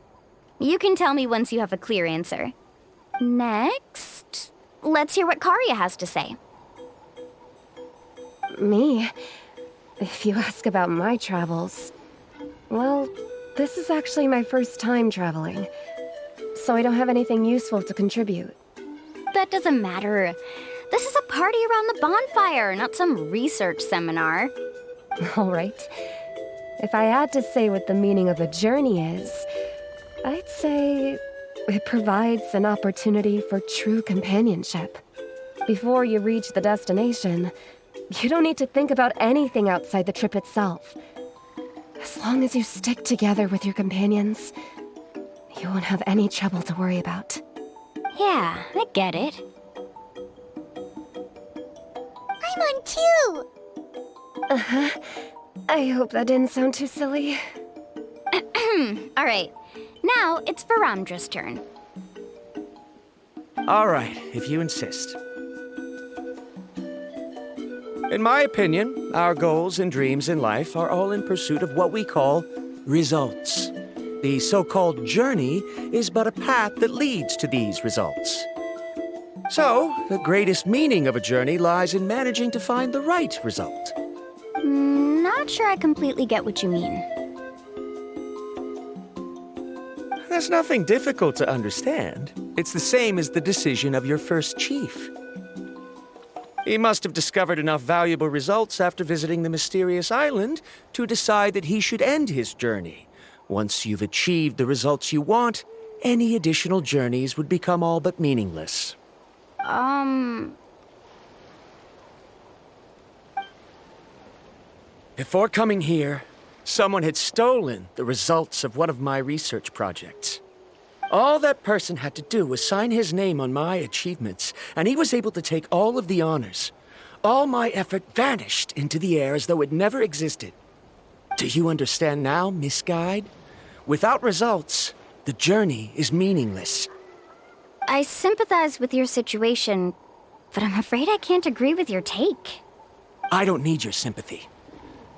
You can tell me once you have a clear answer. Next, let's hear what Karya has to say. Me? If you ask about my travels, well, this is actually my first time traveling, so I don't have anything useful to contribute. That doesn't matter. This is a party around the bonfire, not some research seminar. All right. If I had to say what the meaning of a journey is, I'd say it provides an opportunity for true companionship. Before you reach the destination, you don't need to think about anything outside the trip itself. As long as you stick together with your companions, you won't have any trouble to worry about. Yeah, I get it. I'm on too! Uh-huh. I hope that didn't sound too silly. All right, now it's Varamdra's turn. All right, if you insist. In my opinion, our goals and dreams in life are all in pursuit of what we call results. The so-called journey is but a path that leads to these results. So, the greatest meaning of a journey lies in managing to find the right result. Not sure I completely get what you mean. There's nothing difficult to understand. It's the same as the decision of your first chief. He must have discovered enough valuable results after visiting the mysterious island to decide that he should end his journey. Once you've achieved the results you want, any additional journeys would become all but meaningless. Before coming here, someone had stolen the results of one of my research projects. All that person had to do was sign his name on my achievements, and he was able to take all of the honors. All my effort vanished into the air as though it never existed. Do you understand now, Miss Guide? Without results, the journey is meaningless. I sympathize with your situation, but I'm afraid I can't agree with your take. I don't need your sympathy.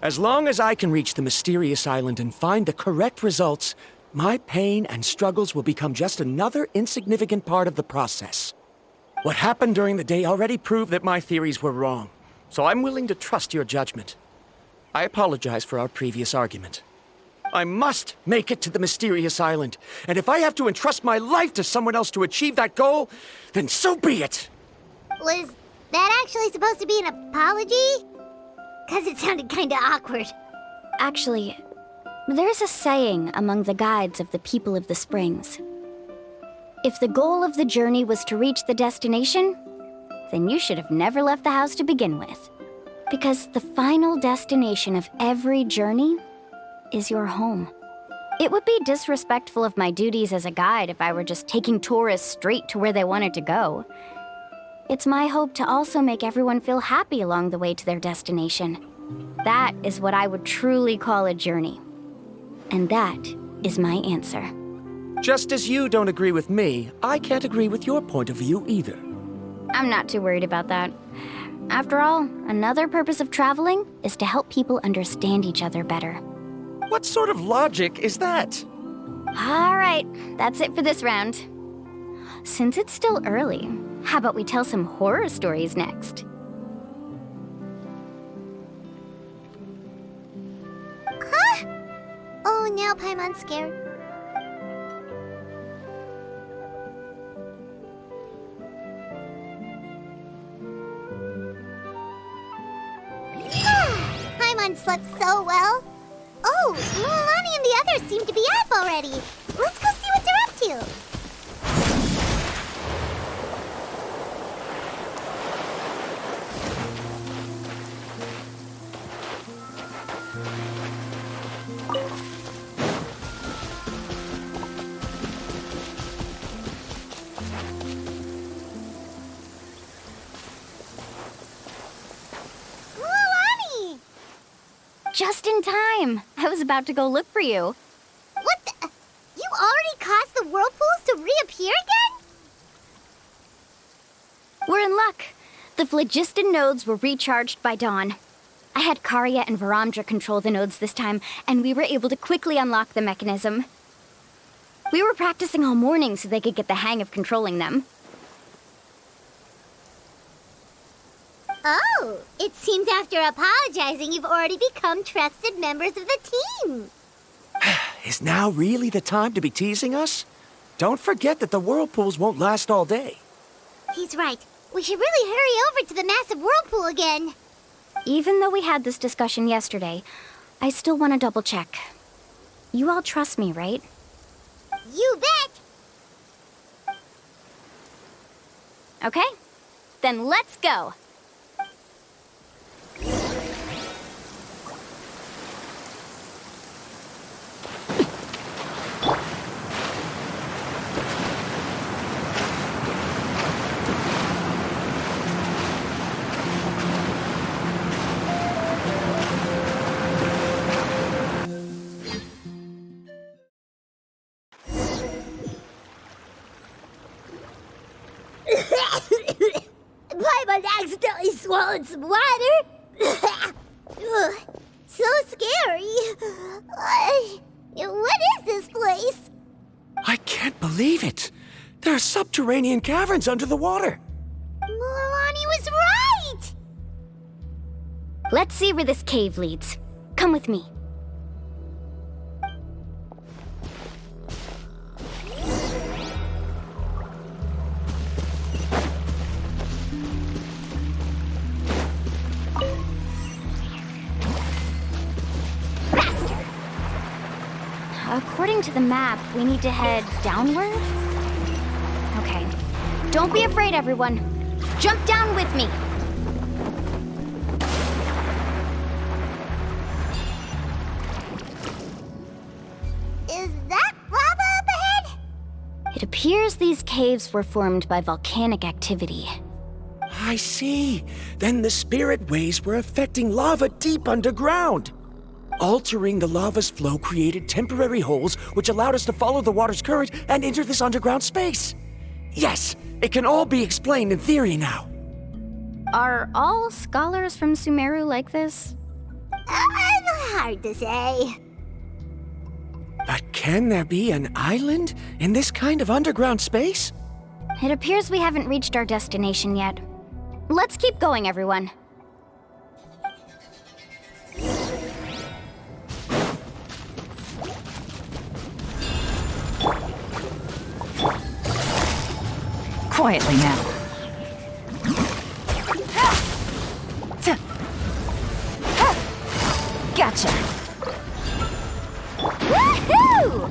As long as I can reach the mysterious island and find the correct results, my pain and struggles will become just another insignificant part of the process. What happened during the day already proved that my theories were wrong, so I'm willing to trust your judgment. I apologize for our previous argument. I must make it to the mysterious island, and if I have to entrust my life to someone else to achieve that goal, then so be it! Was that actually supposed to be an apology? 'Cause it sounded kinda awkward. Actually, there's a saying among the guides of the people of the springs. If the goal of the journey was to reach the destination, then you should have never left the house to begin with. Because the final destination of every journey is your home. It would be disrespectful of my duties as a guide if I were just taking tourists straight to where they wanted to go. It's my hope to also make everyone feel happy along the way to their destination. That is what I would truly call a journey. And that is my answer. Just as you don't agree with me, I can't agree with your point of view either. I'm not too worried about that. After all, another purpose of traveling is to help people understand each other better. What sort of logic is that? All right, that's it for this round. Since it's still early, how about we tell some horror stories next? Huh? Oh, now Paimon's scared. Paimon slept so well. Oh, Mualani and the others seem to be up already. Let's go see what they're up to. Mualani! Just in time. I was about to go look for you. What the? You already caused the whirlpools to reappear again? We're in luck. The phlogiston nodes were recharged by dawn. I had Karya and Varamdra control the nodes this time, and we were able to quickly unlock the mechanism. We were practicing all morning so they could get the hang of controlling them. Oh, it seems after apologizing, you've already become trusted members of the team. Is now really the time to be teasing us? Don't forget that the whirlpools won't last all day. He's right. We should really hurry over to the massive whirlpool again. Even though we had this discussion yesterday, I still want to double check. You all trust me, right? You bet! Okay, then let's go. Paimon accidentally swallowed some water. Ugh, so scary. What is this place? I can't believe it. There are subterranean caverns under the water. Mualani was right! Let's see where this cave leads. Come with me. According to the map, we need to head downward? Okay. Don't be afraid, everyone. Jump down with me. Is that lava up ahead? It appears these caves were formed by volcanic activity. I see. Then the spirit waves were affecting lava deep underground. Altering the lava's flow created temporary holes which allowed us to follow the water's current and enter this underground space. Yes, it can all be explained in theory now. Are all scholars from Sumeru like this? Hard to say. But can there be an island in this kind of underground space? It appears we haven't reached our destination yet. Let's keep going, everyone. Quietly now. Gotcha. Woohoo!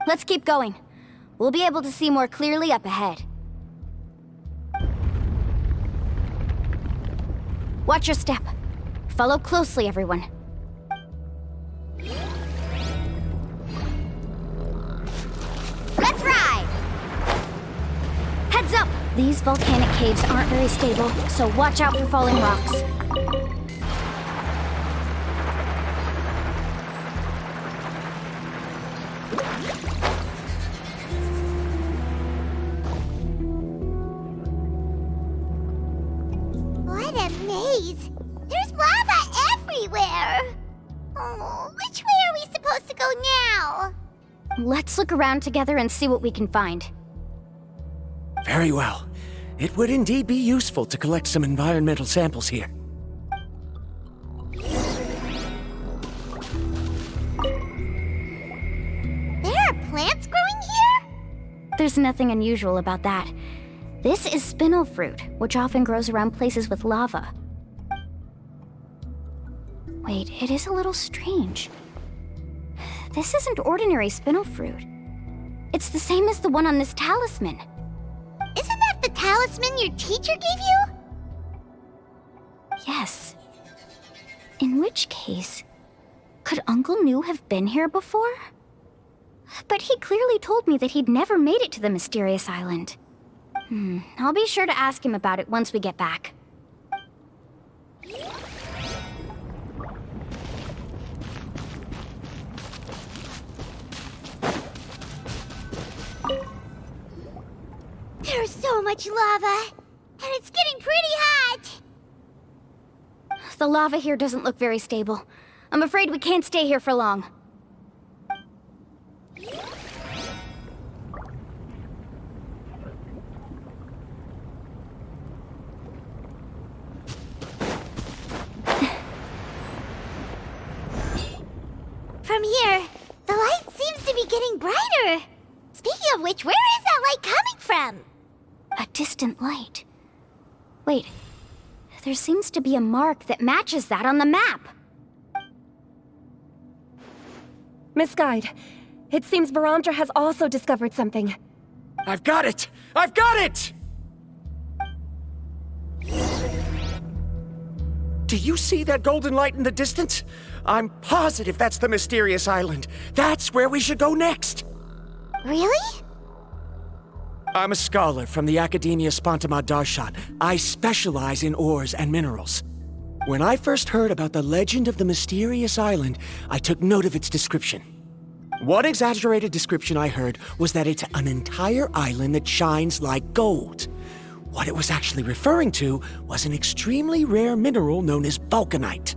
Let's keep going. We'll be able to see more clearly up ahead. Watch your step. Follow closely, everyone. Let's ride! Heads up! These volcanic caves aren't very stable, so watch out for falling rocks. What a maze! There's lava everywhere! Oh, which way are we supposed to go now? Let's look around together and see what we can find. Very well. It would indeed be useful to collect some environmental samples here. There are plants growing here? There's nothing unusual about that. This is spinel fruit, which often grows around places with lava. Wait, it is a little strange. This isn't ordinary spinel fruit. It's the same as the one on this talisman. Isn't that the talisman your teacher gave you? Yes. In which case, could Uncle New have been here before? But he clearly told me that he'd never made it to the mysterious island. I'll be sure to ask him about it once we get back. There's so much lava, and it's getting pretty hot. The lava here doesn't look very stable. I'm afraid we can't stay here for long. From here, the light seems to be getting brighter. Speaking of which, where is that light coming from? A distant light. Wait, there seems to be a mark that matches that on the map. Miss Guide, it seems Varandra has also discovered something. I've got it! I've got it! Do you see that golden light in the distance? I'm positive that's the mysterious island. That's where we should go next. Really? I'm a scholar from the Academia Spontamad Darshan. I specialize in ores and minerals. When I first heard about the legend of the mysterious island, I took note of its description. One exaggerated description I heard was that it's an entire island that shines like gold. What it was actually referring to was an extremely rare mineral known as vulcanite.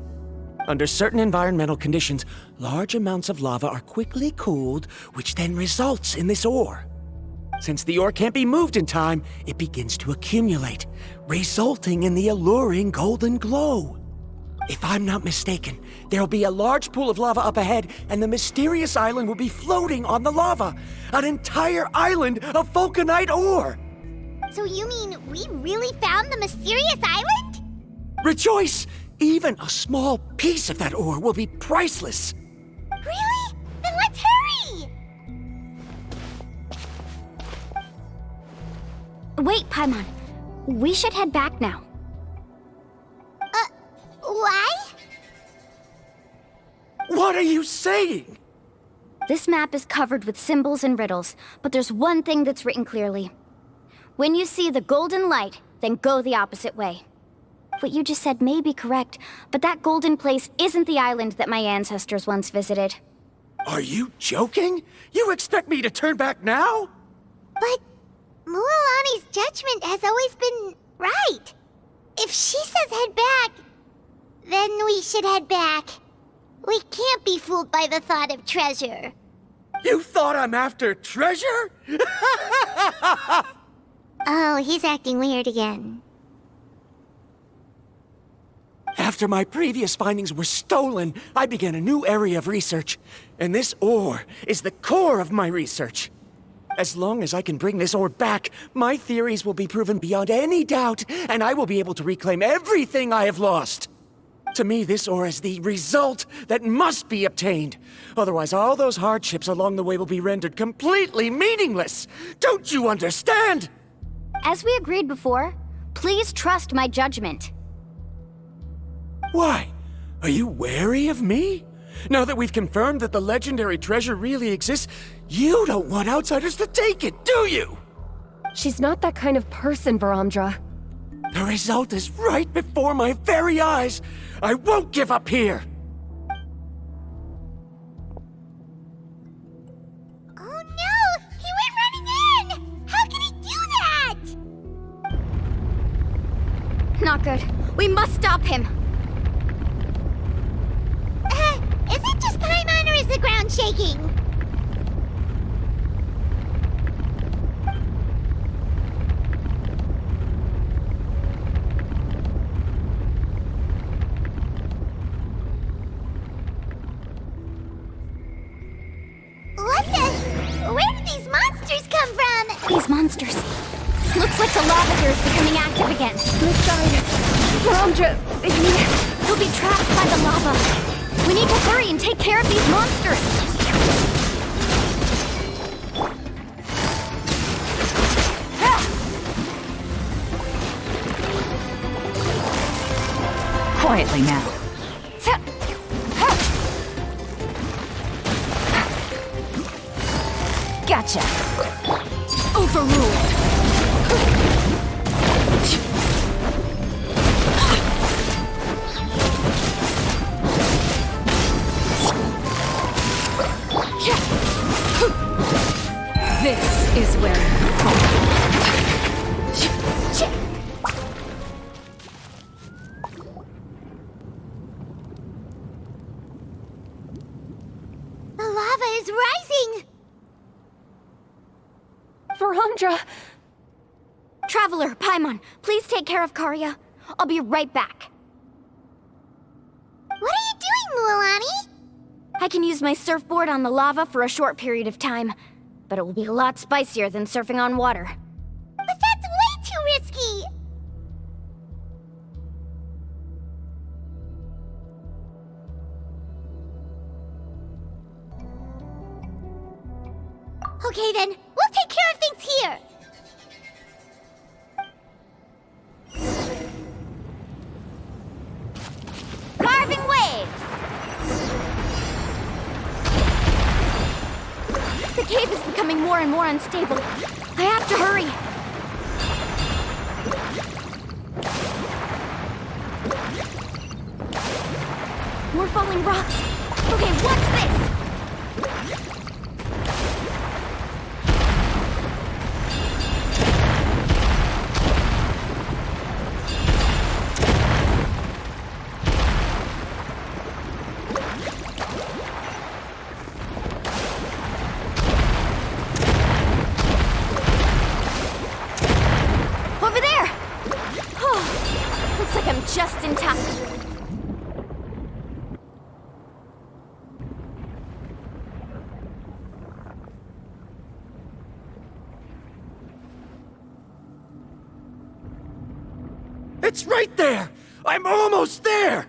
Under certain environmental conditions, large amounts of lava are quickly cooled, which then results in this ore. Since the ore can't be moved in time, it begins to accumulate, resulting in the alluring golden glow. If I'm not mistaken, there'll be a large pool of lava up ahead, and the mysterious island will be floating on the lava. An entire island of vulcanite ore! So you mean we really found the mysterious island? Rejoice! Even a small piece of that ore will be priceless. Really? Then let's hurry! Wait, Paimon. We should head back now. Why? What are you saying? This map is covered with symbols and riddles, but there's one thing that's written clearly. When you see the golden light, then go the opposite way. What you just said may be correct, but that golden place isn't the island that my ancestors once visited. Are you joking? You expect me to turn back now? But Mualani's judgment has always been right. If she says head back, then we should head back. We can't be fooled by the thought of treasure. You thought I'm after treasure? Oh, he's acting weird again. After my previous findings were stolen, I began a new area of research. And this ore is the core of my research. As long as I can bring this ore back, my theories will be proven beyond any doubt, and I will be able to reclaim everything I have lost. To me, this ore is the result that must be obtained. Otherwise, all those hardships along the way will be rendered completely meaningless. Don't you understand? As we agreed before, please trust my judgment. Why? Are you wary of me? Now that we've confirmed that the legendary treasure really exists, you don't want outsiders to take it, do you? She's not that kind of person, Varamdra. The result is right before my very eyes. I won't give up here. Oh no! He went running in! How can he do that? Not good. We must stop him. Is it just Paimon or is the ground shaking? What the? Where did these monsters come from? These monsters. Looks like the lava here is becoming active again. This guy, Varamdra, He'll be trapped by the lava. We need to hurry and take care of these monsters. Quietly now. Gotcha. Overruled. This is where you fall. The lava is rising! Varamdra! Traveler, Paimon, please take care of Karya. I'll be right back. What are you doing, Mualani? I can use my surfboard on the lava for a short period of time, but it will be a lot spicier than surfing on water. But that's way too risky! Okay then, we'll take care of things here! Carving waves! The cave is becoming more and more unstable. I have to hurry. More falling rocks. Okay, what's this? Over there! Oh, looks like I'm just in time. It's right there! I'm almost there!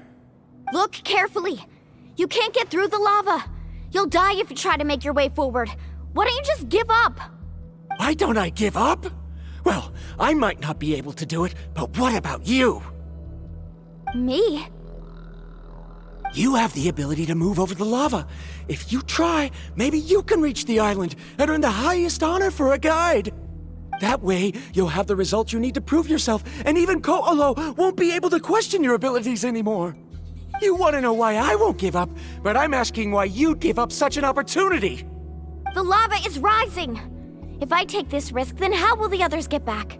Look carefully. You can't get through the lava. You'll die if you try to make your way forward. Why don't you just give up? Why don't I give up? Well, I might not be able to do it, but what about you? Me? You have the ability to move over the lava. If you try, maybe you can reach the island and earn the highest honor for a guide. That way, you'll have the results you need to prove yourself, and even Ko'olo won't be able to question your abilities anymore. You want to know why I won't give up, but I'm asking why you'd give up such an opportunity. The lava is rising. If I take this risk, then how will the others get back?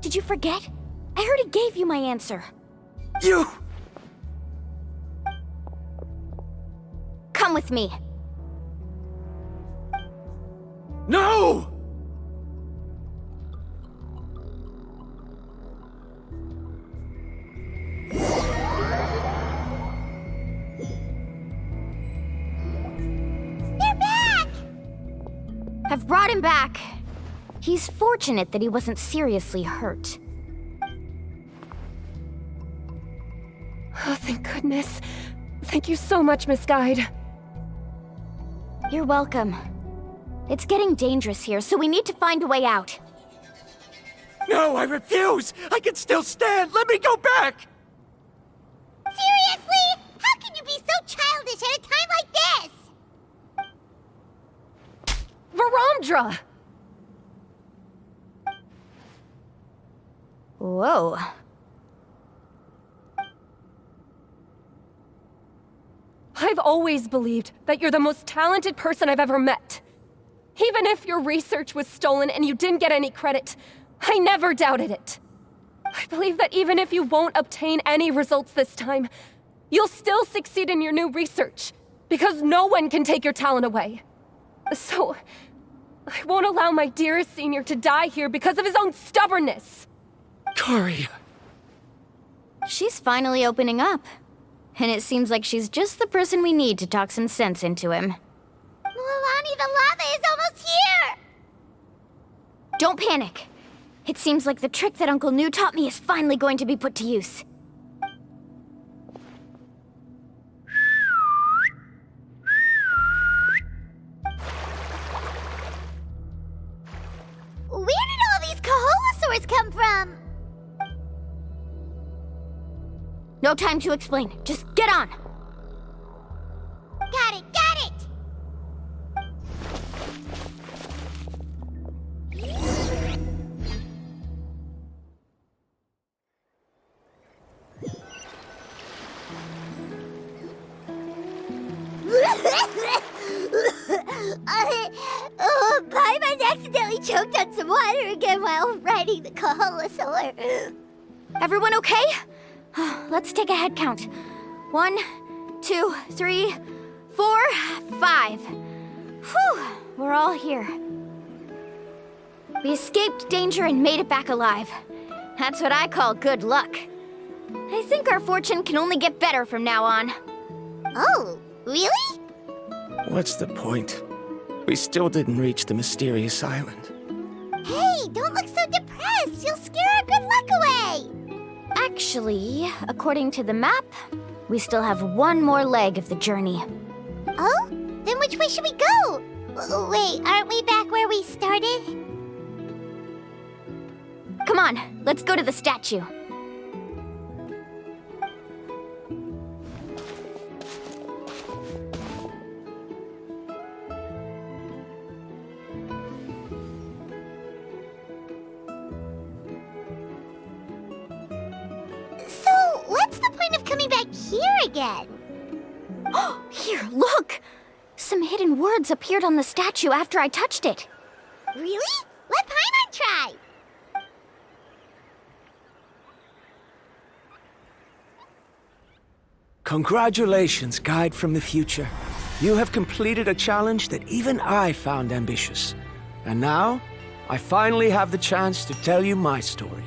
Did you forget? I already gave you my answer. You! Come with me. No! They're back! I've brought him back. He's fortunate that he wasn't seriously hurt. Oh, thank goodness. Thank you so much, Miss Guide. You're welcome. It's getting dangerous here, so we need to find a way out. No, I refuse! I can still stand! Let me go back! Seriously? How can you be so childish at a time like this? Varandra! Whoa. I've always believed that you're the most talented person I've ever met. Even if your research was stolen and you didn't get any credit, I never doubted it. I believe that even if you won't obtain any results this time, you'll still succeed in your new research, because no one can take your talent away. So, I won't allow my dearest senior to die here because of his own stubbornness. Cory. She's finally opening up. And it seems like she's just the person we need to talk some sense into him. Mualani, the lava is almost here! Don't panic. It seems like the trick that Uncle New taught me is finally going to be put to use. Where did all these Kaholosaurs come from? No time to explain. Just get on. Got it, got it! Paimon accidentally choked on some water again while riding the Kaholosaur. Everyone okay? Let's take a head count. 1, 2, 3, 4, 5. Whew, we're all here. We escaped danger and made it back alive. That's what I call good luck. I think our fortune can only get better from now on. Oh, really? What's the point? We still didn't reach the mysterious island. Hey, don't look so depressed. You'll scare our good luck away. Actually, according to the map, we still have one more leg of the journey. Oh? Then which way should we go? Wait, aren't we back where we started? Come on, let's go to the statue. So, what's the point of coming back here again? Oh, here, look! Some hidden words appeared on the statue after I touched it. Really? Let Paimon try! Congratulations, Guide from the Future. You have completed a challenge that even I found ambitious. And now, I finally have the chance to tell you my story.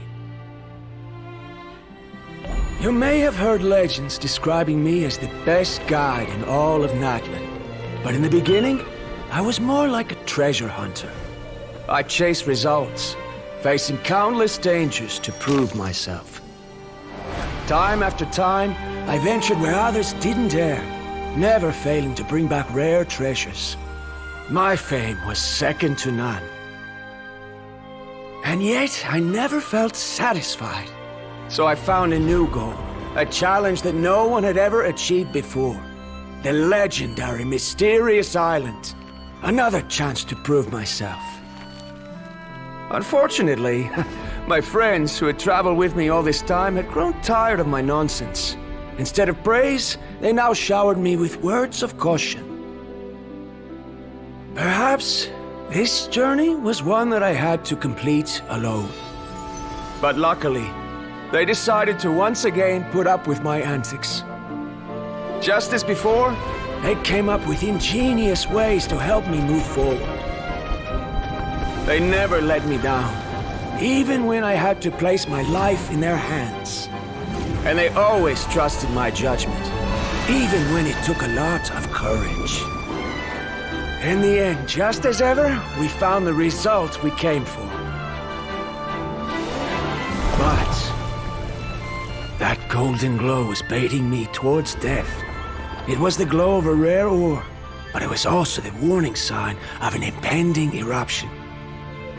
You may have heard legends describing me as the best guide in all of Natlan. But in the beginning, I was more like a treasure hunter. I chased results, facing countless dangers to prove myself. Time after time, I ventured where others didn't dare, never failing to bring back rare treasures. My fame was second to none. And yet, I never felt satisfied. So I found a new goal, a challenge that no one had ever achieved before. The legendary Mysterious Island. Another chance to prove myself. Unfortunately, my friends who had traveled with me all this time had grown tired of my nonsense. Instead of praise, they now showered me with words of caution. Perhaps this journey was one that I had to complete alone. But luckily, they decided to once again put up with my antics. Just as before, they came up with ingenious ways to help me move forward. They never let me down, even when I had to place my life in their hands. And they always trusted my judgment, even when it took a lot of courage. In the end, just as ever, we found the result we came for. But That golden glow was baiting me towards death. It was the glow of a rare ore, but it was also the warning sign of an impending eruption.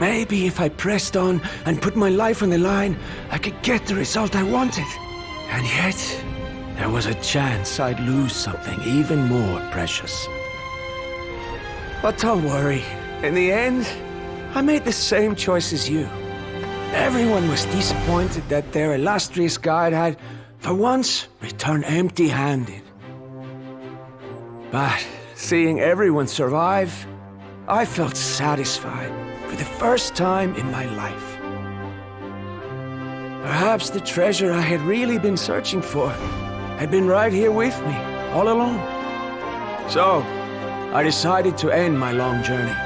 Maybe if I pressed on and put my life on the line, I could get the result I wanted. And yet, there was a chance I'd lose something even more precious. But don't worry. In the end, I made the same choice as you. Everyone was disappointed that their illustrious guide had, for once, returned empty-handed. But seeing everyone survive, I felt satisfied for the first time in my life. Perhaps the treasure I had really been searching for had been right here with me, all along. So, I decided to end my long journey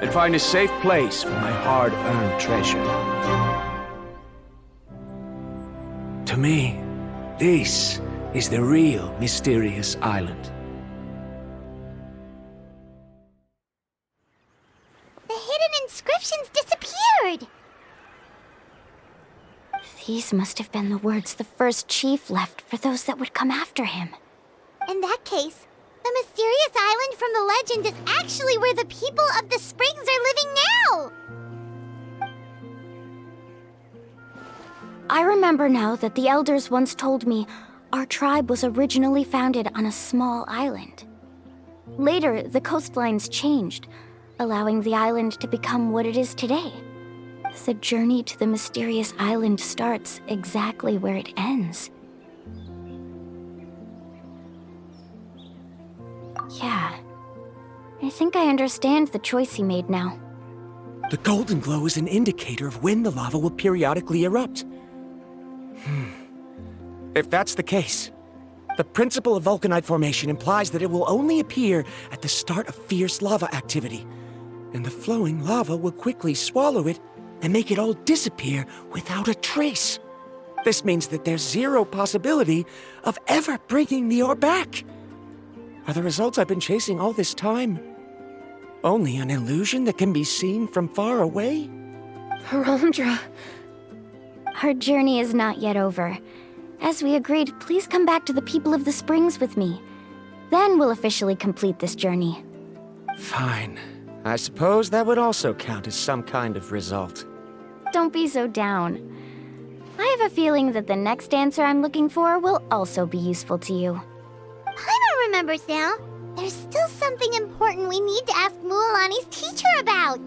and find a safe place for my hard-earned treasure. To me, this is the real mysterious island. The hidden inscriptions disappeared! These must have been the words the first chief left for those that would come after him. In that case, the mysterious island from the legend is actually where the people of the Springs are living now! I remember now that the elders once told me our tribe was originally founded on a small island. Later, the coastlines changed, allowing the island to become what it is today. The journey to the mysterious island starts exactly where it ends. Yeah, I think I understand the choice he made now. The golden glow is an indicator of when the lava will periodically erupt. If that's the case, the principle of vulcanite formation implies that it will only appear at the start of fierce lava activity, and the flowing lava will quickly swallow it and make it all disappear without a trace. This means that there's zero possibility of ever bringing the ore back. Are the results I've been chasing all this time only an illusion that can be seen from far away? Harondra. Our journey is not yet over. As we agreed, please come back to the people of the Springs with me. Then we'll officially complete this journey. Fine. I suppose that would also count as some kind of result. Don't be so down. I have a feeling that the next answer I'm looking for will also be useful to you. I don't remember, Sal. There's still something important we need to ask Mualani's teacher about.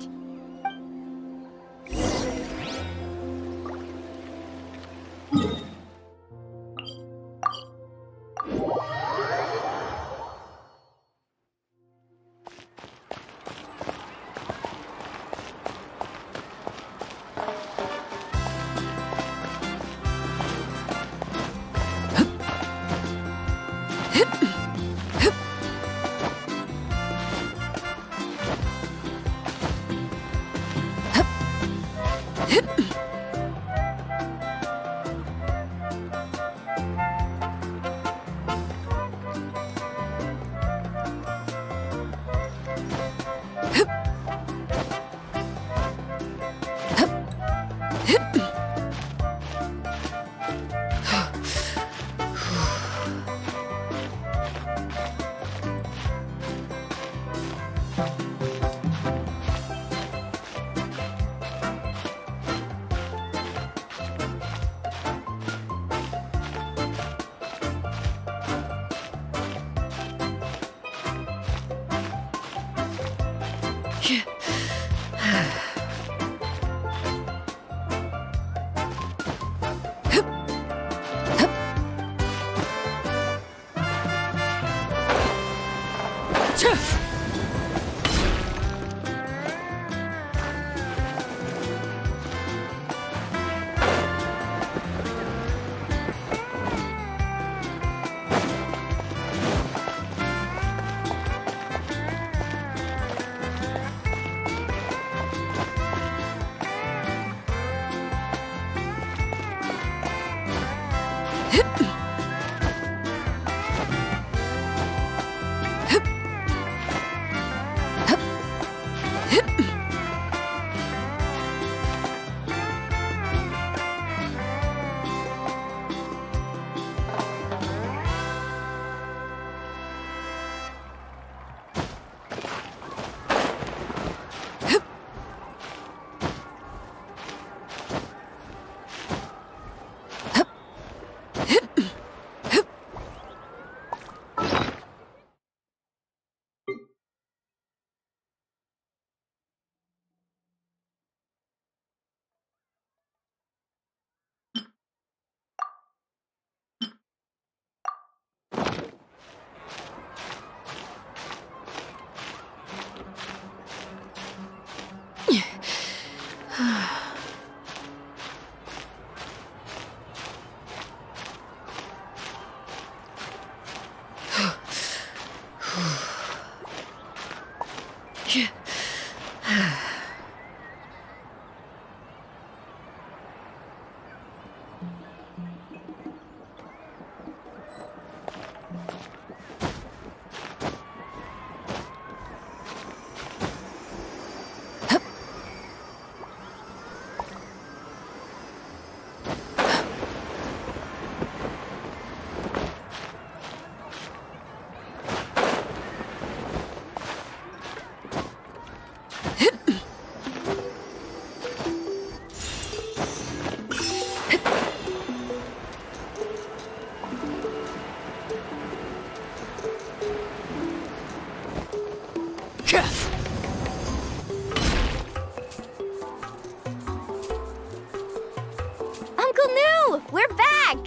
Uncle New, we're back!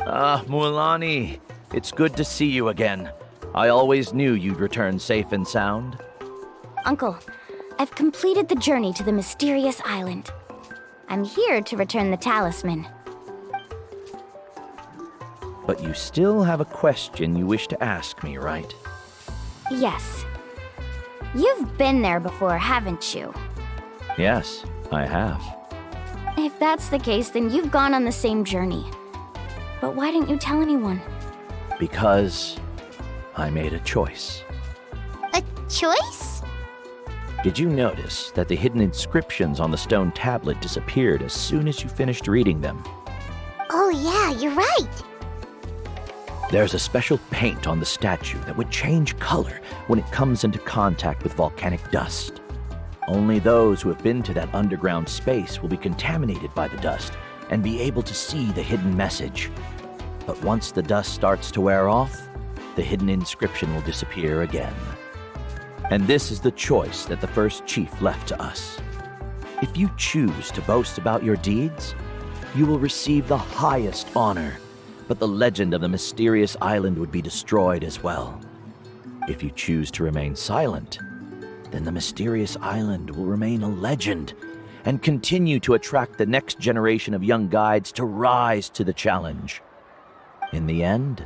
Ah, Mualani, it's good to see you again. I always knew you'd return safe and sound. Uncle, I've completed the journey to the mysterious island. I'm here to return the talisman. But you still have a question you wish to ask me, right? Yes. You've been there before, haven't you? Yes, I have. If that's the case, then you've gone on the same journey. But why didn't you tell anyone? Because I made a choice. A choice? Did you notice that the hidden inscriptions on the stone tablet disappeared as soon as you finished reading them? Oh yeah, you're right. There's a special paint on the statue that would change color when it comes into contact with volcanic dust. Only those who have been to that underground space will be contaminated by the dust and be able to see the hidden message. But once the dust starts to wear off, the hidden inscription will disappear again. And this is the choice that the first chief left to us. If you choose to boast about your deeds, you will receive the highest honor, but the legend of the mysterious island would be destroyed as well. If you choose to remain silent, then the mysterious island will remain a legend and continue to attract the next generation of young guides to rise to the challenge. In the end,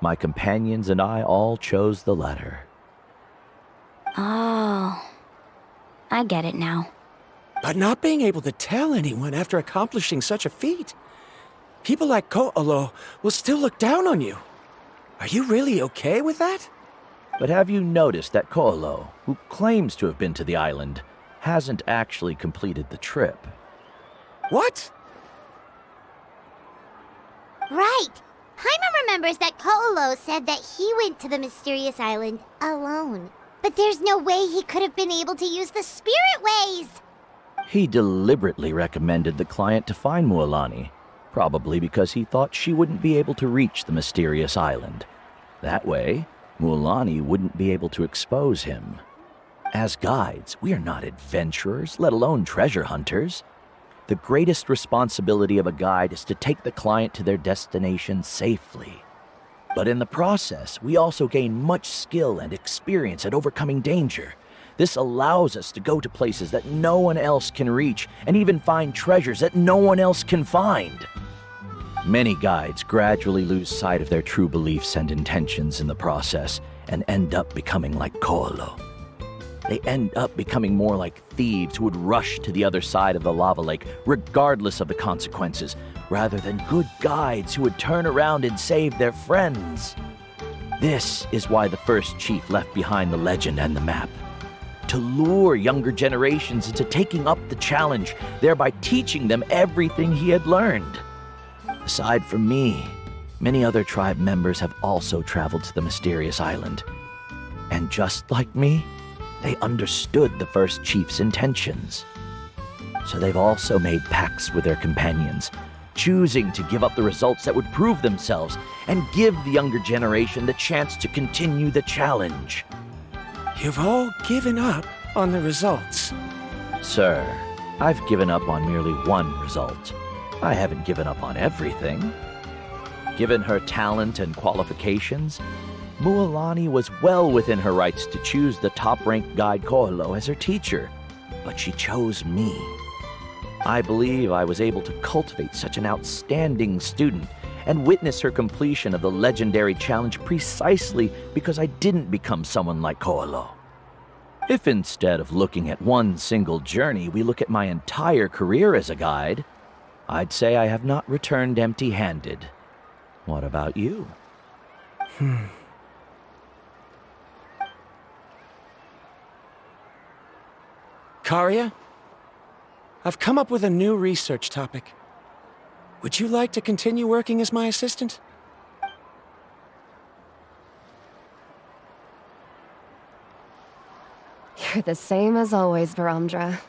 my companions and I all chose the latter. Oh, I get it now. But not being able to tell anyone after accomplishing such a feat. People like Ko'olo will still look down on you. Are you really okay with that? But have you noticed that Ko'olo, who claims to have been to the island, hasn't actually completed the trip? What? Right. Jaime remembers that Ko'olo said that he went to the mysterious island alone. But there's no way he could have been able to use the spirit ways! He deliberately recommended the client to find Mualani, probably because he thought she wouldn't be able to reach the mysterious island. That way, Mualani wouldn't be able to expose him. As guides, we are not adventurers, let alone treasure hunters. The greatest responsibility of a guide is to take the client to their destination safely. But in the process, we also gain much skill and experience at overcoming danger. This allows us to go to places that no one else can reach, and even find treasures that no one else can find. Many guides gradually lose sight of their true beliefs and intentions in the process, and end up becoming like Ko'olo. They end up becoming more like thieves who would rush to the other side of the lava lake, regardless of the consequences, rather than good guides who would turn around and save their friends. This is why the first chief left behind the legend and the map. To lure younger generations into taking up the challenge, thereby teaching them everything he had learned. Aside from me, many other tribe members have also traveled to the mysterious island. And just like me, they understood the first chief's intentions. So they've also made pacts with their companions, choosing to give up the results that would prove themselves and give the younger generation the chance to continue the challenge. You've all given up on the results. Sir, I've given up on merely one result. I haven't given up on everything. Given her talent and qualifications, Mualani was well within her rights to choose the top-ranked guide Ko'olo as her teacher, but she chose me. I believe I was able to cultivate such an outstanding student and witness her completion of the legendary challenge precisely because I didn't become someone like Ko'olo. If instead of looking at one single journey, we look at my entire career as a guide, I'd say I have not returned empty-handed. What about you? Karia, I've come up with a new research topic. Would you like to continue working as my assistant? You're the same as always, Varamdra.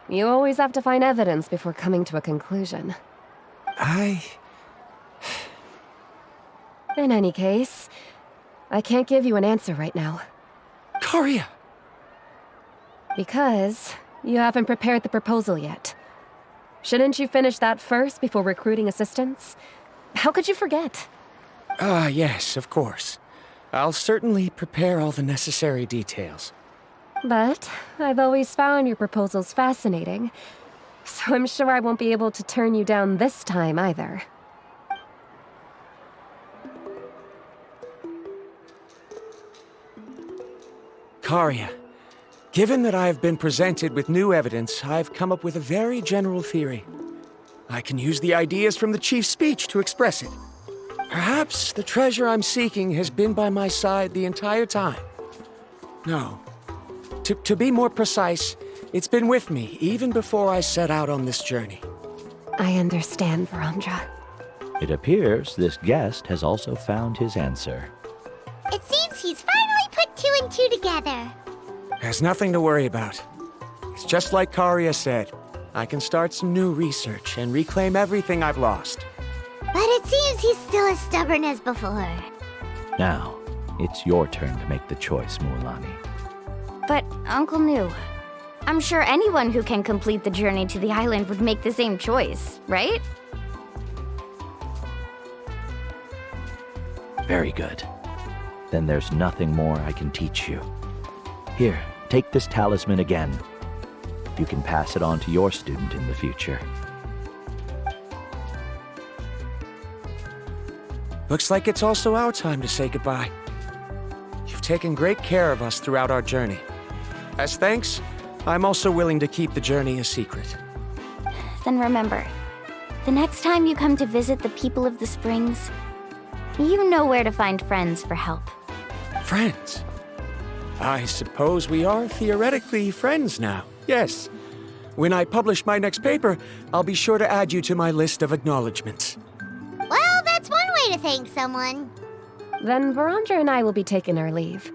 You always have to find evidence before coming to a conclusion. In any case, I can't give you an answer right now. Karia! Because you haven't prepared the proposal yet. Shouldn't you finish that first before recruiting assistants? How could you forget? Yes, of course. I'll certainly prepare all the necessary details. But I've always found your proposals fascinating, so I'm sure I won't be able to turn you down this time either. Karia, given that I have been presented with new evidence, I've come up with a very general theory. I can use the ideas from the chief's speech to express it. Perhaps the treasure I'm seeking has been by my side the entire time. No. To be more precise, it's been with me even before I set out on this journey. I understand, Varamdra. It appears this guest has also found his answer. It seems he's finally put 2 and 2 together. There's nothing to worry about. It's just like Karia said. I can start some new research and reclaim everything I've lost. But it seems he's still as stubborn as before. Now, it's your turn to make the choice, Mualani. But, Uncle Nu, I'm sure anyone who can complete the journey to the island would make the same choice, right? Very good. Then there's nothing more I can teach you. Here, take this talisman again. You can pass it on to your student in the future. Looks like it's also our time to say goodbye. You've taken great care of us throughout our journey. As thanks, I'm also willing to keep the journey a secret. Then remember, the next time you come to visit the people of the Springs, you know where to find friends for help. Friends? I suppose we are theoretically friends now, yes. When I publish my next paper, I'll be sure to add you to my list of acknowledgements. Well, that's one way to thank someone. Then Varamdra and I will be taking our leave.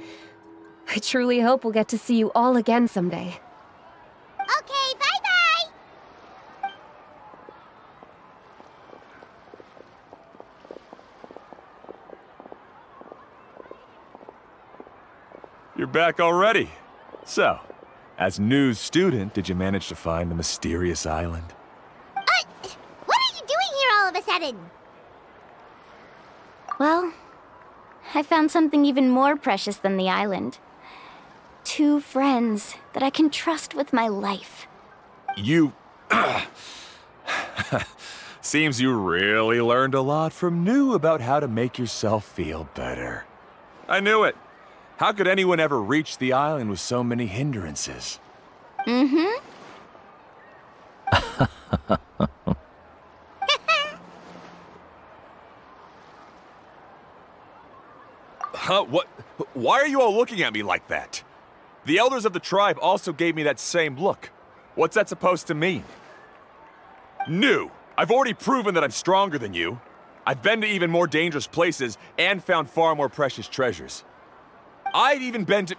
I truly hope we'll get to see you all again someday. Okay, bye-bye! You're back already. So, as news student, did you manage to find the mysterious island? What are you doing here all of a sudden? Well, I found something even more precious than the island. 2 friends that I can trust with my life. You... Seems you really learned a lot from New about how to make yourself feel better. I knew it. How could anyone ever reach the island with so many hindrances? Mm-hmm. Huh? What? Why are you all looking at me like that? The elders of the tribe also gave me that same look. What's that supposed to mean? New! I've already proven that I'm stronger than you. I've been to even more dangerous places and found far more precious treasures. I've even been to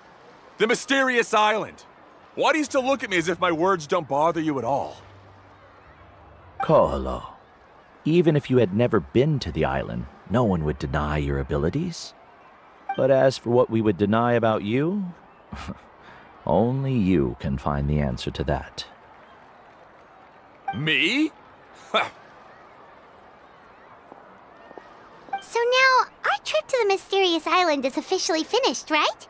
the mysterious island. Why do you still look at me as if my words don't bother you at all? Ko'olo, even if you had never been to the island, no one would deny your abilities. But as for what we would deny about you, only you can find the answer to that. Me? So now, our trip to the mysterious island is officially finished, right?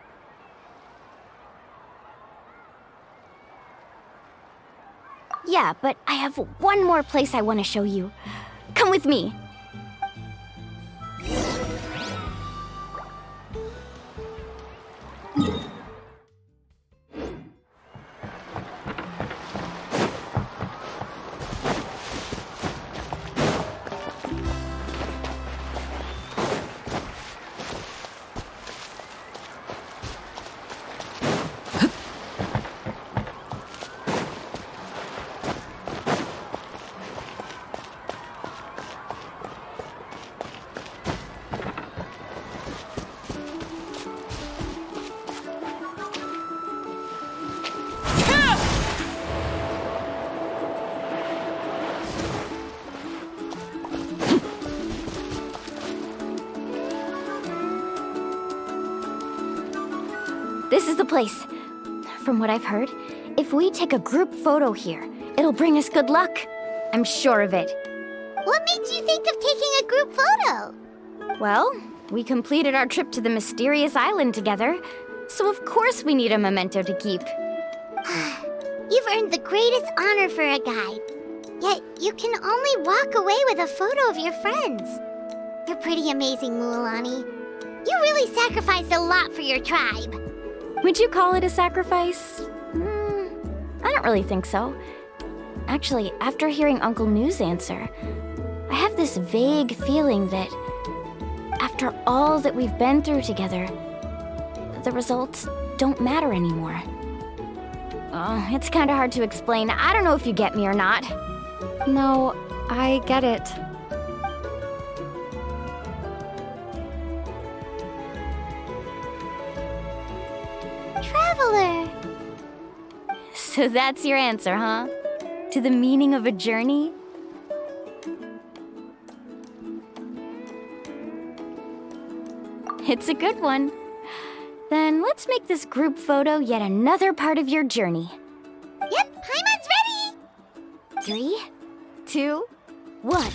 Yeah, but I have one more place I want to show you. Come with me. place. From what I've heard, if we take a group photo here, it'll bring us good luck. I'm sure of it. What made you think of taking a group photo? Well, we completed our trip to the mysterious island together, so of course we need a memento to keep. You've earned the greatest honor for a guide. Yet, you can only walk away with a photo of your friends. You're pretty amazing, Mualani. You really sacrificed a lot for your tribe. Would you call it a sacrifice? I don't really think so. Actually, after hearing Uncle New's answer, I have this vague feeling that after all that we've been through together, the results don't matter anymore. It's kind of hard to explain. I don't know if you get me or not. No, I get it. Traveler! So that's your answer, huh? To the meaning of a journey? It's a good one. Then let's make this group photo yet another part of your journey. Yep, Paimon's ready! 3, 2, 1.